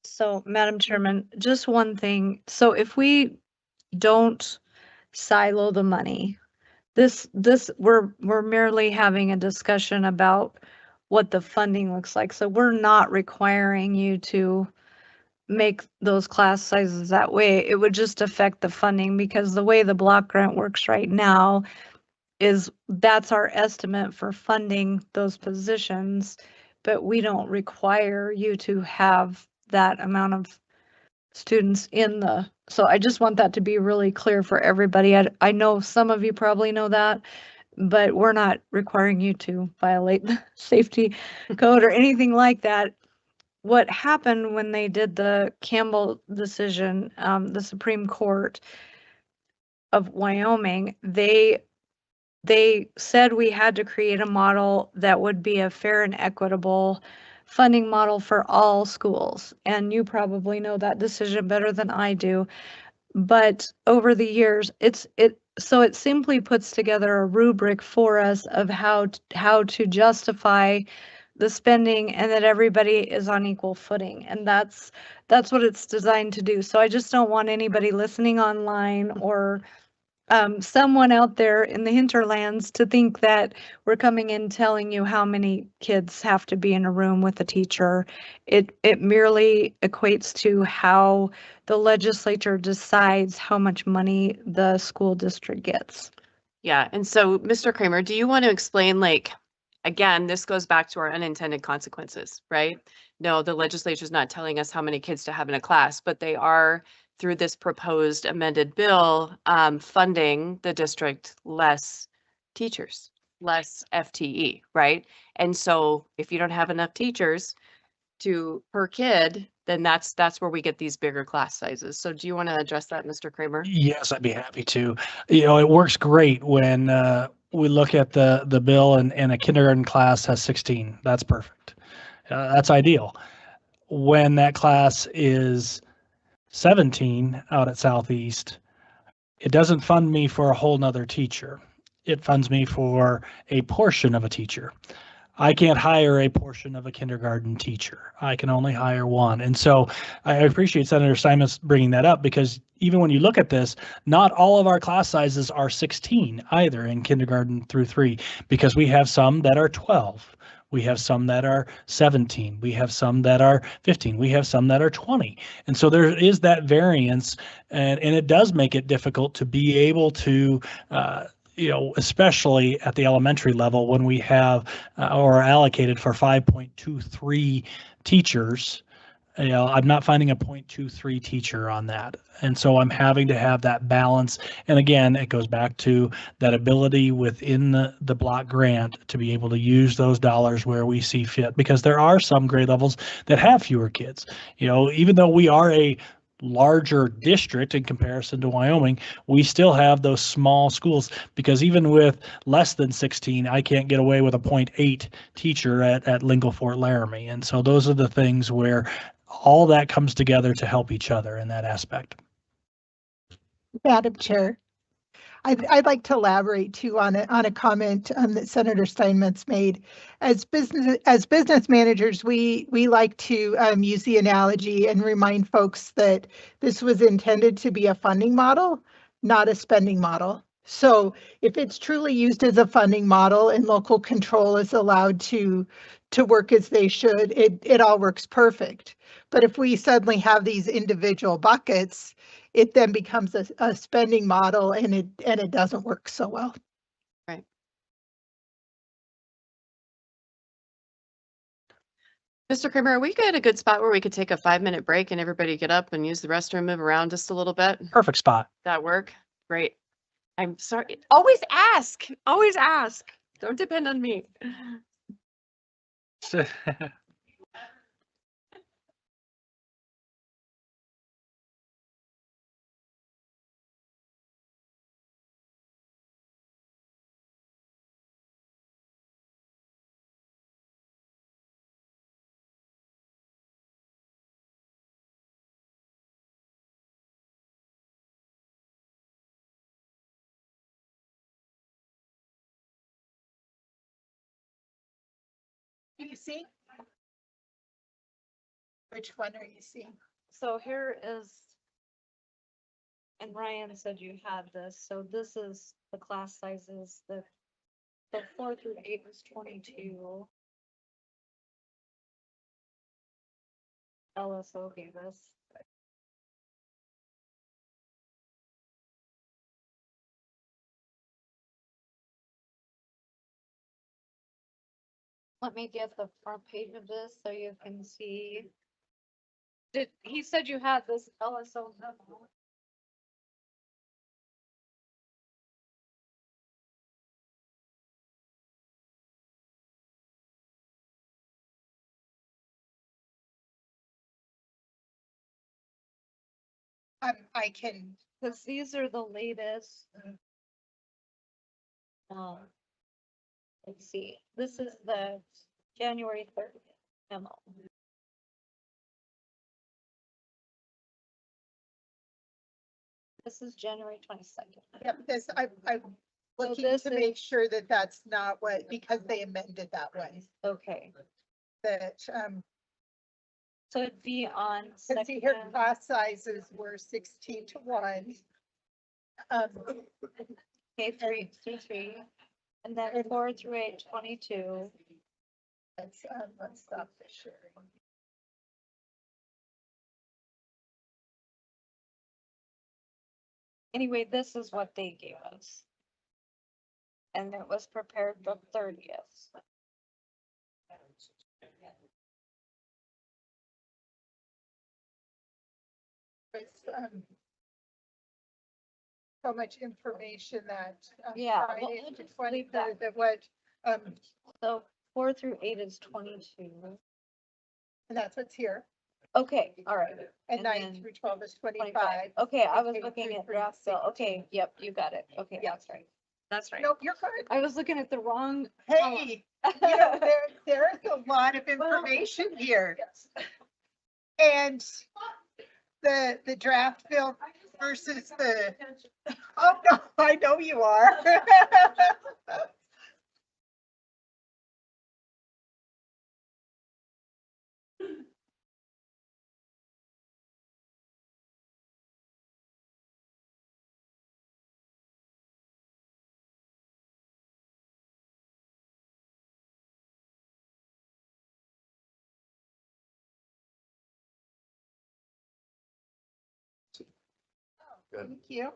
C: So, Madam Chairman, just one thing. So if we don't silo the money, we're merely having a discussion about what the funding looks like. So we're not requiring you to make those class sizes that way. It would just affect the funding because the way the block grant works right now is that's our estimate for funding those positions, but we don't require you to have that amount of students so I just want that to be really clear for everybody. I know some of you probably know that, but we're not requiring you to violate the safety code or anything like that. What happened when they did the Campbell decision, the Supreme Court of Wyoming, they said we had to create a model that would be a fair and equitable funding model for all schools. And you probably know that decision better than I do. But over the years, so it simply puts together a rubric for us of how to justify the spending and that everybody is on equal footing. And that's what it's designed to do. So I just don't want anybody listening online or someone out there in the hinterlands to think that we're coming in telling you how many kids have to be in a room with a teacher. It merely equates to how the legislature decides how much money the school district gets.
A: Yeah, and so Mr. Kramer, do you want to explain, like, again, this goes back to our unintended consequences, right? No, the legislature is not telling us how many kids to have in a class, but they are, through this proposed amended bill, funding the district less teachers, less FTE, right? And so if you don't have enough teachers, per kid, then that's where we get these bigger class sizes. So do you want to address that, Mr. Kramer?
D: Yes, I'd be happy to. You know, it works great when we look at the bill and a kindergarten class has 16. That's perfect. That's ideal. When that class is 17 out at Southeast, it doesn't fund me for a whole nother teacher. It funds me for a portion of a teacher. I can't hire a portion of a kindergarten teacher. I can only hire one. And so I appreciate Senator Steinmetz bringing that up, because even when you look at this, not all of our class sizes are 16 either in kindergarten through 3, because we have some that are 12. We have some that are 17. We have some that are 15. We have some that are 20. And so there is that variance, and it does make it difficult to be able to especially at the elementary level, when we have or are allocated for 5.23 teachers, I'm not finding a 0.23 teacher on that. And so I'm having to have that balance. And again, it goes back to that ability within the block grant to be able to use those dollars where we see fit, because there are some grade levels that have fewer kids. Even though we are a larger district in comparison to Wyoming, we still have those small schools, because even with less than 16, I can't get away with a 0.8 teacher at Lingle Fort Laramie. And so those are the things where all that comes together to help each other in that aspect.
K: Madam Chair, I'd like to elaborate too on a comment that Senator Steinmetz made. As business managers, we like to use the analogy and remind folks that this was intended to be a funding model, not a spending model. So if it's truly used as a funding model and local control is allowed to work as they should, it all works perfect. But if we suddenly have these individual buckets, it then becomes a spending model, and it doesn't work so well.
A: Right. Mr. Kramer, are we at a good spot where we could take a 5-minute break and everybody get up and use the restroom, move around just a little bit?
D: Perfect spot.
A: That work? Great. I'm sorry. Always ask. Always ask. Don't depend on me.
K: You see? Which one are you seeing?
C: So here is, and Ryan said you had this, so this is the class sizes, the 4 through 8 is 22. LSO gave us. Let me get the front page of this so you can see. He said you had this LSO memo.
K: I can.
C: Because these are the latest. Let's see, this is the January 30th memo. This is January 22nd.
K: Yep, I'm looking to make sure that that's not what, because they amended that one,
C: Okay,
K: that,
C: so it'd be on.
K: let's see here, class sizes were 16 to 1.
C: K3 through 3, and then 4 through 8, 22.
K: Let's stop the sharing.
C: Anyway, this is what they gave us. And it was prepared the 30th.
K: It's, so much information that.
C: Yeah,
K: Friday
C: well,
K: to
C: we'll just
K: 20,
C: leave that.
K: what,
C: So 4 through 8 is 22.
K: And that's what's here.
C: Okay, all right.
K: And nine
C: then
K: through 12 is
C: 25.
K: 25.
C: Okay, I was
K: Okay,
C: looking
K: three,
C: at
K: three,
C: draft bill.
K: six,
C: Okay, yep, you got it. Okay,
K: Yeah.
C: that's right. That's right.
K: Nope, you're good.
C: I was looking at the wrong.
K: Hey, you know, there's a lot of information here. And the draft bill versus the, oh, no, I know you are. Thank you.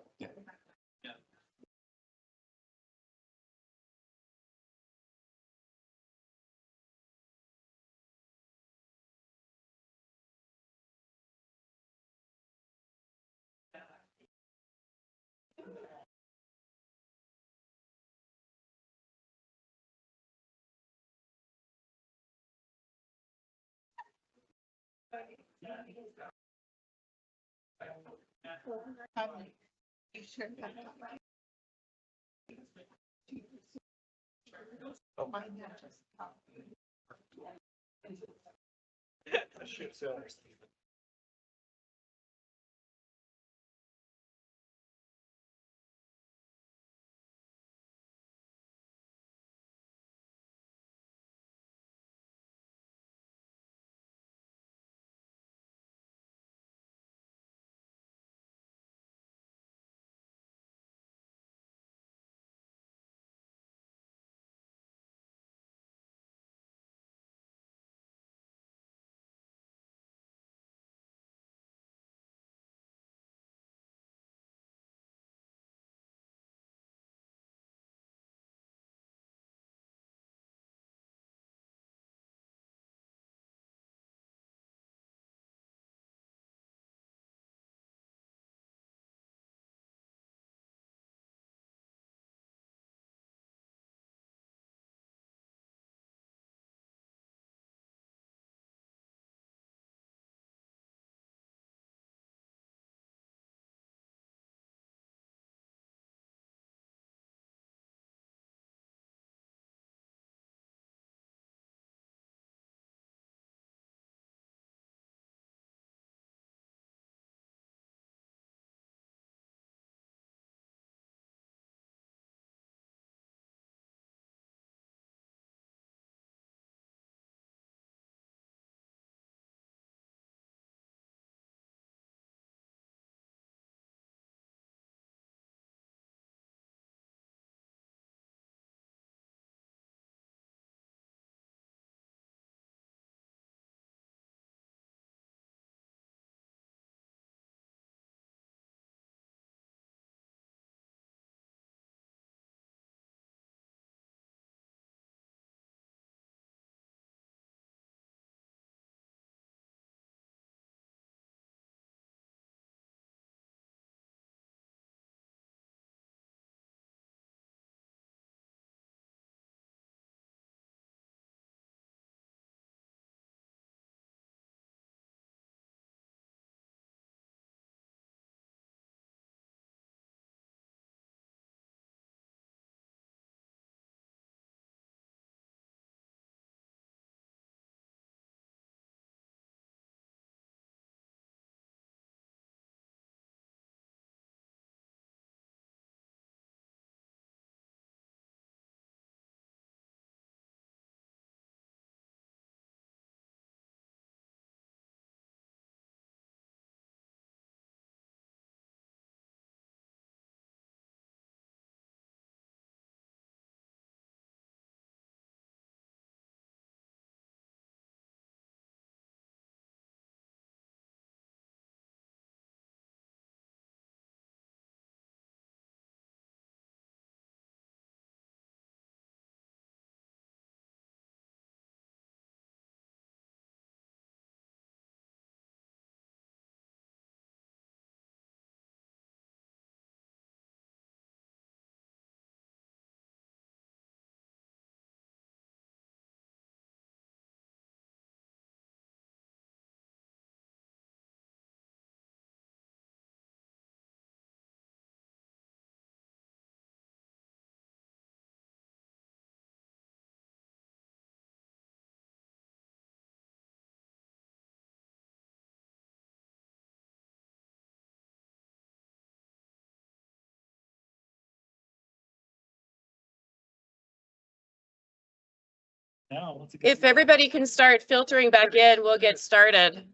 A: If everybody can start filtering back in, we'll get started.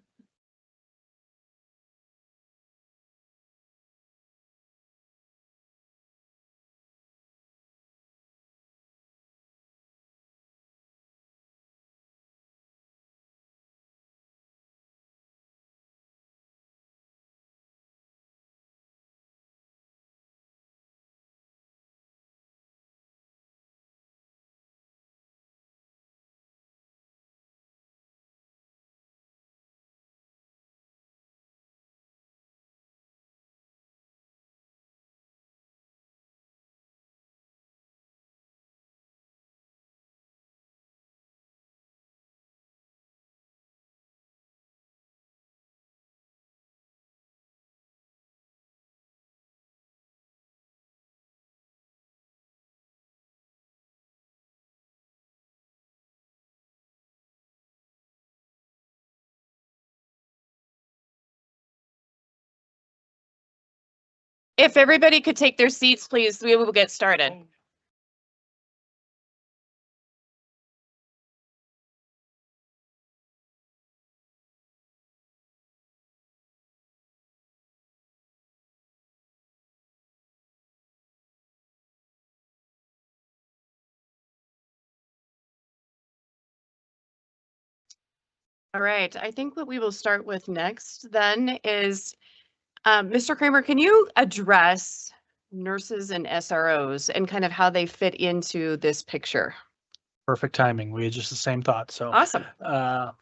A: If everybody could take their seats, please, we will get started. All right, I think what we will start with next then is, Mr. Kramer, can you address nurses and SROs and kind of how they fit into this picture?
D: Perfect timing. We had just the same thought. So,
A: Awesome.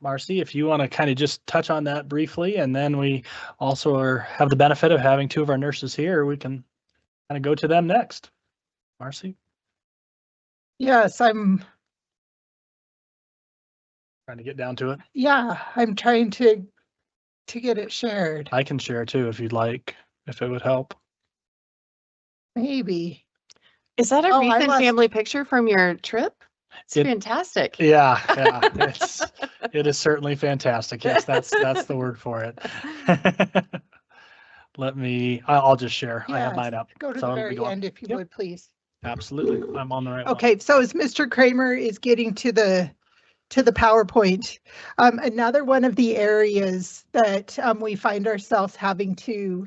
D: Marcy, if you want to kind of just touch on that briefly, and then we also have the benefit of having two of our nurses here, we can kind of go to them next. Marcy,
K: Yes, I'm
D: trying to get down to it.
K: I'm trying to get it shared.
D: I can share too if you'd like, if it would help.
K: Maybe.
A: Is that a
K: Oh, I
A: recent
K: lost-
A: family picture from your trip? It's fantastic.
D: Yeah, it is certainly fantastic. Yes, that's the word for it. I'll just share. I have
K: Yes,
D: mine up.
K: Go to
D: So
K: the
D: it'll be
K: very
D: going-
K: end if you
D: Yep.
K: would, please.
D: Absolutely. I'm on the right one.
K: Okay, so as Mr. Kramer is getting to the PowerPoint, another one of the areas that we find ourselves having to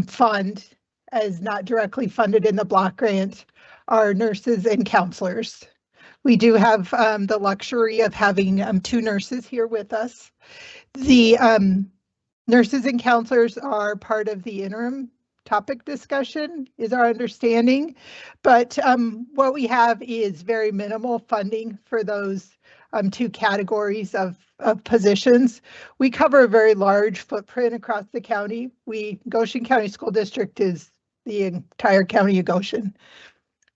K: fund as not directly funded in the block grant are nurses and counselors. We do have the luxury of having two nurses here with us. The nurses and counselors are part of the interim topic discussion, is our understanding. But what we have is very minimal funding for those two categories of positions. We cover a very large footprint across the county. Goshen County School District is the entire county of Goshen.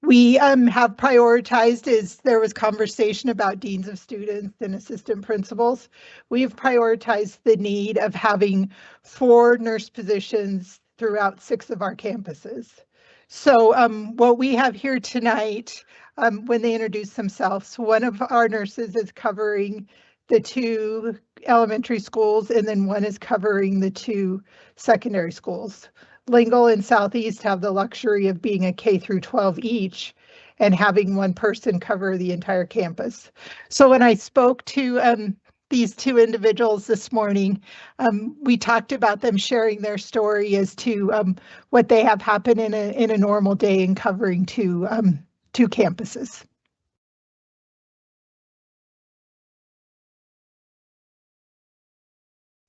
K: We have prioritized, as there was conversation about deans of students and assistant principals, we've prioritized the need of having 4 nurse positions throughout 6 of our campuses. So what we have here tonight, when they introduce themselves, one of our nurses is covering the 2 elementary schools, and then one is covering the 2 secondary schools. Lingle and Southeast have the luxury of being a K through 12 each and having one person cover the entire campus. So when I spoke to these 2 individuals this morning, we talked about them sharing their story as to what they have happen in a normal day in covering 2 campuses.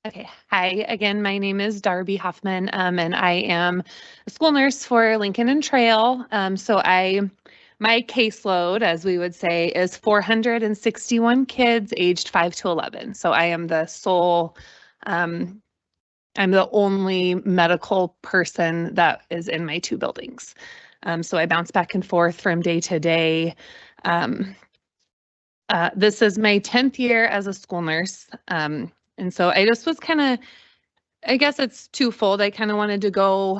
F: Okay. Hi, again, my name is Darby Hoffman, and I am a school nurse for Lincoln and Trail. My caseload, as we would say, is 461 kids aged 5 to 11. So I am the sole, I'm the only medical person that is in my 2 buildings. So I bounce back and forth from day to day. This is my 10th year as a school nurse. And so I just was I guess it's twofold. I kind of wanted to go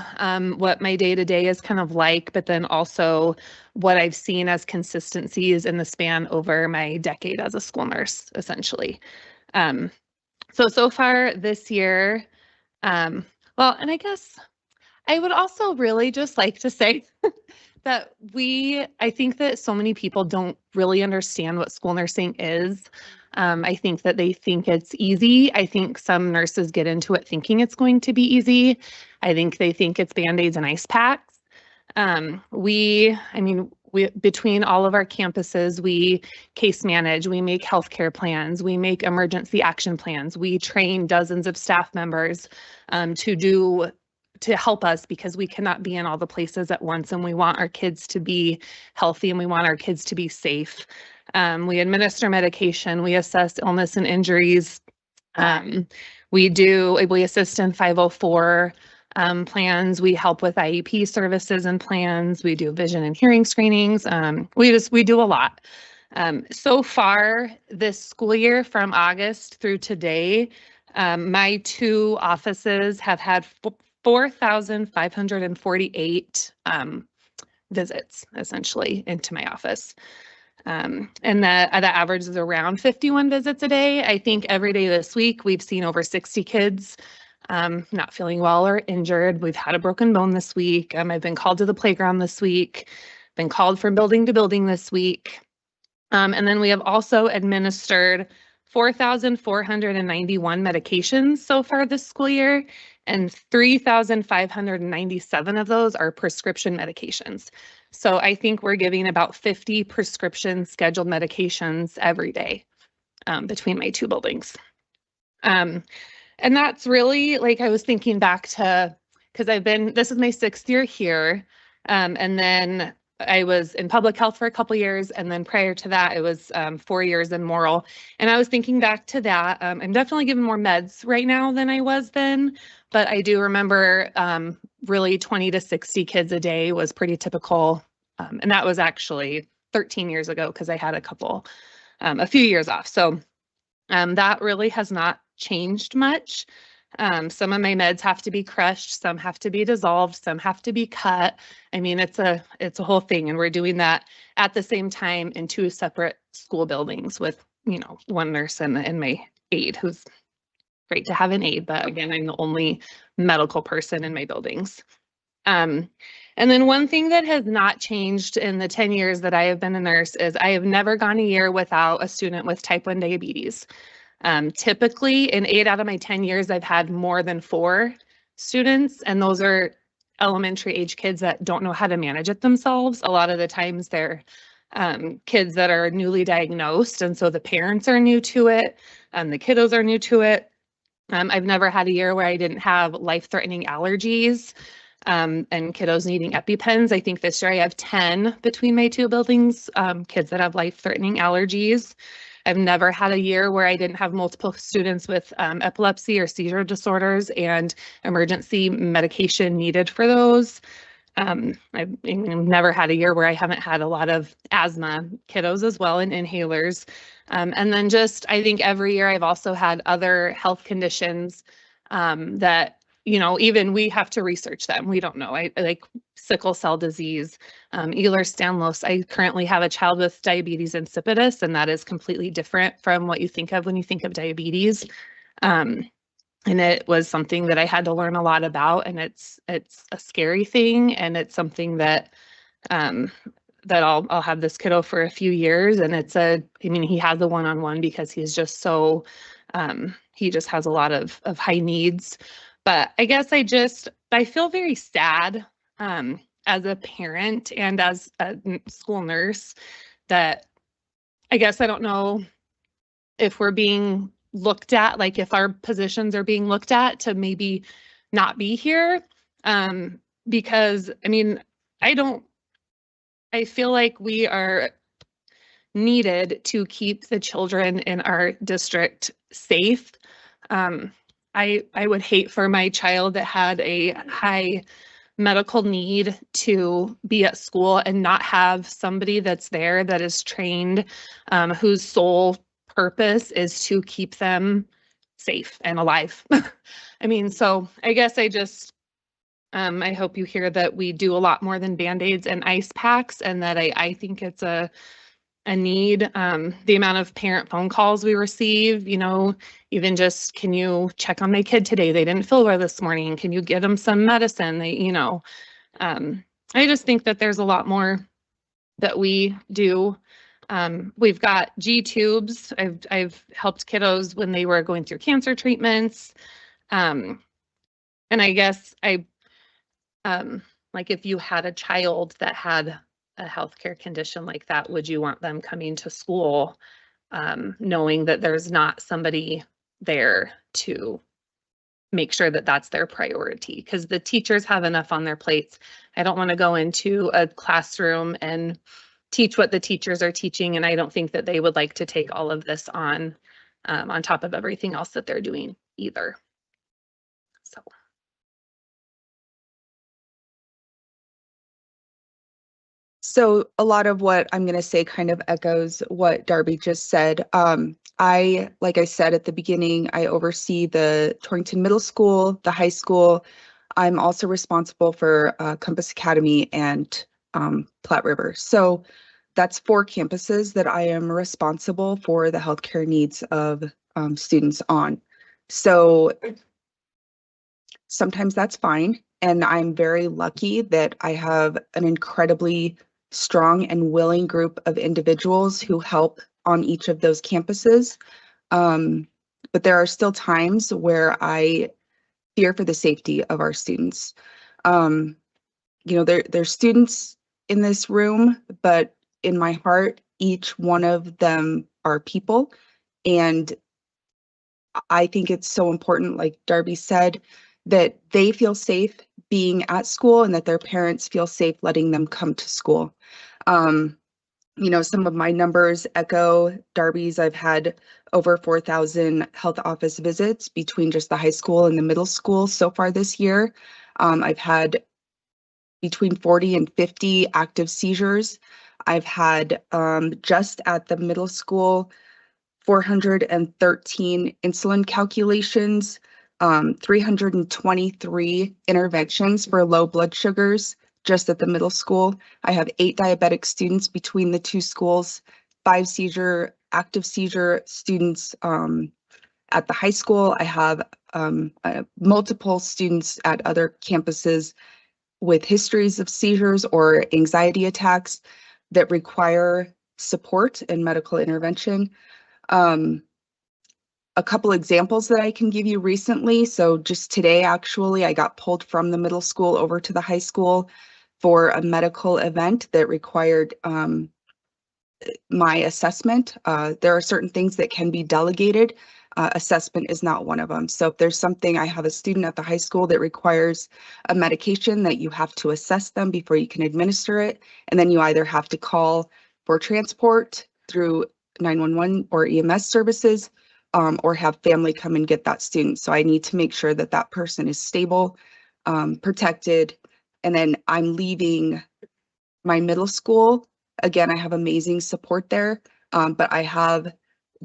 F: what my day-to-day is kind of like, but then also what I've seen as consistencies in the span over my decade as a school nurse, essentially. So far this year, and I guess I would also really just like to say that I think that so many people don't really understand what school nursing is. I think that they think it's easy. I think some nurses get into it thinking it's going to be easy. I think they think it's Band-Aids and ice packs. We between all of our campuses, we case manage, we make healthcare plans, we make emergency action plans, we train dozens of staff members to help us because we cannot be in all the places at once, and we want our kids to be healthy and we want our kids to be safe. We administer medication, we assess illness and injuries. We assist in 504 plans. We help with IEP services and plans. We do vision and hearing screenings. We do a lot. So far this school year, from August through today, my 2 offices have had 4,548 visits essentially into my office. And that average is around 51 visits a day. I think every day this week we've seen over 60 kids not feeling well or injured. We've had a broken bone this week. I've been called to the playground this week, been called from building to building this week. And then we have also administered 4,491 medications so far this school year, and 3,597 of those are prescription medications. So I think we're giving about 50 prescription scheduled medications every day between my 2 buildings. And that's really, like, I was thinking back to, because this is my 6th year here, and then I was in public health for a couple years, and then prior to that, it was 4 years in moral. And I was thinking back to that. I'm definitely giving more meds right now than I was then, but I do remember really 20 to 60 kids a day was pretty typical. And that was actually 13 years ago because I had a few years off. So that really has not changed much. Some of my meds have to be crushed, some have to be dissolved, some have to be cut. I mean, it's a whole thing, and we're doing that at the same time in 2 separate school buildings with, 1 nurse and my aide, who's great to have an aide, but again, I'm the only medical person in my buildings. And then one thing that has not changed in the 10 years that I have been a nurse is I have never gone a year without a student with type 1 diabetes. Typically in 8 out of my 10 years, I've had more than 4 students, and those are elementary age kids that don't know how to manage it themselves. A lot of the times they're kids that are newly diagnosed, and so the parents are new to it, and the kiddos are new to it. I've never had a year where I didn't have life-threatening allergies and kiddos needing EpiPens. I think this year I have 10 between my 2 buildings, kids that have life-threatening allergies. I've never had a year where I didn't have multiple students with epilepsy or seizure disorders and emergency medication needed for those. I've never had a year where I haven't had a lot of asthma kiddos as well, and inhalers. And then I think every year I've also had other health conditions that, even we have to research them. We don't know. I like sickle cell disease, Ehlers-Danlos. I currently have a child with diabetes insipidus, and that is completely different from what you think of when you think of diabetes. And it was something that I had to learn a lot about, and it's a scary thing, and it's something that I'll have this kiddo for a few years, and he has a one-on-one because he's just so he just has a lot of high needs. But I guess I feel very sad as a parent and as a school nurse that I guess I don't know if we're being looked at, like if our positions are being looked at to maybe not be here. Because I feel like we are needed to keep the children in our district safe. I would hate for my child that had a high medical need to be at school and not have somebody that's there that is trained, whose sole purpose is to keep them safe and alive. So I guess I hope you hear that we do a lot more than Band-Aids and ice packs, and that I think it's a need. The amount of parent phone calls we receive, even just, can you check on my kid today? They didn't feel well this morning. Can you get them some medicine? I just think that there's a lot more that we do. We've got G tubes. I've helped kiddos when they were going through cancer treatments. And I guess like if you had a child that had a healthcare condition like that, would you want them coming to school knowing that there's not somebody there to make sure that that's their priority? Because the teachers have enough on their plates. I don't want to go into a classroom and teach what the teachers are teaching, and I don't think that they would like to take all of this on top of everything else that they're doing either. So.
S: So a lot of what I'm going to say kind of echoes what Darby just said. Like I said at the beginning, I oversee the Torrington Middle School, the high school. I'm also responsible for Compass Academy and Platte River. So that's 4 campuses that I am responsible for the healthcare needs of students on. So sometimes that's fine. And I'm very lucky that I have an incredibly strong and willing group of individuals who help on each of those campuses. But there are still times where I fear for the safety of our students. You know, there's students in this room, but in my heart, each one of them are people. And I think it's so important, like Darby said, that they feel safe being at school and that their parents feel safe letting them come to school. You know, some of my numbers echo Darby's. I've had over 4,000 health office visits between just the high school and the middle school so far this year. I've had between 40 and 50 active seizures. I've had just at the middle school 413 insulin calculations, 323 interventions for low blood sugars just at the middle school. I have 8 diabetic students between the 2 schools, 5 active seizure students at the high school. I have multiple students at other campuses with histories of seizures or anxiety attacks that require support and medical intervention. A couple examples that I can give you recently. So just today, actually, I got pulled from the middle school over to the high school for a medical event that required my assessment. There are certain things that can be delegated. Assessment is not one of them. So if there's something, I have a student at the high school that requires a medication that you have to assess them before you can administer it. And then you either have to call for transport through 911 or EMS services, or have family come and get that student. So I need to make sure that that person is stable, protected, and then I'm leaving my middle school. Again, I have amazing support there, but I have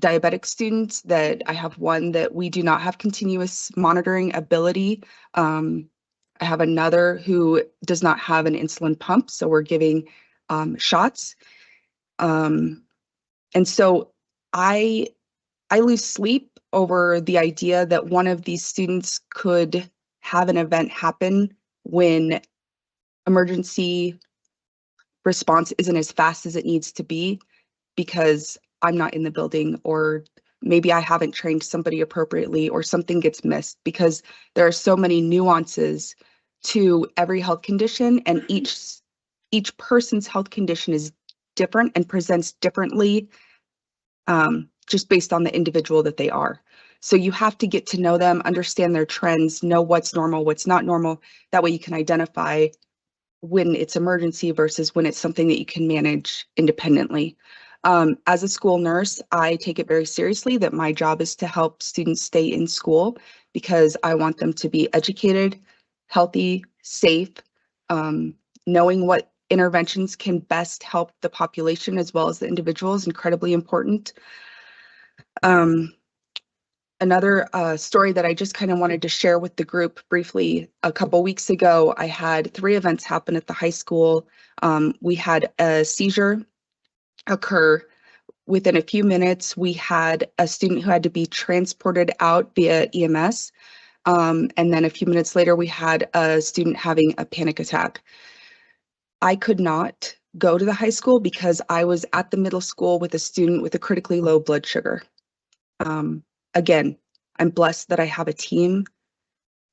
S: diabetic students that I have one that we do not have continuous monitoring ability. I have another who does not have an insulin pump, so we're giving shots. And so I lose sleep over the idea that one of these students could have an event happen when emergency response isn't as fast as it needs to be because I'm not in the building, or maybe I haven't trained somebody appropriately, or something gets missed, because there are so many nuances to every health condition, and each person's health condition is different and presents differently, just based on the individual that they are. So you have to get to know them, understand their trends, know what's normal, what's not normal. That way you can identify when it's emergency versus when it's something that you can manage independently. As a school nurse, I take it very seriously that my job is to help students stay in school, because I want them to be educated, healthy, safe, knowing what interventions can best help the population as well as the individual is incredibly important. Another story that I just kind of wanted to share with the group briefly. A couple weeks ago, I had 3 events happen at the high school. We had a seizure occur. Within a few minutes, we had a student who had to be transported out via EMS. And then a few minutes later, we had a student having a panic attack. I could not go to the high school because I was at the middle school with a student with a critically low blood sugar. Again, I'm blessed that I have a team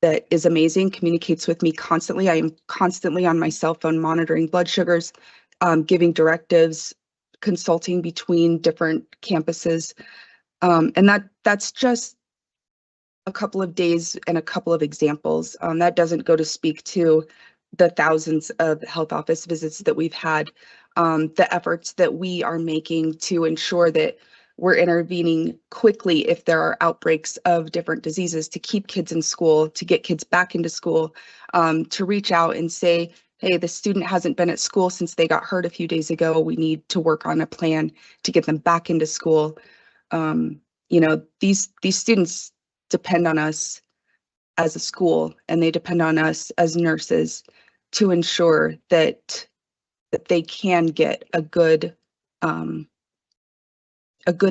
S: that is amazing, communicates with me constantly. I am constantly on my cell phone monitoring blood sugars, giving directives, consulting between different campuses. And that's just a couple of days and a couple of examples. That doesn't go to speak to the thousands of health office visits that we've had, the efforts that we are making to ensure that we're intervening quickly if there are outbreaks of different diseases, to keep kids in school, to get kids back into school, to reach out and say, hey, the student hasn't been at school since they got hurt a few days ago. We need to work on a plan to get them back into school. These students depend on us as a school, and they depend on us as nurses to ensure that they can get a good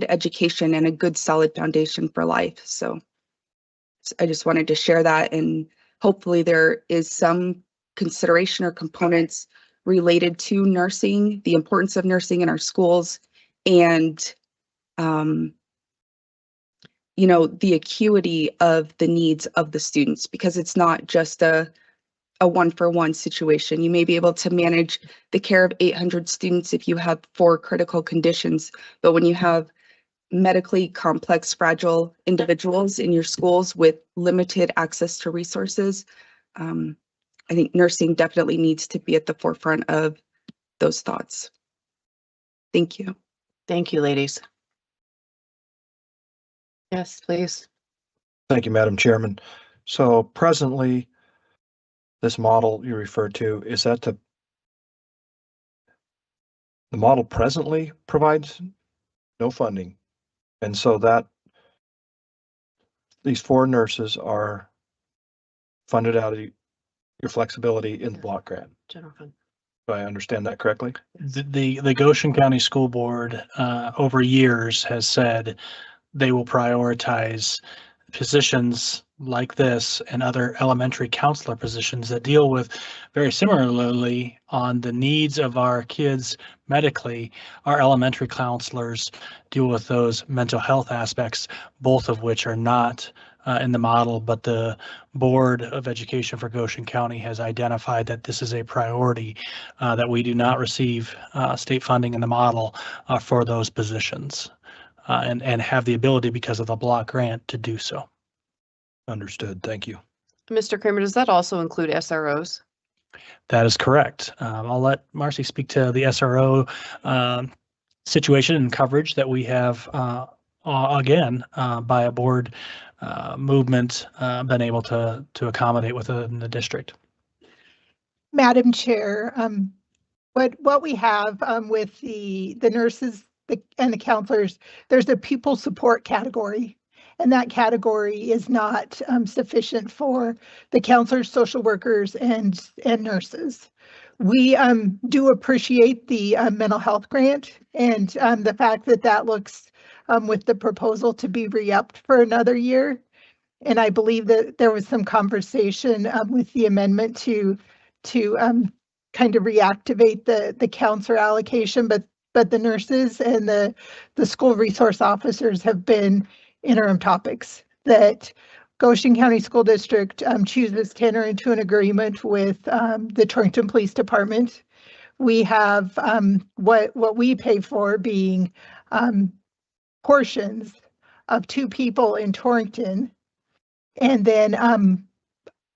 S: education and a good solid foundation for life. So I just wanted to share that, and hopefully there is some consideration or components related to nursing, the importance of nursing in our schools, and the acuity of the needs of the students, because it's not just a one-for-one situation. You may be able to manage the care of 800 students if you have 4 critical conditions, but when you have medically complex, fragile individuals in your schools with limited access to resources, I think nursing definitely needs to be at the forefront of those thoughts. Thank you.
A: Thank you, ladies. Yes, please.
B: Thank you, Madam Chairman. So presently, this model you referred to, is that the model presently provides no funding? And so that these 4 nurses are funded out of your flexibility in the block grant.
A: General fund.
B: Do I understand that correctly?
D: The Goshen County School Board over years has said they will prioritize positions like this and other elementary counselor positions that deal with very similarly on the needs of our kids medically. Our elementary counselors deal with those mental health aspects, both of which are not in the model, but the Board of Education for Goshen County has identified that this is a priority, that we do not receive state funding in the model for those positions, and have the ability because of the block grant to do so.
B: Understood. Thank you.
A: Mr. Kramer, does that also include SROs?
D: That is correct. I'll let Marcy speak to the SRO situation and coverage that we have, again, by a board movement, been able to accommodate within the district.
K: Madam Chair, what we have with the nurses and the counselors, there's a pupil support category, and that category is not sufficient for the counselors, social workers, and nurses. We do appreciate the mental health grant and the fact that looks with the proposal to be re-upped for another year. And I believe that there was some conversation with the amendment to kind of reactivate the counselor allocation, but the nurses and the school resource officers have been interim topics that Goshen County School District chooses to enter into an agreement with the Torrington Police Department. We have what we pay for being portions of 2 people in Torrington. And then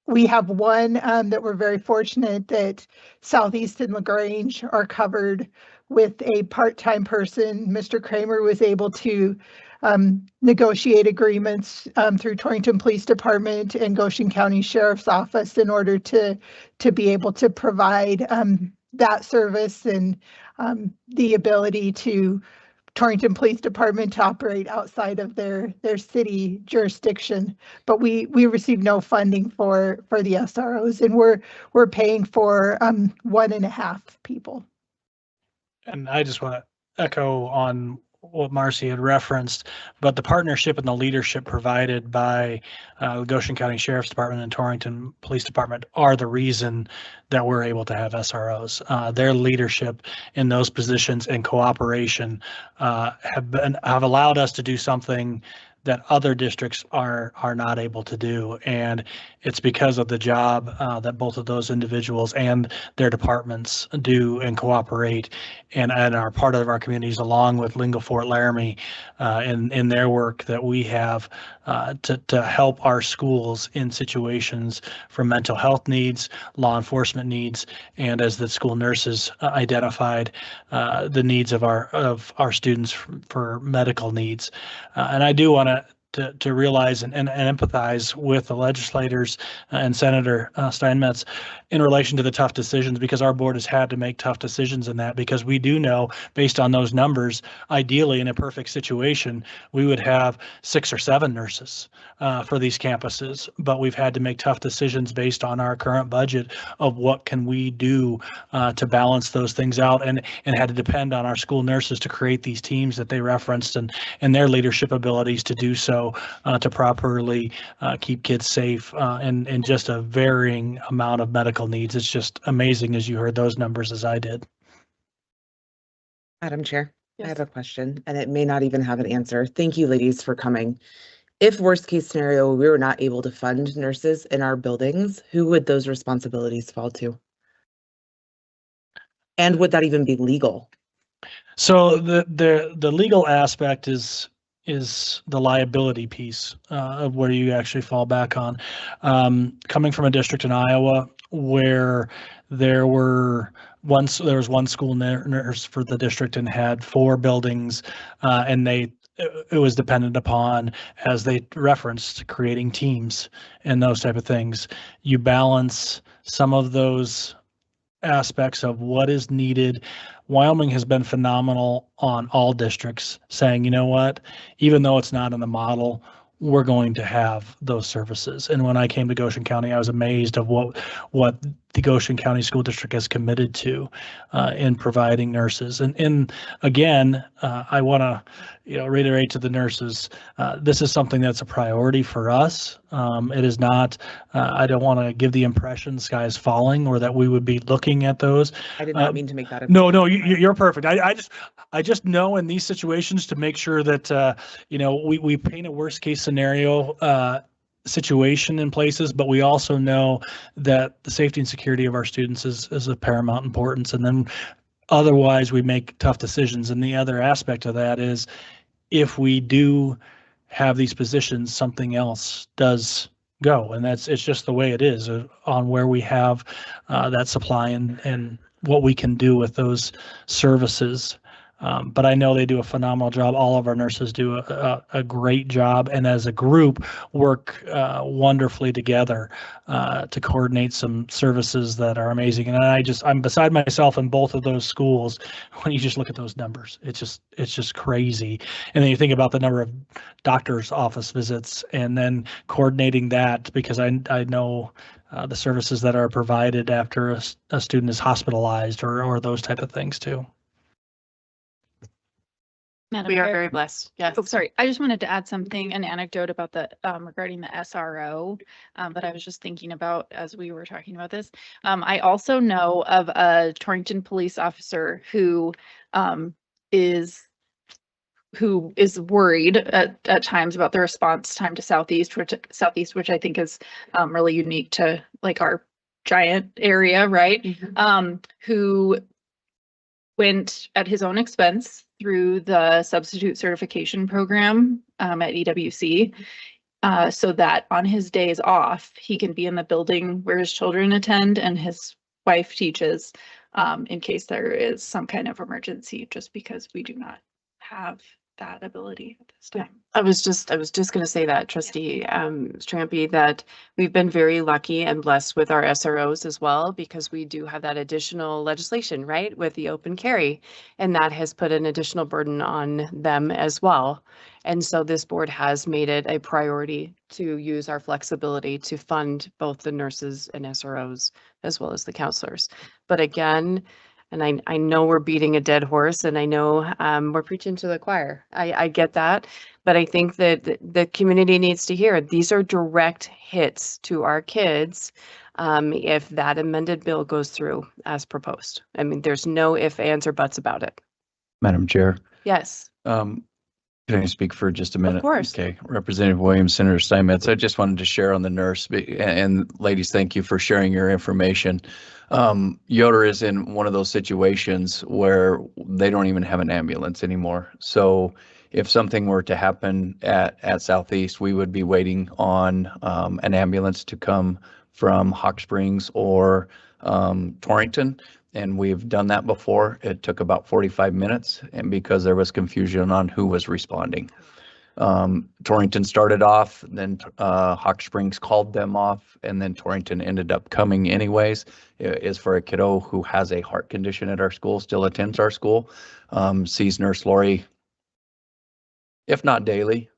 K: we have one that we're very fortunate that Southeast and LaGrange are covered with a part-time person. Mr. Kramer was able to negotiate agreements through Torrington Police Department and Goshen County Sheriff's Office in order to be able to provide that service and the ability to Torrington Police Department to operate outside of their city jurisdiction, but we receive no funding for the SROs, and we're paying for 1.5 people.
D: And I just want to echo on what Marcy had referenced, but the partnership and the leadership provided by the Goshen County Sheriff's Department and Torrington Police Department are the reason that we're able to have SROs. Their leadership in those positions and cooperation have allowed us to do something that other districts are not able to do. And it's because of the job that both of those individuals and their departments do and cooperate and are part of our communities, along with Lingo Fort Laramie in their work that we have to help our schools in situations for mental health needs, law enforcement needs, and as the school nurses identified, the needs of our students for medical needs. And I do want to realize and empathize with the legislators and Senator Steinmetz in relation to the tough decisions, because our board has had to make tough decisions in that, because we do know, based on those numbers, ideally in a perfect situation, we would have 6 or 7 nurses for these campuses, but we've had to make tough decisions based on our current budget of what can we do to balance those things out, and had to depend on our school nurses to create these teams that they referenced and their leadership abilities to do so, to properly keep kids safe and just a varying amount of medical needs. It's just amazing as you heard those numbers as I did.
J: Madam Chair, I
A: Yes.
J: have a question, and it may not even have an answer. Thank you, ladies, for coming. If worst case scenario, we were not able to fund nurses in our buildings, who would those responsibilities fall to? And would that even be legal?
D: So the legal aspect is the liability piece of where you actually fall back on. Coming from a district in Iowa where there was one school nurse for the district and had 4 buildings, and it was dependent upon, as they referenced, creating teams and those type of things. You balance some of those aspects of what is needed. Wyoming has been phenomenal on all districts, saying, you know what, even though it's not in the model, we're going to have those services. And when I came to Goshen County, I was amazed of what the Goshen County School District has committed to in providing nurses. And again, I want to reiterate to the nurses, this is something that's a priority for us. It is not, I don't want to give the impression the sky is falling or that we would be looking at those.
J: I did not mean to make that.
D: No, you're perfect. I just know in these situations to make sure that, we paint a worst case scenario situation in places, but we also know that the safety and security of our students is of paramount importance. And then otherwise we make tough decisions. And the other aspect of that is if we do have these positions, something else does go. And it's just the way it is on where we have that supply and what we can do with those services. But I know they do a phenomenal job. All of our nurses do a great job, and as a group work wonderfully together to coordinate some services that are amazing. And I'm beside myself in both of those schools when you just look at those numbers. It's just crazy. And then you think about the number of doctor's office visits and then coordinating that, because I know the services that are provided after a student is hospitalized or those type of things too.
F: Madam
A: We are
F: Chair.
A: very blessed. Yes.
F: Oh, sorry. I just wanted to add something, an anecdote about the regarding the SRO that I was just thinking about as we were talking about this. I also know of a Torrington police officer who is worried at times about the response time to Southeast, which I think is really unique to like our giant area, right?
A: Mm-hmm.
F: Who went at his own expense through the substitute certification program at EWC, so that on his days off, he can be in the building where his children attend and his wife teaches, in case there is some kind of emergency, just because we do not have that ability at this time.
A: I was just going to say that, Trustee Strampy, that we've been very lucky and blessed with our SROs as well, because we do have that additional legislation, right, with the open carry, and that has put an additional burden on them as well. And so this board has made it a priority to use our flexibility to fund both the nurses and SROs as well as the counselors. But again, And I know we're beating a dead horse, and I know we're preaching to the choir. I get that, but I think that the community needs to hear these are direct hits to our kids if that amended bill goes through as proposed. I mean, there's no ifs, ands, or buts about it.
H: Madam Chair,
A: Yes,
H: can I speak for just a minute?
A: course.
H: Okay, Representative Williams, Senator Steinmetz, I just wanted to share on the nurse, and ladies, thank you for sharing your information. Yoder is in one of those situations where they don't even have an ambulance anymore. So if something were to happen at Southeast, we would be waiting on an ambulance to come from Hawk Springs or Torrington. And we've done that before. It took about 45 minutes, and because there was confusion on who was responding. Torrington started off, then Hawk Springs called them off, and then Torrington ended up coming anyways. It is for a kiddo who has a heart condition at our school, still attends our school, sees Nurse Lori, if not daily,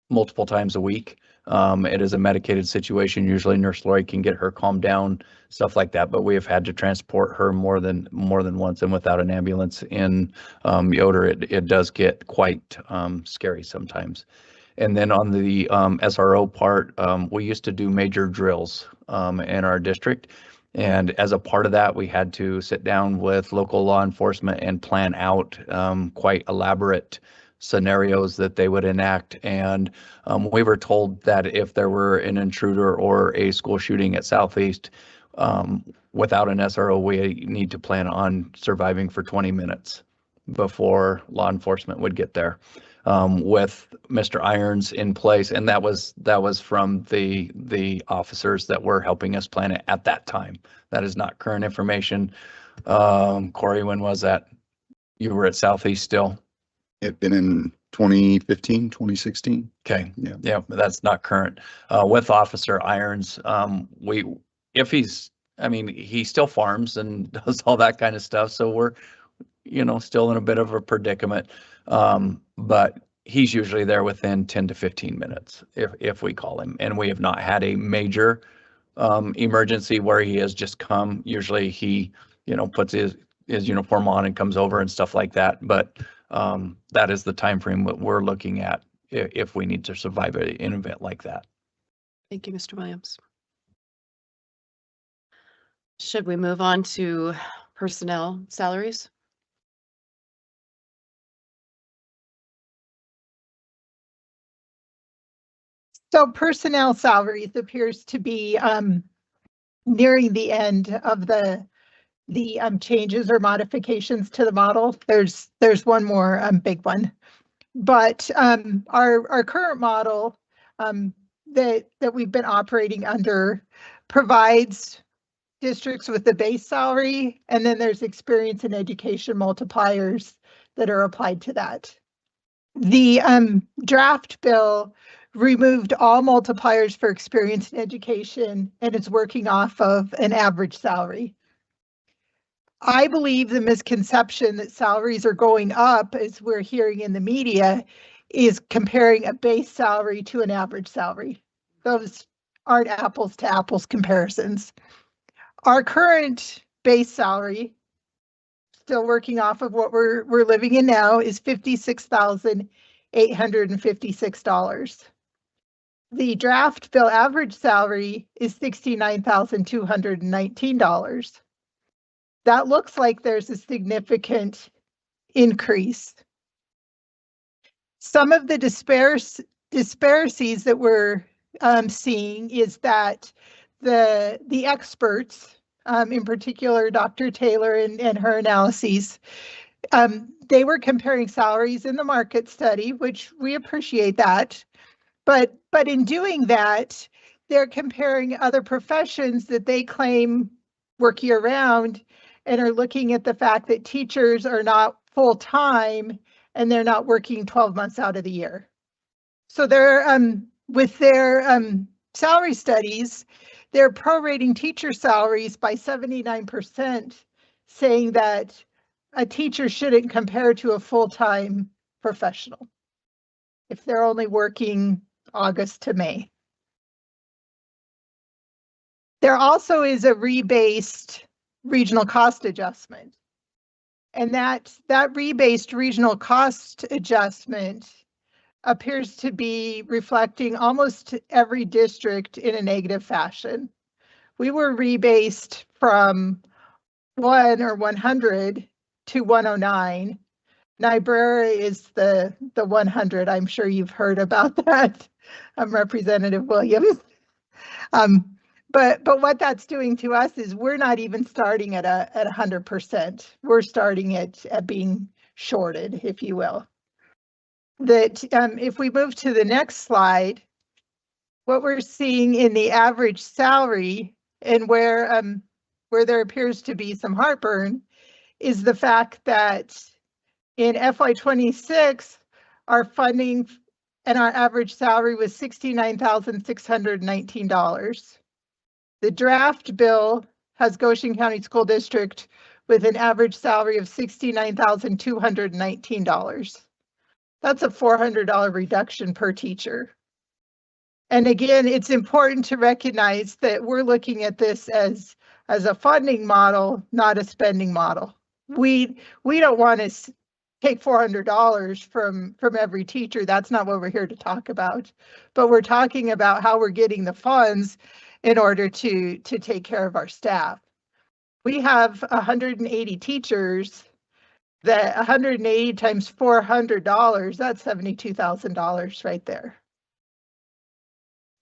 H: multiple times a week. It is a medicated situation. Usually Nurse Lori can get her calmed down, stuff like that, but we have had to transport her more than once, and without an ambulance in Yoder, it does get quite scary sometimes. And then on the SRO part, we used to do major drills in our district. And as a part of that, we had to sit down with local law enforcement and plan out quite elaborate scenarios that they would enact. And we were told that if there were an intruder or a school shooting at Southeast, without an SRO, we need to plan on surviving for 20 minutes before law enforcement would get there. With Mr. Irons in place, and that was from the officers that were helping us plan it at that time. That is not current information. Corey, when was that? You were at Southeast still?
N: It's been in 2015, 2016.
H: Okay.
N: Yeah.
H: But that's not current. With Officer Irons, he still farms and does all that kind of stuff. So we're, still in a bit of a predicament. But he's usually there within 10 to 15 minutes if we call him. And we have not had a major emergency where he has just come. Usually he, puts his uniform on and comes over and stuff like that. But that is the time frame that we're looking at if we need to survive an event like that.
A: Thank you, Mr. Williams. Should we move on to personnel salaries?
K: So personnel salaries appears to be nearing the end of the changes or modifications to the model. There's one more big one, but our current model that we've been operating under provides districts with the base salary, and then there's experience and education multipliers that are applied to that. The draft bill removed all multipliers for experience and education, and is working off of an average salary. I believe the misconception that salaries are going up, as we're hearing in the media, is comparing a base salary to an average salary. Those aren't apples to apples comparisons. Our current base salary, still working off of what we're living in now, is $56,856. The draft bill average salary is $69,219. That looks like there's a significant increase. Some of the disparities that we're seeing is that the experts, in particular Dr. Taylor and her analyses, they were comparing salaries in the market study, which we appreciate that. But in doing that, they're comparing other professions that they claim work year round, and are looking at the fact that teachers are not full-time and they're not working 12 months out of the year. So they're with their salary studies, they're prorating teacher salaries by 79%, saying that a teacher shouldn't compare to a full-time professional if they're only working August to May. There also is a rebased regional cost adjustment. And that rebased regional cost adjustment appears to be reflecting almost every district in a negative fashion. We were rebased from 1 or 100 to 109. Niobrara is the 100. I'm sure you've heard about that, Representative Williams. But what that's doing to us is we're not even starting at 100%. We're starting at being shorted, if you will. That if we move to the next slide, what we're seeing in the average salary and where there appears to be some heartburn is the fact that in FY26, our funding and our average salary was $69,619. The draft bill has Goshen County School District with an average salary of $69,219. That's a $400 reduction per teacher. And again, it's important to recognize that we're looking at this as a funding model, not a spending model. We don't want to take $400 from every teacher. That's not what we're here to talk about. But we're talking about how we're getting the funds in order to take care of our staff. We have 180 teachers. That 180 times $400, that's $72,000 right there.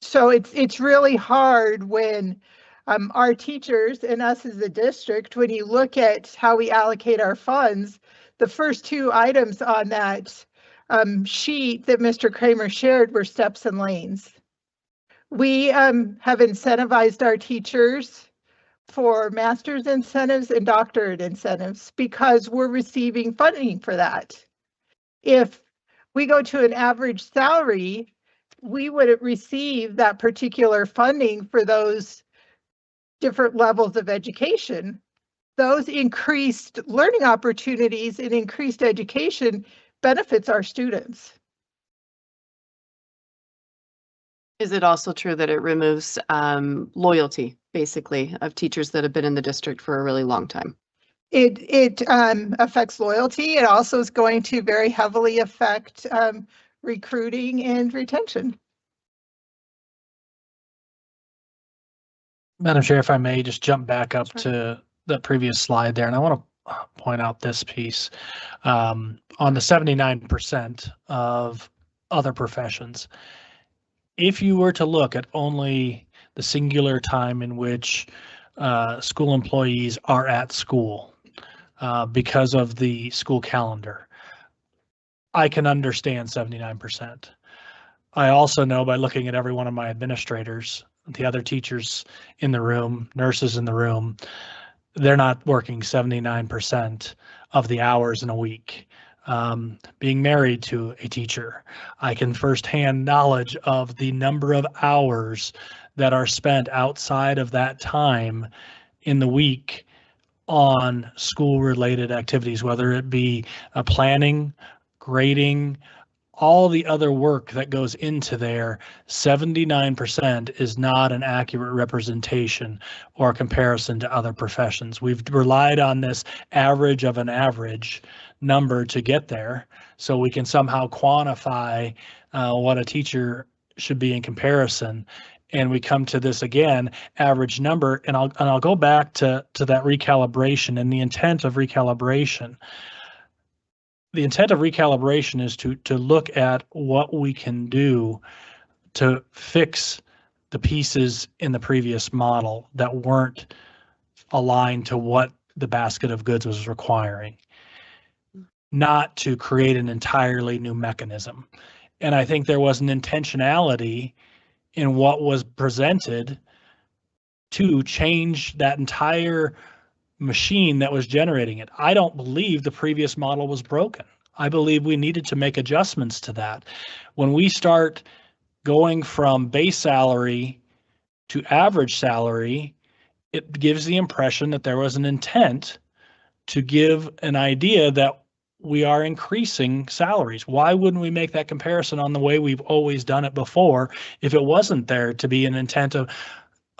K: So it's really hard when our teachers and us as a district, when you look at how we allocate our funds, the first two items on that sheet that Mr. Kramer shared were steps and lanes. We have incentivized our teachers for master's incentives and doctorate incentives because we're receiving funding for that. If we go to an average salary, we would receive that particular funding for those different levels of education. Those increased learning opportunities and increased education benefits our students.
A: Is it also true that it removes loyalty, basically, of teachers that have been in the district for a really long time?
K: It affects loyalty. It also is going to very heavily affect recruiting and retention.
D: Madam Chair, if I may just jump back up to the previous slide there, and I want to point out this piece on the 79% of other professions. If you were to look at only the singular time in which school employees are at school because of the school calendar, I can understand 79%. I also know by looking at every one of my administrators, the other teachers in the room, nurses in the room, they're not working 79% of the hours in a week. Being married to a teacher, I can firsthand knowledge of the number of hours that are spent outside of that time in the week on school-related activities, whether it be planning, grading, all the other work that goes into there. 79% is not an accurate representation or comparison to other professions. We've relied on this average of an average number to get there, so we can somehow quantify what a teacher should be in comparison. And we come to this again, average number, and I'll go back to that recalibration and the intent of recalibration. The intent of recalibration is to look at what we can do to fix the pieces in the previous model that weren't aligned to what the basket of goods was requiring, not to create an entirely new mechanism. And I think there was an intentionality in what was presented to change that entire machine that was generating it. I don't believe the previous model was broken. I believe we needed to make adjustments to that. When we start going from base salary to average salary, it gives the impression that there was an intent to give an idea that we are increasing salaries. Why wouldn't we make that comparison on the way we've always done it before if it wasn't there to be an intent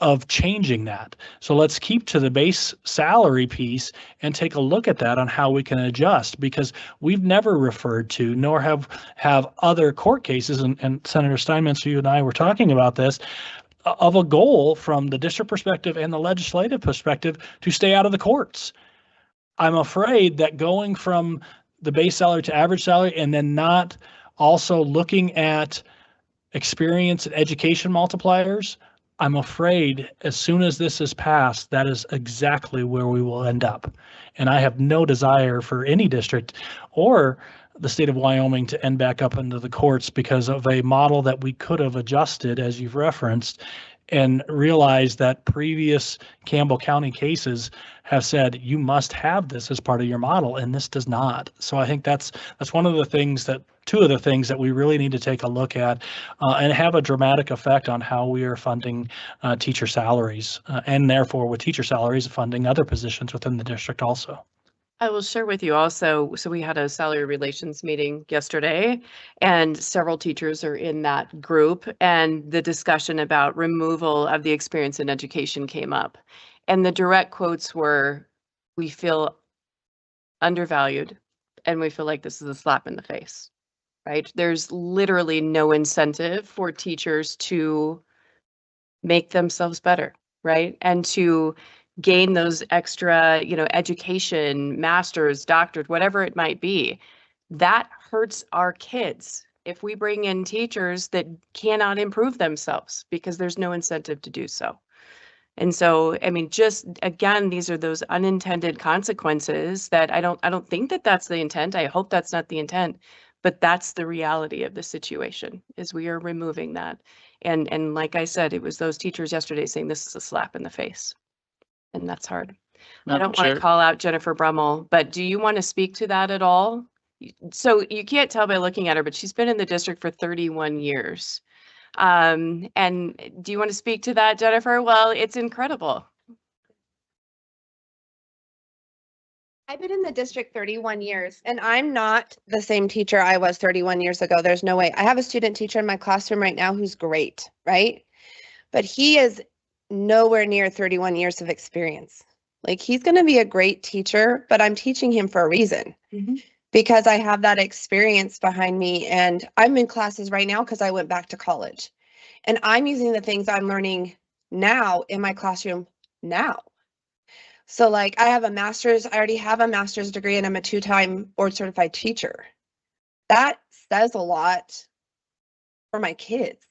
D: of changing that. So let's keep to the base salary piece and take a look at that on how we can adjust, because we've never referred to, nor have other court cases, and Senator Steinmetz, you and I were talking about this, of a goal from the district perspective and the legislative perspective to stay out of the courts. I'm afraid that going from the base salary to average salary and then not also looking at experience and education multipliers, I'm afraid as soon as this is passed, that is exactly where we will end up. And I have no desire for any district or the state of Wyoming to end back up into the courts because of a model that we could have adjusted, as you've referenced, and realize that previous Campbell County cases have said you must have this as part of your model, and this does not. So I think that's one of the things that, two of the things that we really need to take a look at and have a dramatic effect on how we are funding teacher salaries, and therefore with teacher salaries funding other positions within the district also.
A: I will share with you also, so we had a salary relations meeting yesterday, and several teachers are in that group, and the discussion about removal of the experience in education came up. And the direct quotes were, we feel undervalued and we feel like this is a slap in the face, right? There's literally no incentive for teachers to make themselves better, right? And to gain those extra, education, master's, doctorate, whatever it might be. That hurts our kids if we bring in teachers that cannot improve themselves because there's no incentive to do so. And so, I mean, just again, these are those unintended consequences that I don't think that that's the intent. I hope that's not the intent, but that's the reality of the situation is we are removing that. And like I said, it was those teachers yesterday saying this is a slap in the face. And that's hard. I don't want to call out Jennifer Brummel, but do you want to speak to that at all? So you can't tell by looking at her, but she's been in the district for 31 years. And do you want to speak to that, Jennifer? Well, it's incredible.
T: I've been in the district 31 years, and I'm not the same teacher I was 31 years ago. There's no way. I have a student teacher in my classroom right now who's great, right? But he is nowhere near 31 years of experience. Like, he's going to be a great teacher, but I'm teaching him for a reason. Because I have that experience behind me, and I'm in classes right now because I went back to college, and I'm using the things I'm learning now in my classroom now. So like I already have a master's degree, and I'm a 2-time board certified teacher. That says a lot for my kids.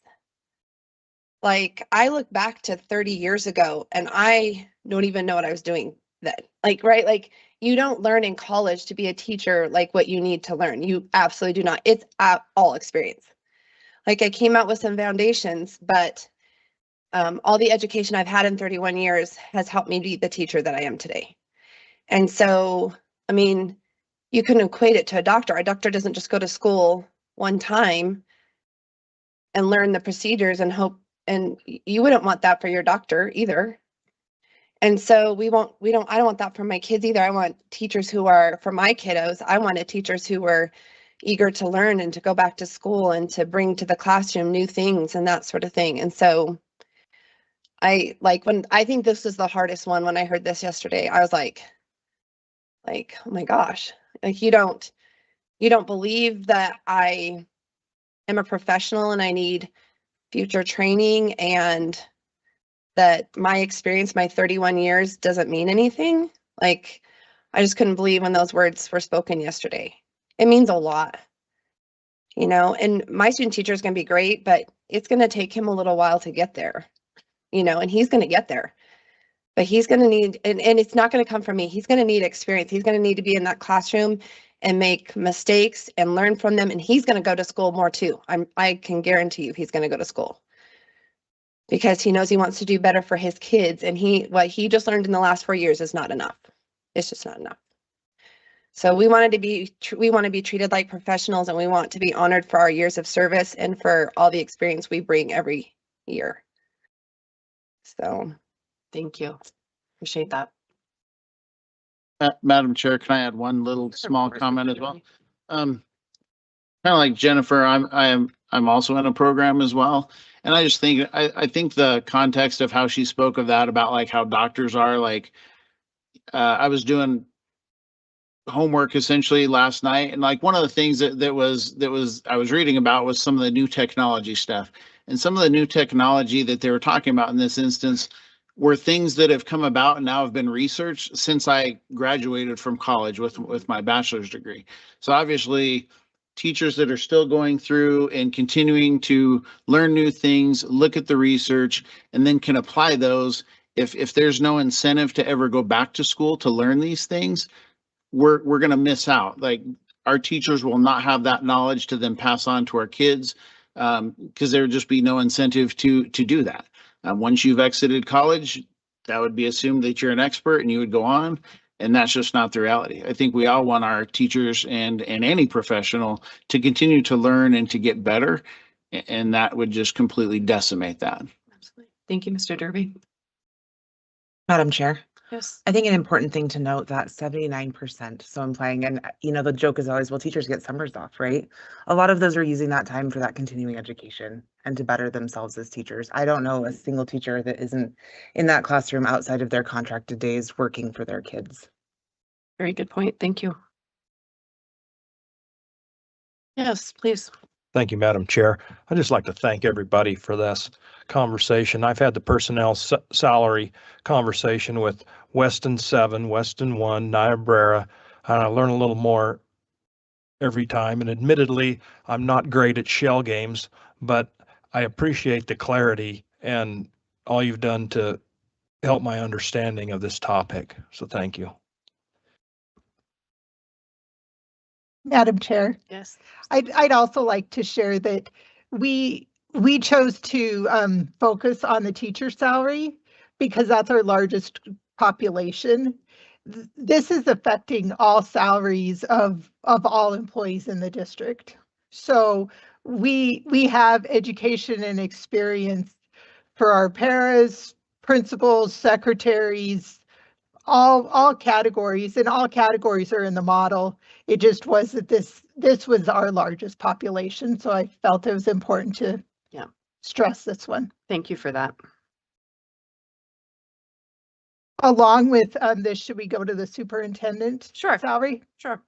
T: Like, I look back to 30 years ago and I don't even know what I was doing then. Like, right? Like, you don't learn in college to be a teacher like what you need to learn. You absolutely do not. It's all experience. Like, I came out with some foundations, but all the education I've had in 31 years has helped me be the teacher that I am today. And so, I mean, you can equate it to a doctor. A doctor doesn't just go to school one time and learn the procedures and hope, and you wouldn't want that for your doctor either. And so I don't want that for my kids either. I want teachers who are, for my kiddos, I wanted teachers who were eager to learn and to go back to school and to bring to the classroom new things and that sort of thing. And so I think this was the hardest one when I heard this yesterday. I was like, oh my gosh, like you don't believe that I am a professional and I need future training, and that my experience, my 31 years doesn't mean anything. Like, I just couldn't believe when those words were spoken yesterday. It means a lot, and my student teacher is going to be great, but it's going to take him a little while to get there, and he's going to get there. But he's going to need, and it's not going to come from me. He's going to need experience. He's going to need to be in that classroom and make mistakes and learn from them. And he's going to go to school more too. I can guarantee you he's going to go to school because he knows he wants to do better for his kids. And what he just learned in the last 4 years is not enough. It's just not enough. So we want to be treated like professionals, and we want to be honored for our years of service and for all the experience we bring every year. So.
A: Thank you. Appreciate that.
U: Madam Chair, can I add one little small comment as well? Kind of like Jennifer, I I'm also in a program as well. And I just think, I think the context of how she spoke of that, about like how doctors are like, I was doing homework essentially last night, and like one of the things that was I was reading about was some of the new technology stuff, and some of the new technology that they were talking about in this instance were things that have come about and now have been researched since I graduated from college with my bachelor's degree. So obviously teachers that are still going through and continuing to learn new things, look at the research, and then can apply those. If there's no incentive to ever go back to school to learn these things, we're going to miss out. Like, our teachers will not have that knowledge to then pass on to our kids, because there would just be no incentive to do that. Once you've exited college, that would be assumed that you're an expert and you would go on, and that's just not the reality. I think we all want our teachers and any professional to continue to learn and to get better, and that would just completely decimate that.
A: Absolutely. Thank you, Mr. Derby.
J: Madam Chair.
A: Yes.
J: I think an important thing to note that 79%, so implying, and the joke is always, well, teachers get summers off, right? A lot of those are using that time for that continuing education and to better themselves as teachers. I don't know a single teacher that isn't in that classroom outside of their contracted days working for their kids.
A: Very good point. Thank you. Yes, please.
B: Thank you, Madam Chair. I'd just like to thank everybody for this conversation. I've had the personnel salary conversation with Weston 7, Weston 1, Niobrara, and I learn a little more every time. And admittedly, I'm not great at shell games, but I appreciate the clarity and all you've done to help my understanding of this topic. So thank you.
K: Madam Chair.
A: Yes.
K: I'd also like to share that we chose to focus on the teacher salary because that's our largest population. This is affecting all salaries of all employees in the district. So we have education and experience for our paras, principals, secretaries, all categories, and all categories are in the model. It just was that this was our largest population, so I felt it was important to stress this one.
A: Thank you for that.
K: Along with this, should we go to the superintendent salary?
A: Sure.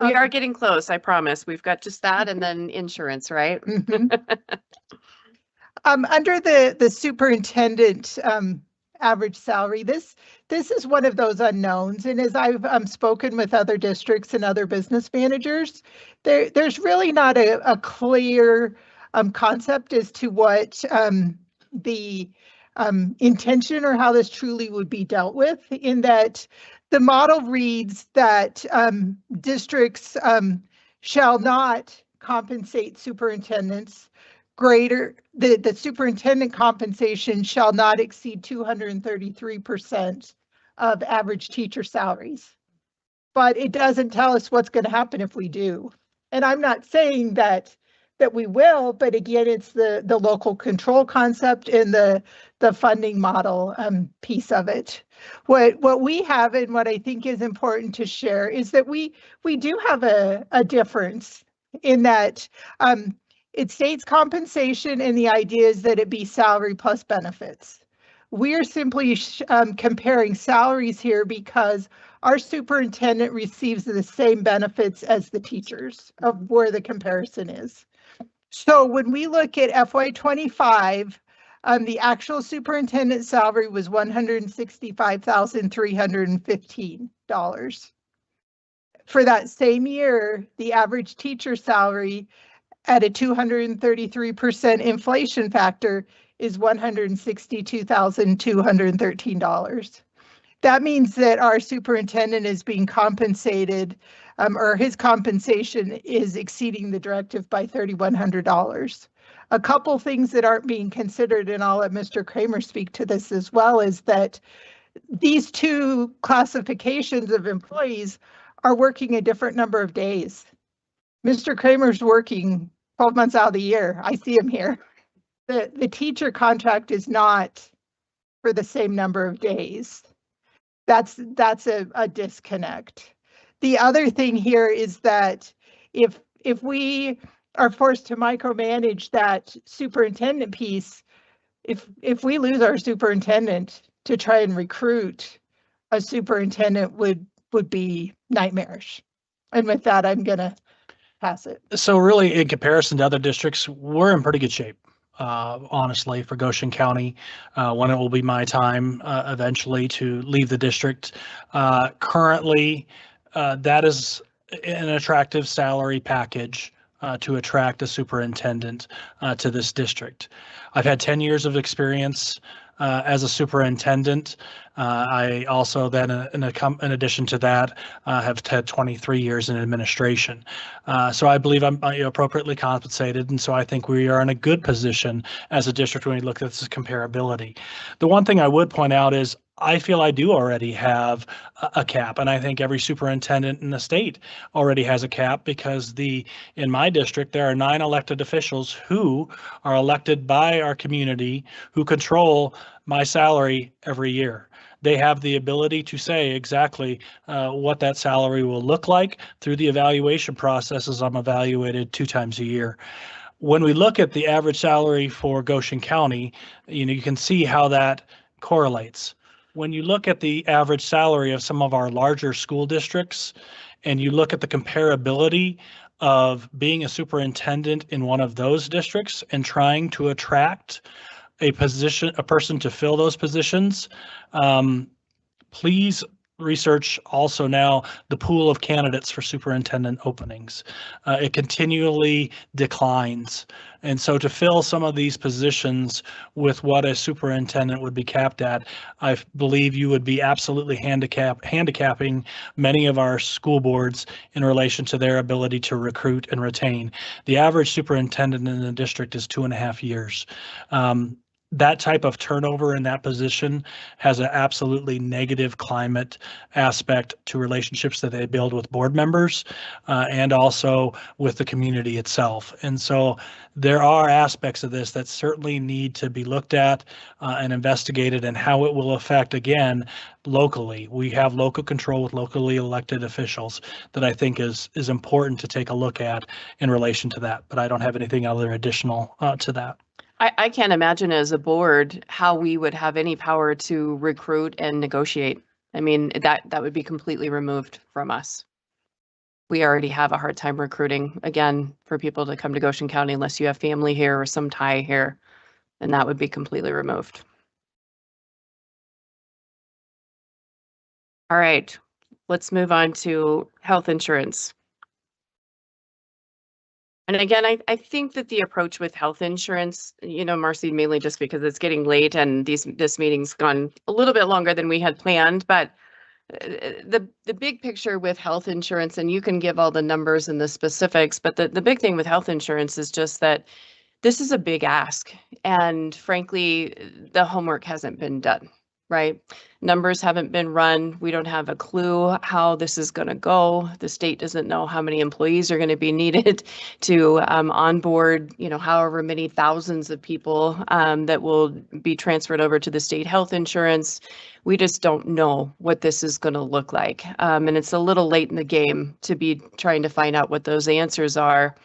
A: We are getting close, I promise. We've got just that and then insurance, right?
K: Under the superintendent average salary, this is one of those unknowns. And as I've spoken with other districts and other business managers, there's really not a clear concept as to what the intention or how this truly would be dealt with, in that the model reads that districts shall not compensate superintendents greater, the superintendent compensation shall not exceed 233% of average teacher salaries. But it doesn't tell us what's going to happen if we do. And I'm not saying that we will, but again, it's the local control concept and the funding model piece of it. What we have, and what I think is important to share, is that we do have a difference in that it states compensation, and the idea is that it be salary plus benefits. We are simply comparing salaries here because our superintendent receives the same benefits as the teachers, of where the comparison is. So when we look at FY25, the actual superintendent salary was $165,315. For that same year, the average teacher salary at a 233% inflation factor is $162,213. That means that our superintendent is being compensated, or his compensation is exceeding the directive by $3,100. A couple things that aren't being considered, and I'll let Mr. Kramer speak to this as well, is that these two classifications of employees are working a different number of days. Mr. Kramer's working 12 months out of the year. I see him here. The teacher contract is not for the same number of days. That's a disconnect. The other thing here is that if we are forced to micromanage that superintendent piece, if we lose our superintendent, to try and recruit a superintendent would be nightmarish. And with that, I'm gonna pass it.
D: So really, in comparison to other districts, we're in pretty good shape. Honestly, for Goshen County, when it will be my time eventually to leave the district. Currently, that is an attractive salary package to attract a superintendent to this district. I've had 10 years of experience as a superintendent. I also then, in addition to that, have had 23 years in administration. So I believe I'm appropriately compensated, and so I think we are in a good position as a district when we look at this comparability. The one thing I would point out is I feel I do already have a cap, and I think every superintendent in the state already has a cap, because in my district, there are 9 elected officials who are elected by our community who control my salary every year. They have the ability to say exactly what that salary will look like through the evaluation processes. I'm evaluated 2 times a year. When we look at the average salary for Goshen County, you can see how that correlates. When you look at the average salary of some of our larger school districts, and you look at the comparability of being a superintendent in one of those districts and trying to attract a person to fill those positions, please research also now the pool of candidates for superintendent openings. It continually declines. And so to fill some of these positions with what a superintendent would be capped at, I believe you would be absolutely handicapping many of our school boards in relation to their ability to recruit and retain. The average superintendent in the district is 2.5 years. That type of turnover in that position has an absolutely negative climate aspect to relationships that they build with board members and also with the community itself. And so there are aspects of this that certainly need to be looked at and investigated, and how it will affect, again, locally. We have local control with locally elected officials that I think is important to take a look at in relation to that. But I don't have anything other additional to that.
A: I can't imagine as a board how we would have any power to recruit and negotiate. I mean, that would be completely removed from us. We already have a hard time recruiting, again, for people to come to Goshen County unless you have family here or some tie here, and that would be completely removed. All right, let's move on to health insurance. And again, I think that the approach with health insurance, Marcy, mainly just because it's getting late and this meeting's gone a little bit longer than we had planned, but the big picture with health insurance, and you can give all the numbers and the specifics, but the big thing with health insurance is just that this is a big ask. And frankly, the homework hasn't been done, right? Numbers haven't been run. We don't have a clue how this is going to go. The state doesn't know how many employees are going to be needed to onboard, however many thousands of people that will be transferred over to the state health insurance. We just don't know what this is going to look like. And it's a little late in the game to be trying to find out what those answers are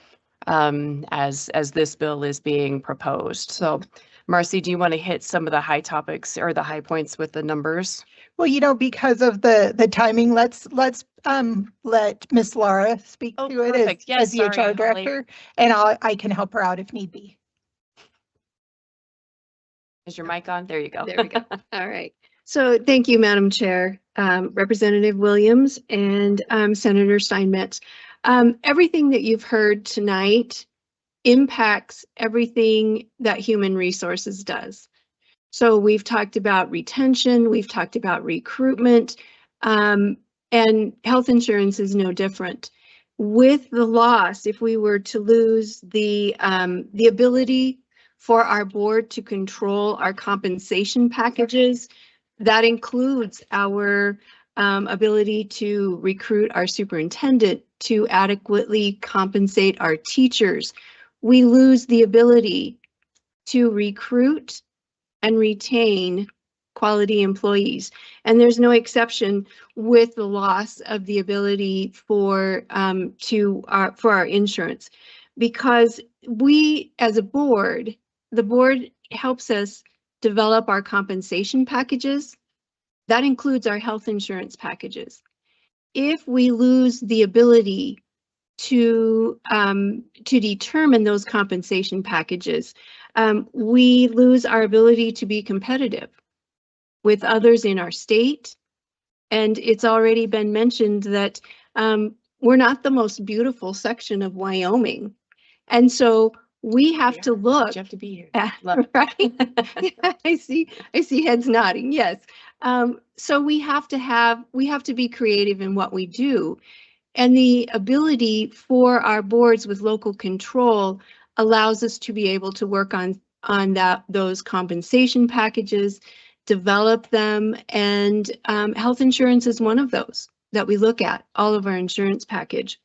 A: as this bill is being proposed. So Marcy, do you want to hit some of the high topics or the high points with the numbers?
K: Well, because of the timing, let's let Miss Laura speak to it as the HR director, and I can help her out if need be.
A: Is your mic on? There you go.
E: There we go. All right. So thank you, Madam Chair, Representative Williams, and Senator Steinmetz. Everything that you've heard tonight impacts everything that human resources does. So we've talked about retention, we've talked about recruitment, and health insurance is no different. With the loss, if we were to lose the ability for our board to control our compensation packages, that includes our ability to recruit our superintendent, to adequately compensate our teachers. We lose the ability to recruit and retain quality employees. And there's no exception with the loss of the ability for our insurance. because we, as a board, the board helps us develop our compensation packages. That includes our health insurance packages. If we lose the ability to determine those compensation packages, we lose our ability to be competitive with others in our state. And it's already been mentioned that we're not the most beautiful section of Wyoming. And so we have to look.
A: You have to be here.
E: Right? Yeah, I see heads nodding. Yes. So we have to be creative in what we do. And the ability for our boards with local control allows us to be able to work on those compensation packages, develop them, and health insurance is one of those that we look at, all of our insurance package.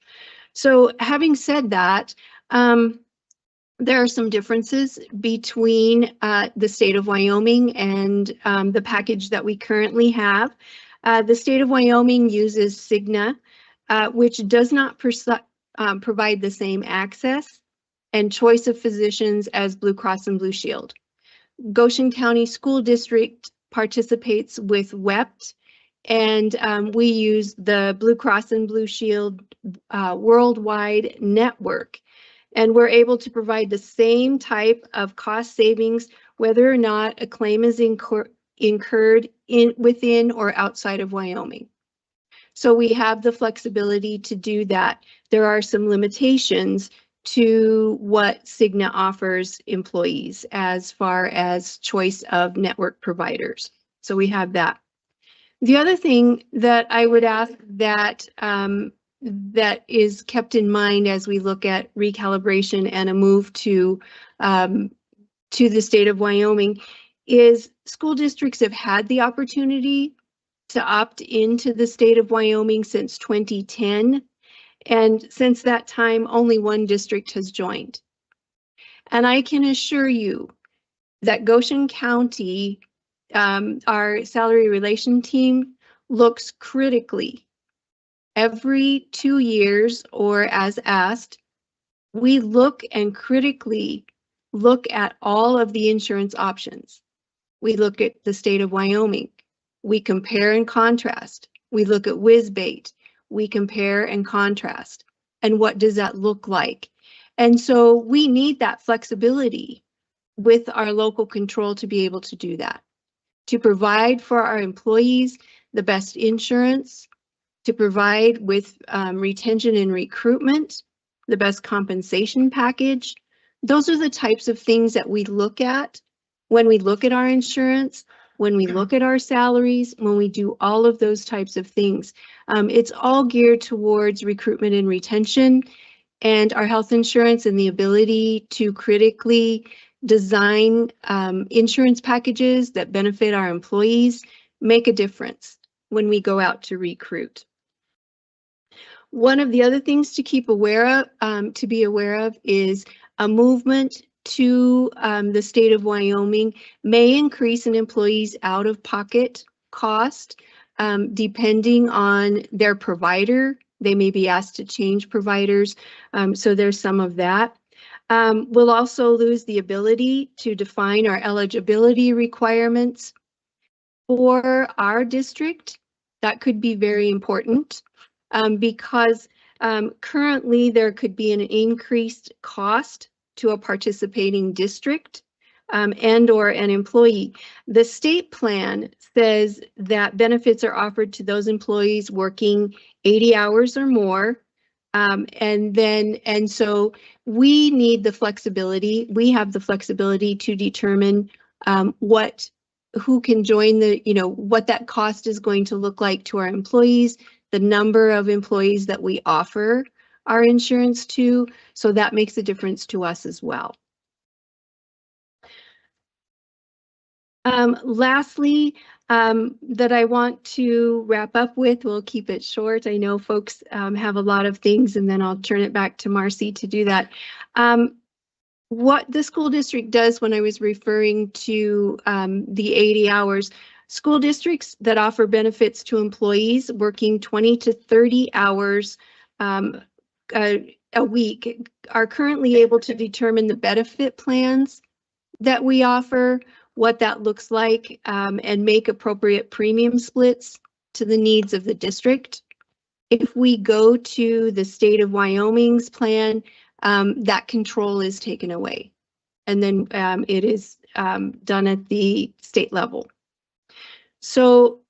E: So having said that, there are some differences between the state of Wyoming and the package that we currently have. The state of Wyoming uses Cigna, which does not provide the same access and choice of physicians as Blue Cross and Blue Shield. Goshen County School District participates with WEPT, and we use the Blue Cross and Blue Shield worldwide network. And we're able to provide the same type of cost savings, whether or not a claim is incurred within or outside of Wyoming. So we have the flexibility to do that. There are some limitations to what Cigna offers employees as far as choice of network providers. So we have that. The other thing that I would ask that that is kept in mind as we look at recalibration and a move to the state of Wyoming is school districts have had the opportunity to opt into the state of Wyoming since 2010. And since that time, only one district has joined. And I can assure you that Goshen County, our salary relation team, looks critically every 2 years, or as asked, we look and critically look at all of the insurance options. We look at the state of Wyoming. We compare and contrast. We look at WisBait. We compare and contrast. And what does that look like? And so we need that flexibility with our local control to be able to do that, to provide for our employees the best insurance, to provide with retention and recruitment, the best compensation package. Those are the types of things that we look at when we look at our insurance, when we look at our salaries, when we do all of those types of things. It's all geared towards recruitment and retention, and our health insurance and the ability to critically design insurance packages that benefit our employees make a difference when we go out to recruit. One of the other things to be aware of is a movement to the state of Wyoming may increase an employee's out-of-pocket cost depending on their provider. They may be asked to change providers, so there's some of that. We'll also lose the ability to define our eligibility requirements for our district. That could be very important because currently there could be an increased cost to a participating district and or an employee. The state plan says that benefits are offered to those employees working 80 hours or more. And so we need the flexibility. We have the flexibility to determine who can join what that cost is going to look like to our employees, the number of employees that we offer our insurance to. So that makes a difference to us as well. Lastly, that I want to wrap up with, we'll keep it short. I know folks have a lot of things, and then I'll turn it back to Marcy to do that. What the school district does, when I was referring to the 80 hours, school districts that offer benefits to employees working 20 to 30 hours a week are currently able to determine the benefit plans that we offer, what that looks like, and make appropriate premium splits to the needs of the district. If we go to the state of Wyoming's plan, that control is taken away. And then it is done at the state level. So,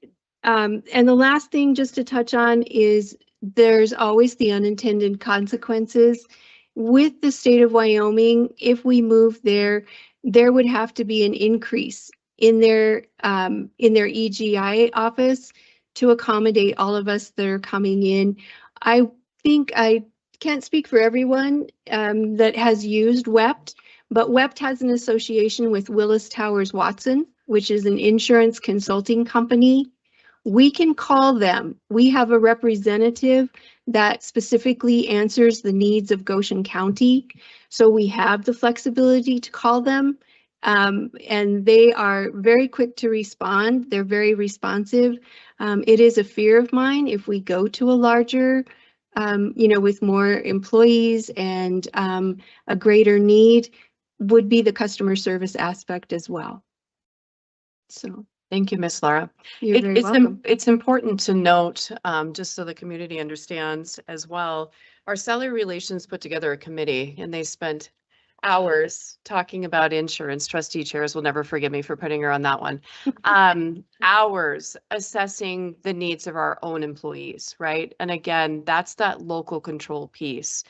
E: and the last thing just to touch on is there's always the unintended consequences. With the state of Wyoming, if we move there, there would have to be an increase in their EGI office to accommodate all of us that are coming in. I think I can't speak for everyone that has used WEPT, but WEPT has an association with Willis Towers Watson, which is an insurance consulting company. We can call them. We have a representative that specifically answers the needs of Goshen County. So we have the flexibility to call them. And they are very quick to respond. They're very responsive. It is a fear of mine if we go to a larger, with more employees and a greater need, would be the customer service aspect as well. So.
A: Thank you, Ms. Laura.
E: You're very welcome.
A: It's important to note, just so the community understands as well, our salary relations put together a committee and they spent hours talking about insurance. Trustee chairs will never forgive me for putting her on that one. Hours assessing the needs of our own employees, right? And again, that's that local control piece.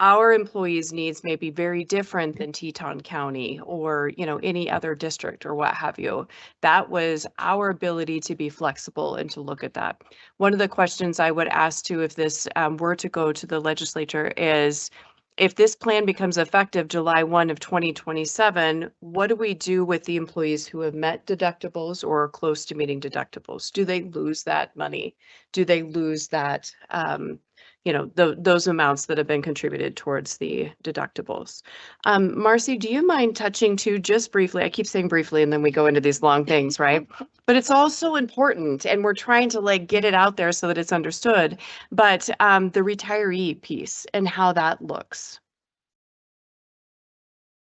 A: Our employees' needs may be very different than Teton County or, any other district or what have you. That was our ability to be flexible and to look at that. One of the questions I would ask too, if this were to go to the legislature, is if this plan becomes effective July 1 of 2027, what do we do with the employees who have met deductibles or are close to meeting deductibles? Do they lose that money? Do they lose that, those amounts that have been contributed towards the deductibles? Marcy, do you mind touching too, just briefly? I keep saying briefly and then we go into these long things, right? But it's also important and we're trying to get it out there so that it's understood. But the retiree piece and how that looks.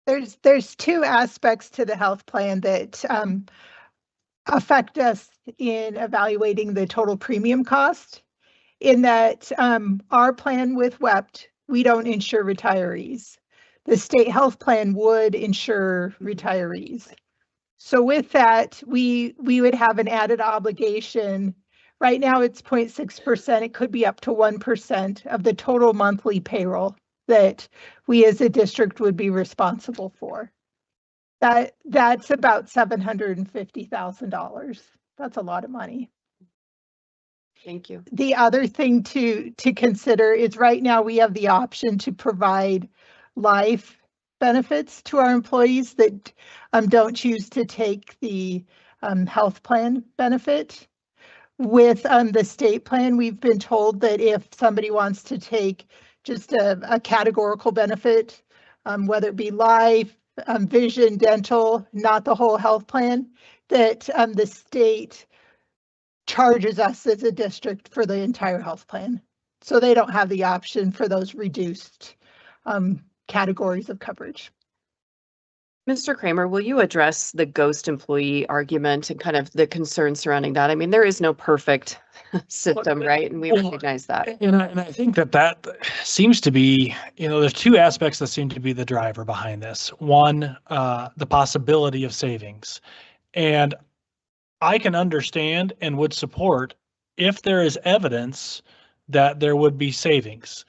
K: There's two aspects to the health plan that affect us in evaluating the total premium cost. In that our plan with WEPT, we don't insure retirees. The state health plan would insure retirees. So with that, we would have an added obligation. Right now it's 0.6%. It could be up to 1% of the total monthly payroll that we as a district would be responsible for. That's about $750,000. That's a lot of money.
A: Thank you.
K: The other thing to consider is right now we have the option to provide life benefits to our employees that don't choose to take the health plan benefit. With the state plan, we've been told that if somebody wants to take just a categorical benefit, whether it be life, vision, dental, not the whole health plan, that the state charges us as a district for the entire health plan. So they don't have the option for those reduced categories of coverage.
A: Mr. Kramer, will you address the ghost employee argument and kind of the concern surrounding that? I mean, there is no perfect system, right? And we recognize that.
D: And I think that seems to be, there's two aspects that seem to be the driver behind this. One, the possibility of savings. And I can understand and would support if there is evidence that there would be savings.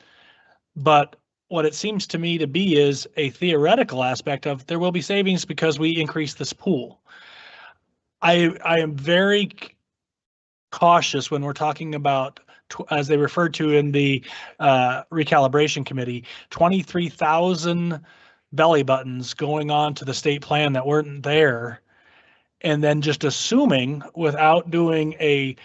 D: But what it seems to me to be is a theoretical aspect of there will be savings because we increase this pool. I am very cautious when we're talking about, as they referred to in the recalibration committee, 23,000 belly buttons going on to the state plan that weren't there. And then just assuming without doing a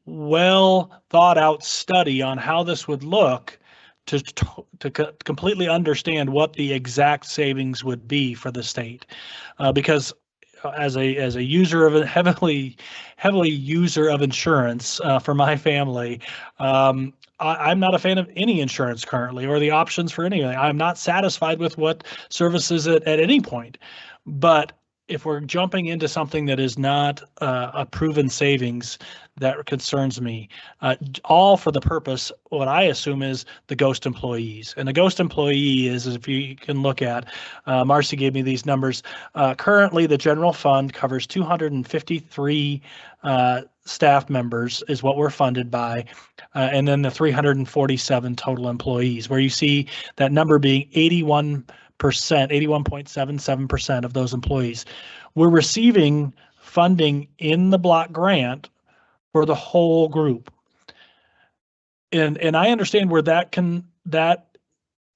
D: well thought out study on how this would look to completely understand what the exact savings would be for the state. Because as a user of a heavily user of insurance for my family, I'm not a fan of any insurance currently or the options for anything. I'm not satisfied with what services at any point. But if we're jumping into something that is not a proven savings, that concerns me. All for the purpose, what I assume is the ghost employees. And the ghost employee is, if you can look at, Marcy gave me these numbers. Currently, the general fund covers 253 staff members is what we're funded by. And then the 347 total employees, where you see that number being 81.77% of those employees. We're receiving funding in the block grant for the whole group. And I understand where that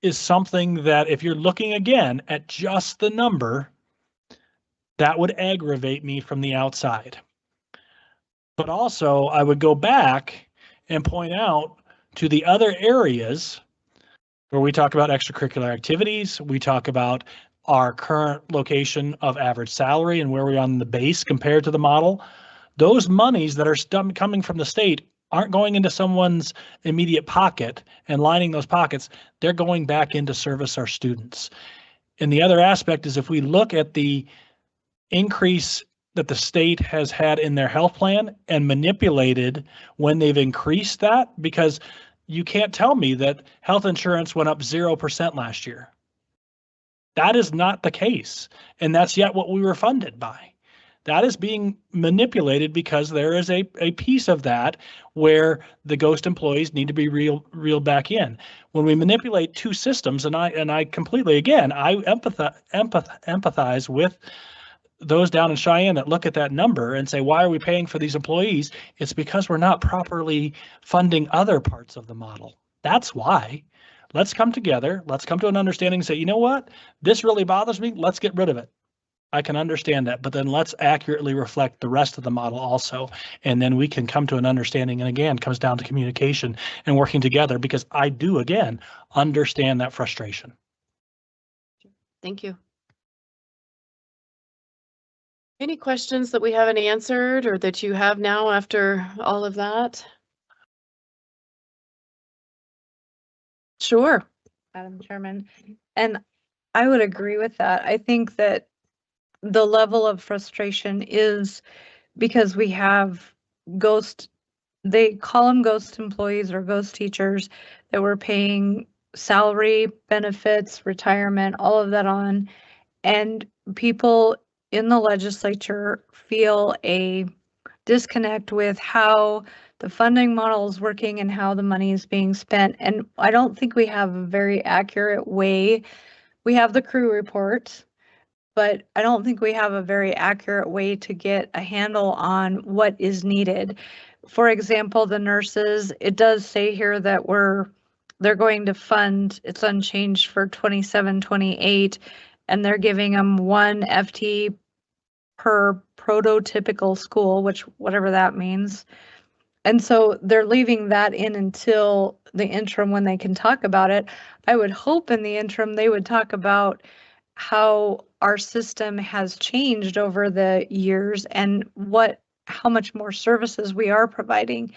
D: is something that if you're looking again at just the number, that would aggravate me from the outside. But also I would go back and point out to the other areas where we talk about extracurricular activities, we talk about our current location of average salary and where we're on the base compared to the model. Those monies that are coming from the state aren't going into someone's immediate pocket and lining those pockets. They're going back in to service our students. And the other aspect is if we look at the increase that the state has had in their health plan and manipulated when they've increased that, because you can't tell me that health insurance went up 0% last year. That is not the case. And that's yet what we were funded by. That is being manipulated because there is a piece of that where the ghost employees need to be reeled back in. When we manipulate two systems, and I completely, again, I empathize with those down in Cheyenne that look at that number and say, why are we paying for these employees? It's because we're not properly funding other parts of the model. That's why. Let's come together. Let's come to an understanding and say, you know what? This really bothers me. Let's get rid of it. I can understand that, but then let's accurately reflect the rest of the model also. And then we can come to an understanding. And again, it comes down to communication and working together, because I do, again, understand that frustration.
A: Thank you. Any questions that we haven't answered or that you have now after all of that? Sure.
C: Madam Chairman, and I would agree with that. I think that the level of frustration is because we have they call them ghost employees or ghost teachers that we're paying salary, benefits, retirement, all of that on. And people in the legislature feel a disconnect with how the funding model is working and how the money is being spent. And I don't think we have a very accurate way. We have the crew report, but I don't think we have a very accurate way to get a handle on what is needed. For example, the nurses, it does say here that they're going to fund, it's unchanged for 27, 28, and they're giving them 1 FT per prototypical school, which whatever that means. And so they're leaving that in until the interim when they can talk about it. I would hope in the interim they would talk about how our system has changed over the years and how much more services we are providing.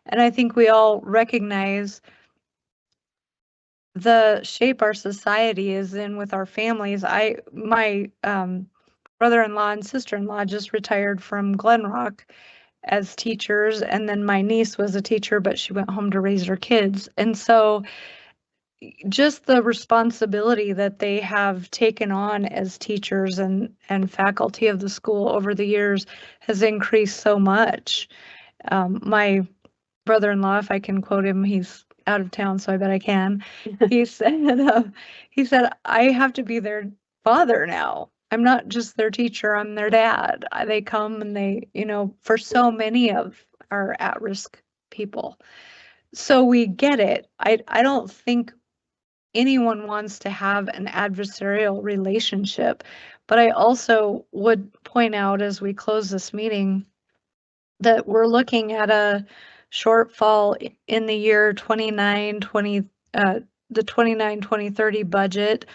C: And I think we all recognize the shape our society is in with our families. My brother-in-law and sister-in-law just retired from Glen Rock as teachers, and then my niece was a teacher, but she went home to raise her kids. And so just the responsibility that they have taken on as teachers and faculty of the school over the years has increased so much. My brother-in-law, if I can quote him, he's out of town, so I bet I can. He said, I have to be their father now. I'm not just their teacher, I'm their dad. They come and they, for so many of our at-risk people. So we get it. I don't think anyone wants to have an adversarial relationship, but I also would point out as we close this meeting that we're looking at a shortfall in the year 2030 budget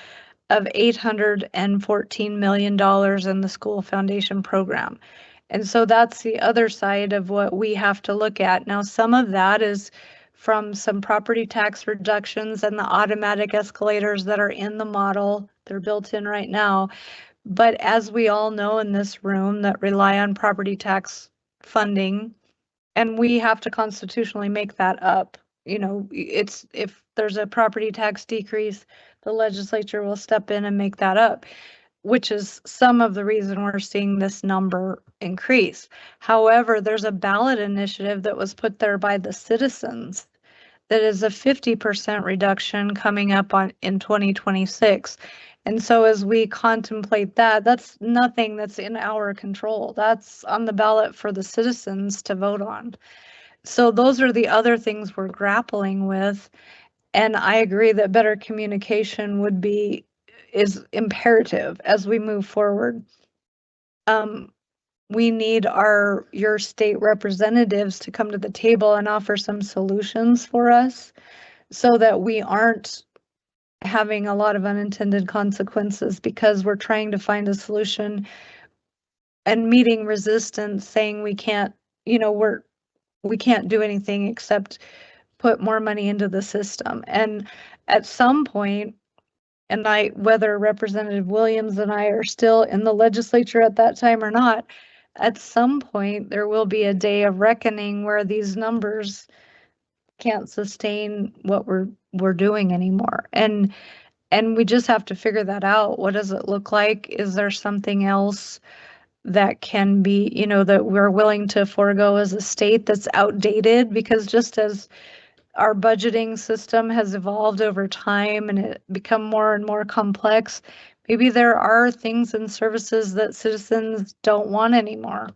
C: of $814 million in the school foundation program. And so that's the other side of what we have to look at. Now, some of that is from some property tax reductions and the automatic escalators that are in the model. They're built in right now. But as we all know in this room that rely on property tax funding, and we have to constitutionally make that up. You know, it's, if there's a property tax decrease, the legislature will step in and make that up, which is some of the reason we're seeing this number increase. However, there's a ballot initiative that was put there by the citizens that is a 50% reduction coming up in 2026. And so as we contemplate that, that's nothing that's in our control. That's on the ballot for the citizens to vote on. So those are the other things we're grappling with. And I agree that better communication is imperative as we move forward. We need your state representatives to come to the table and offer some solutions for us so that we aren't having a lot of unintended consequences because we're trying to find a solution and meeting resistance, saying we can't, we can't do anything except put more money into the system. And at some point, and whether Representative Williams and I are still in the legislature at that time or not, at some point there will be a day of reckoning where these numbers can't sustain what we're doing anymore. And we just have to figure that out. What does it look like? Is there something else that can be, that we're willing to forego as a state that's outdated? Because just as our budgeting system has evolved over time and it become more and more complex, maybe there are things and services that citizens don't want anymore.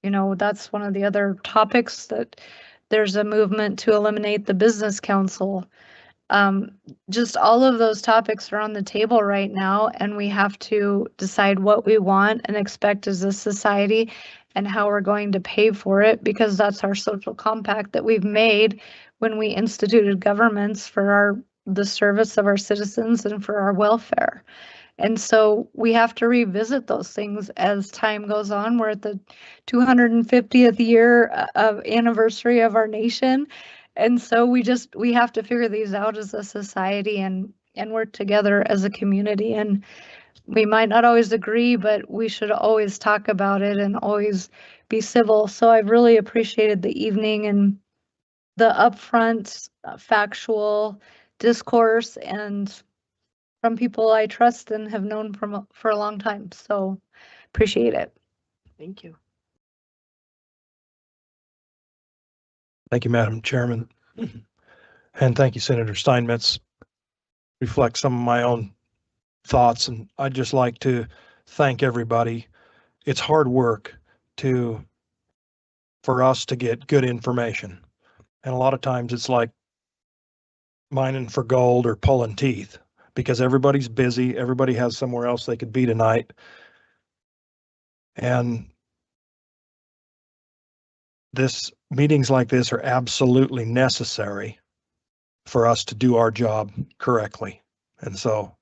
C: That's one of the other topics, that there's a movement to eliminate the business council. Just all of those topics are on the table right now, and we have to decide what we want and expect as a society and how we're going to pay for it, because that's our social compact that we've made when we instituted governments for the service of our citizens and for our welfare. And so we have to revisit those things as time goes on. We're at the 250th year of anniversary of our nation. And so we have to figure these out as a society and work together as a community. And we might not always agree, but we should always talk about it and always be civil. So I've really appreciated the evening and the upfront factual discourse, and from people I trust and have known for a long time. So appreciate it.
A: Thank you.
B: Thank you, Madam Chairman. And thank you, Senator Steinmetz. Reflect some of my own thoughts, and I'd just like to thank everybody. It's hard work for us to get good information. And a lot of times it's like mining for gold or pulling teeth, because everybody's busy. Everybody has somewhere else they could be tonight. And meetings like this are absolutely necessary for us to do our job correctly. And so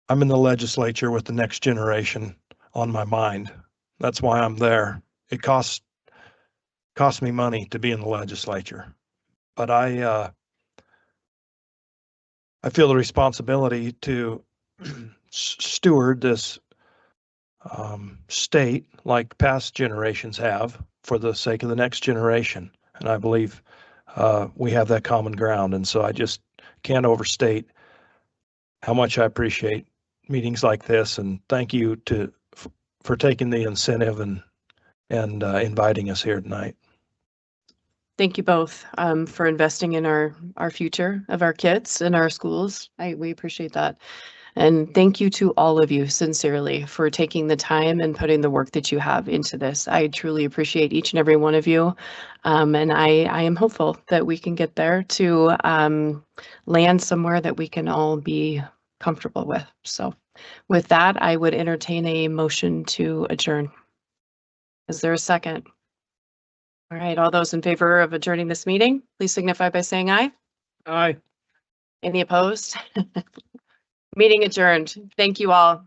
B: I'm in the legislature with the next generation on my mind. That's why I'm there. It costs me money to be in the legislature, but I feel the responsibility to steward this state like past generations have for the sake of the next generation. And I believe we have that common ground. And so I just can't overstate how much I appreciate meetings like this. And thank you for taking the incentive and inviting us here tonight.
A: Thank you both for investing in our future of our kids and our schools. We appreciate that. And thank you to all of you sincerely for taking the time and putting the work that you have into this. I truly appreciate each and every one of you. And I am hopeful that we can get there to land somewhere that we can all be comfortable with. So with that, I would entertain a motion to adjourn. Is there a second? All right, all those in favor of adjourning this meeting, please signify by saying aye.
B: Aye.
A: Any opposed? Meeting adjourned. Thank you all.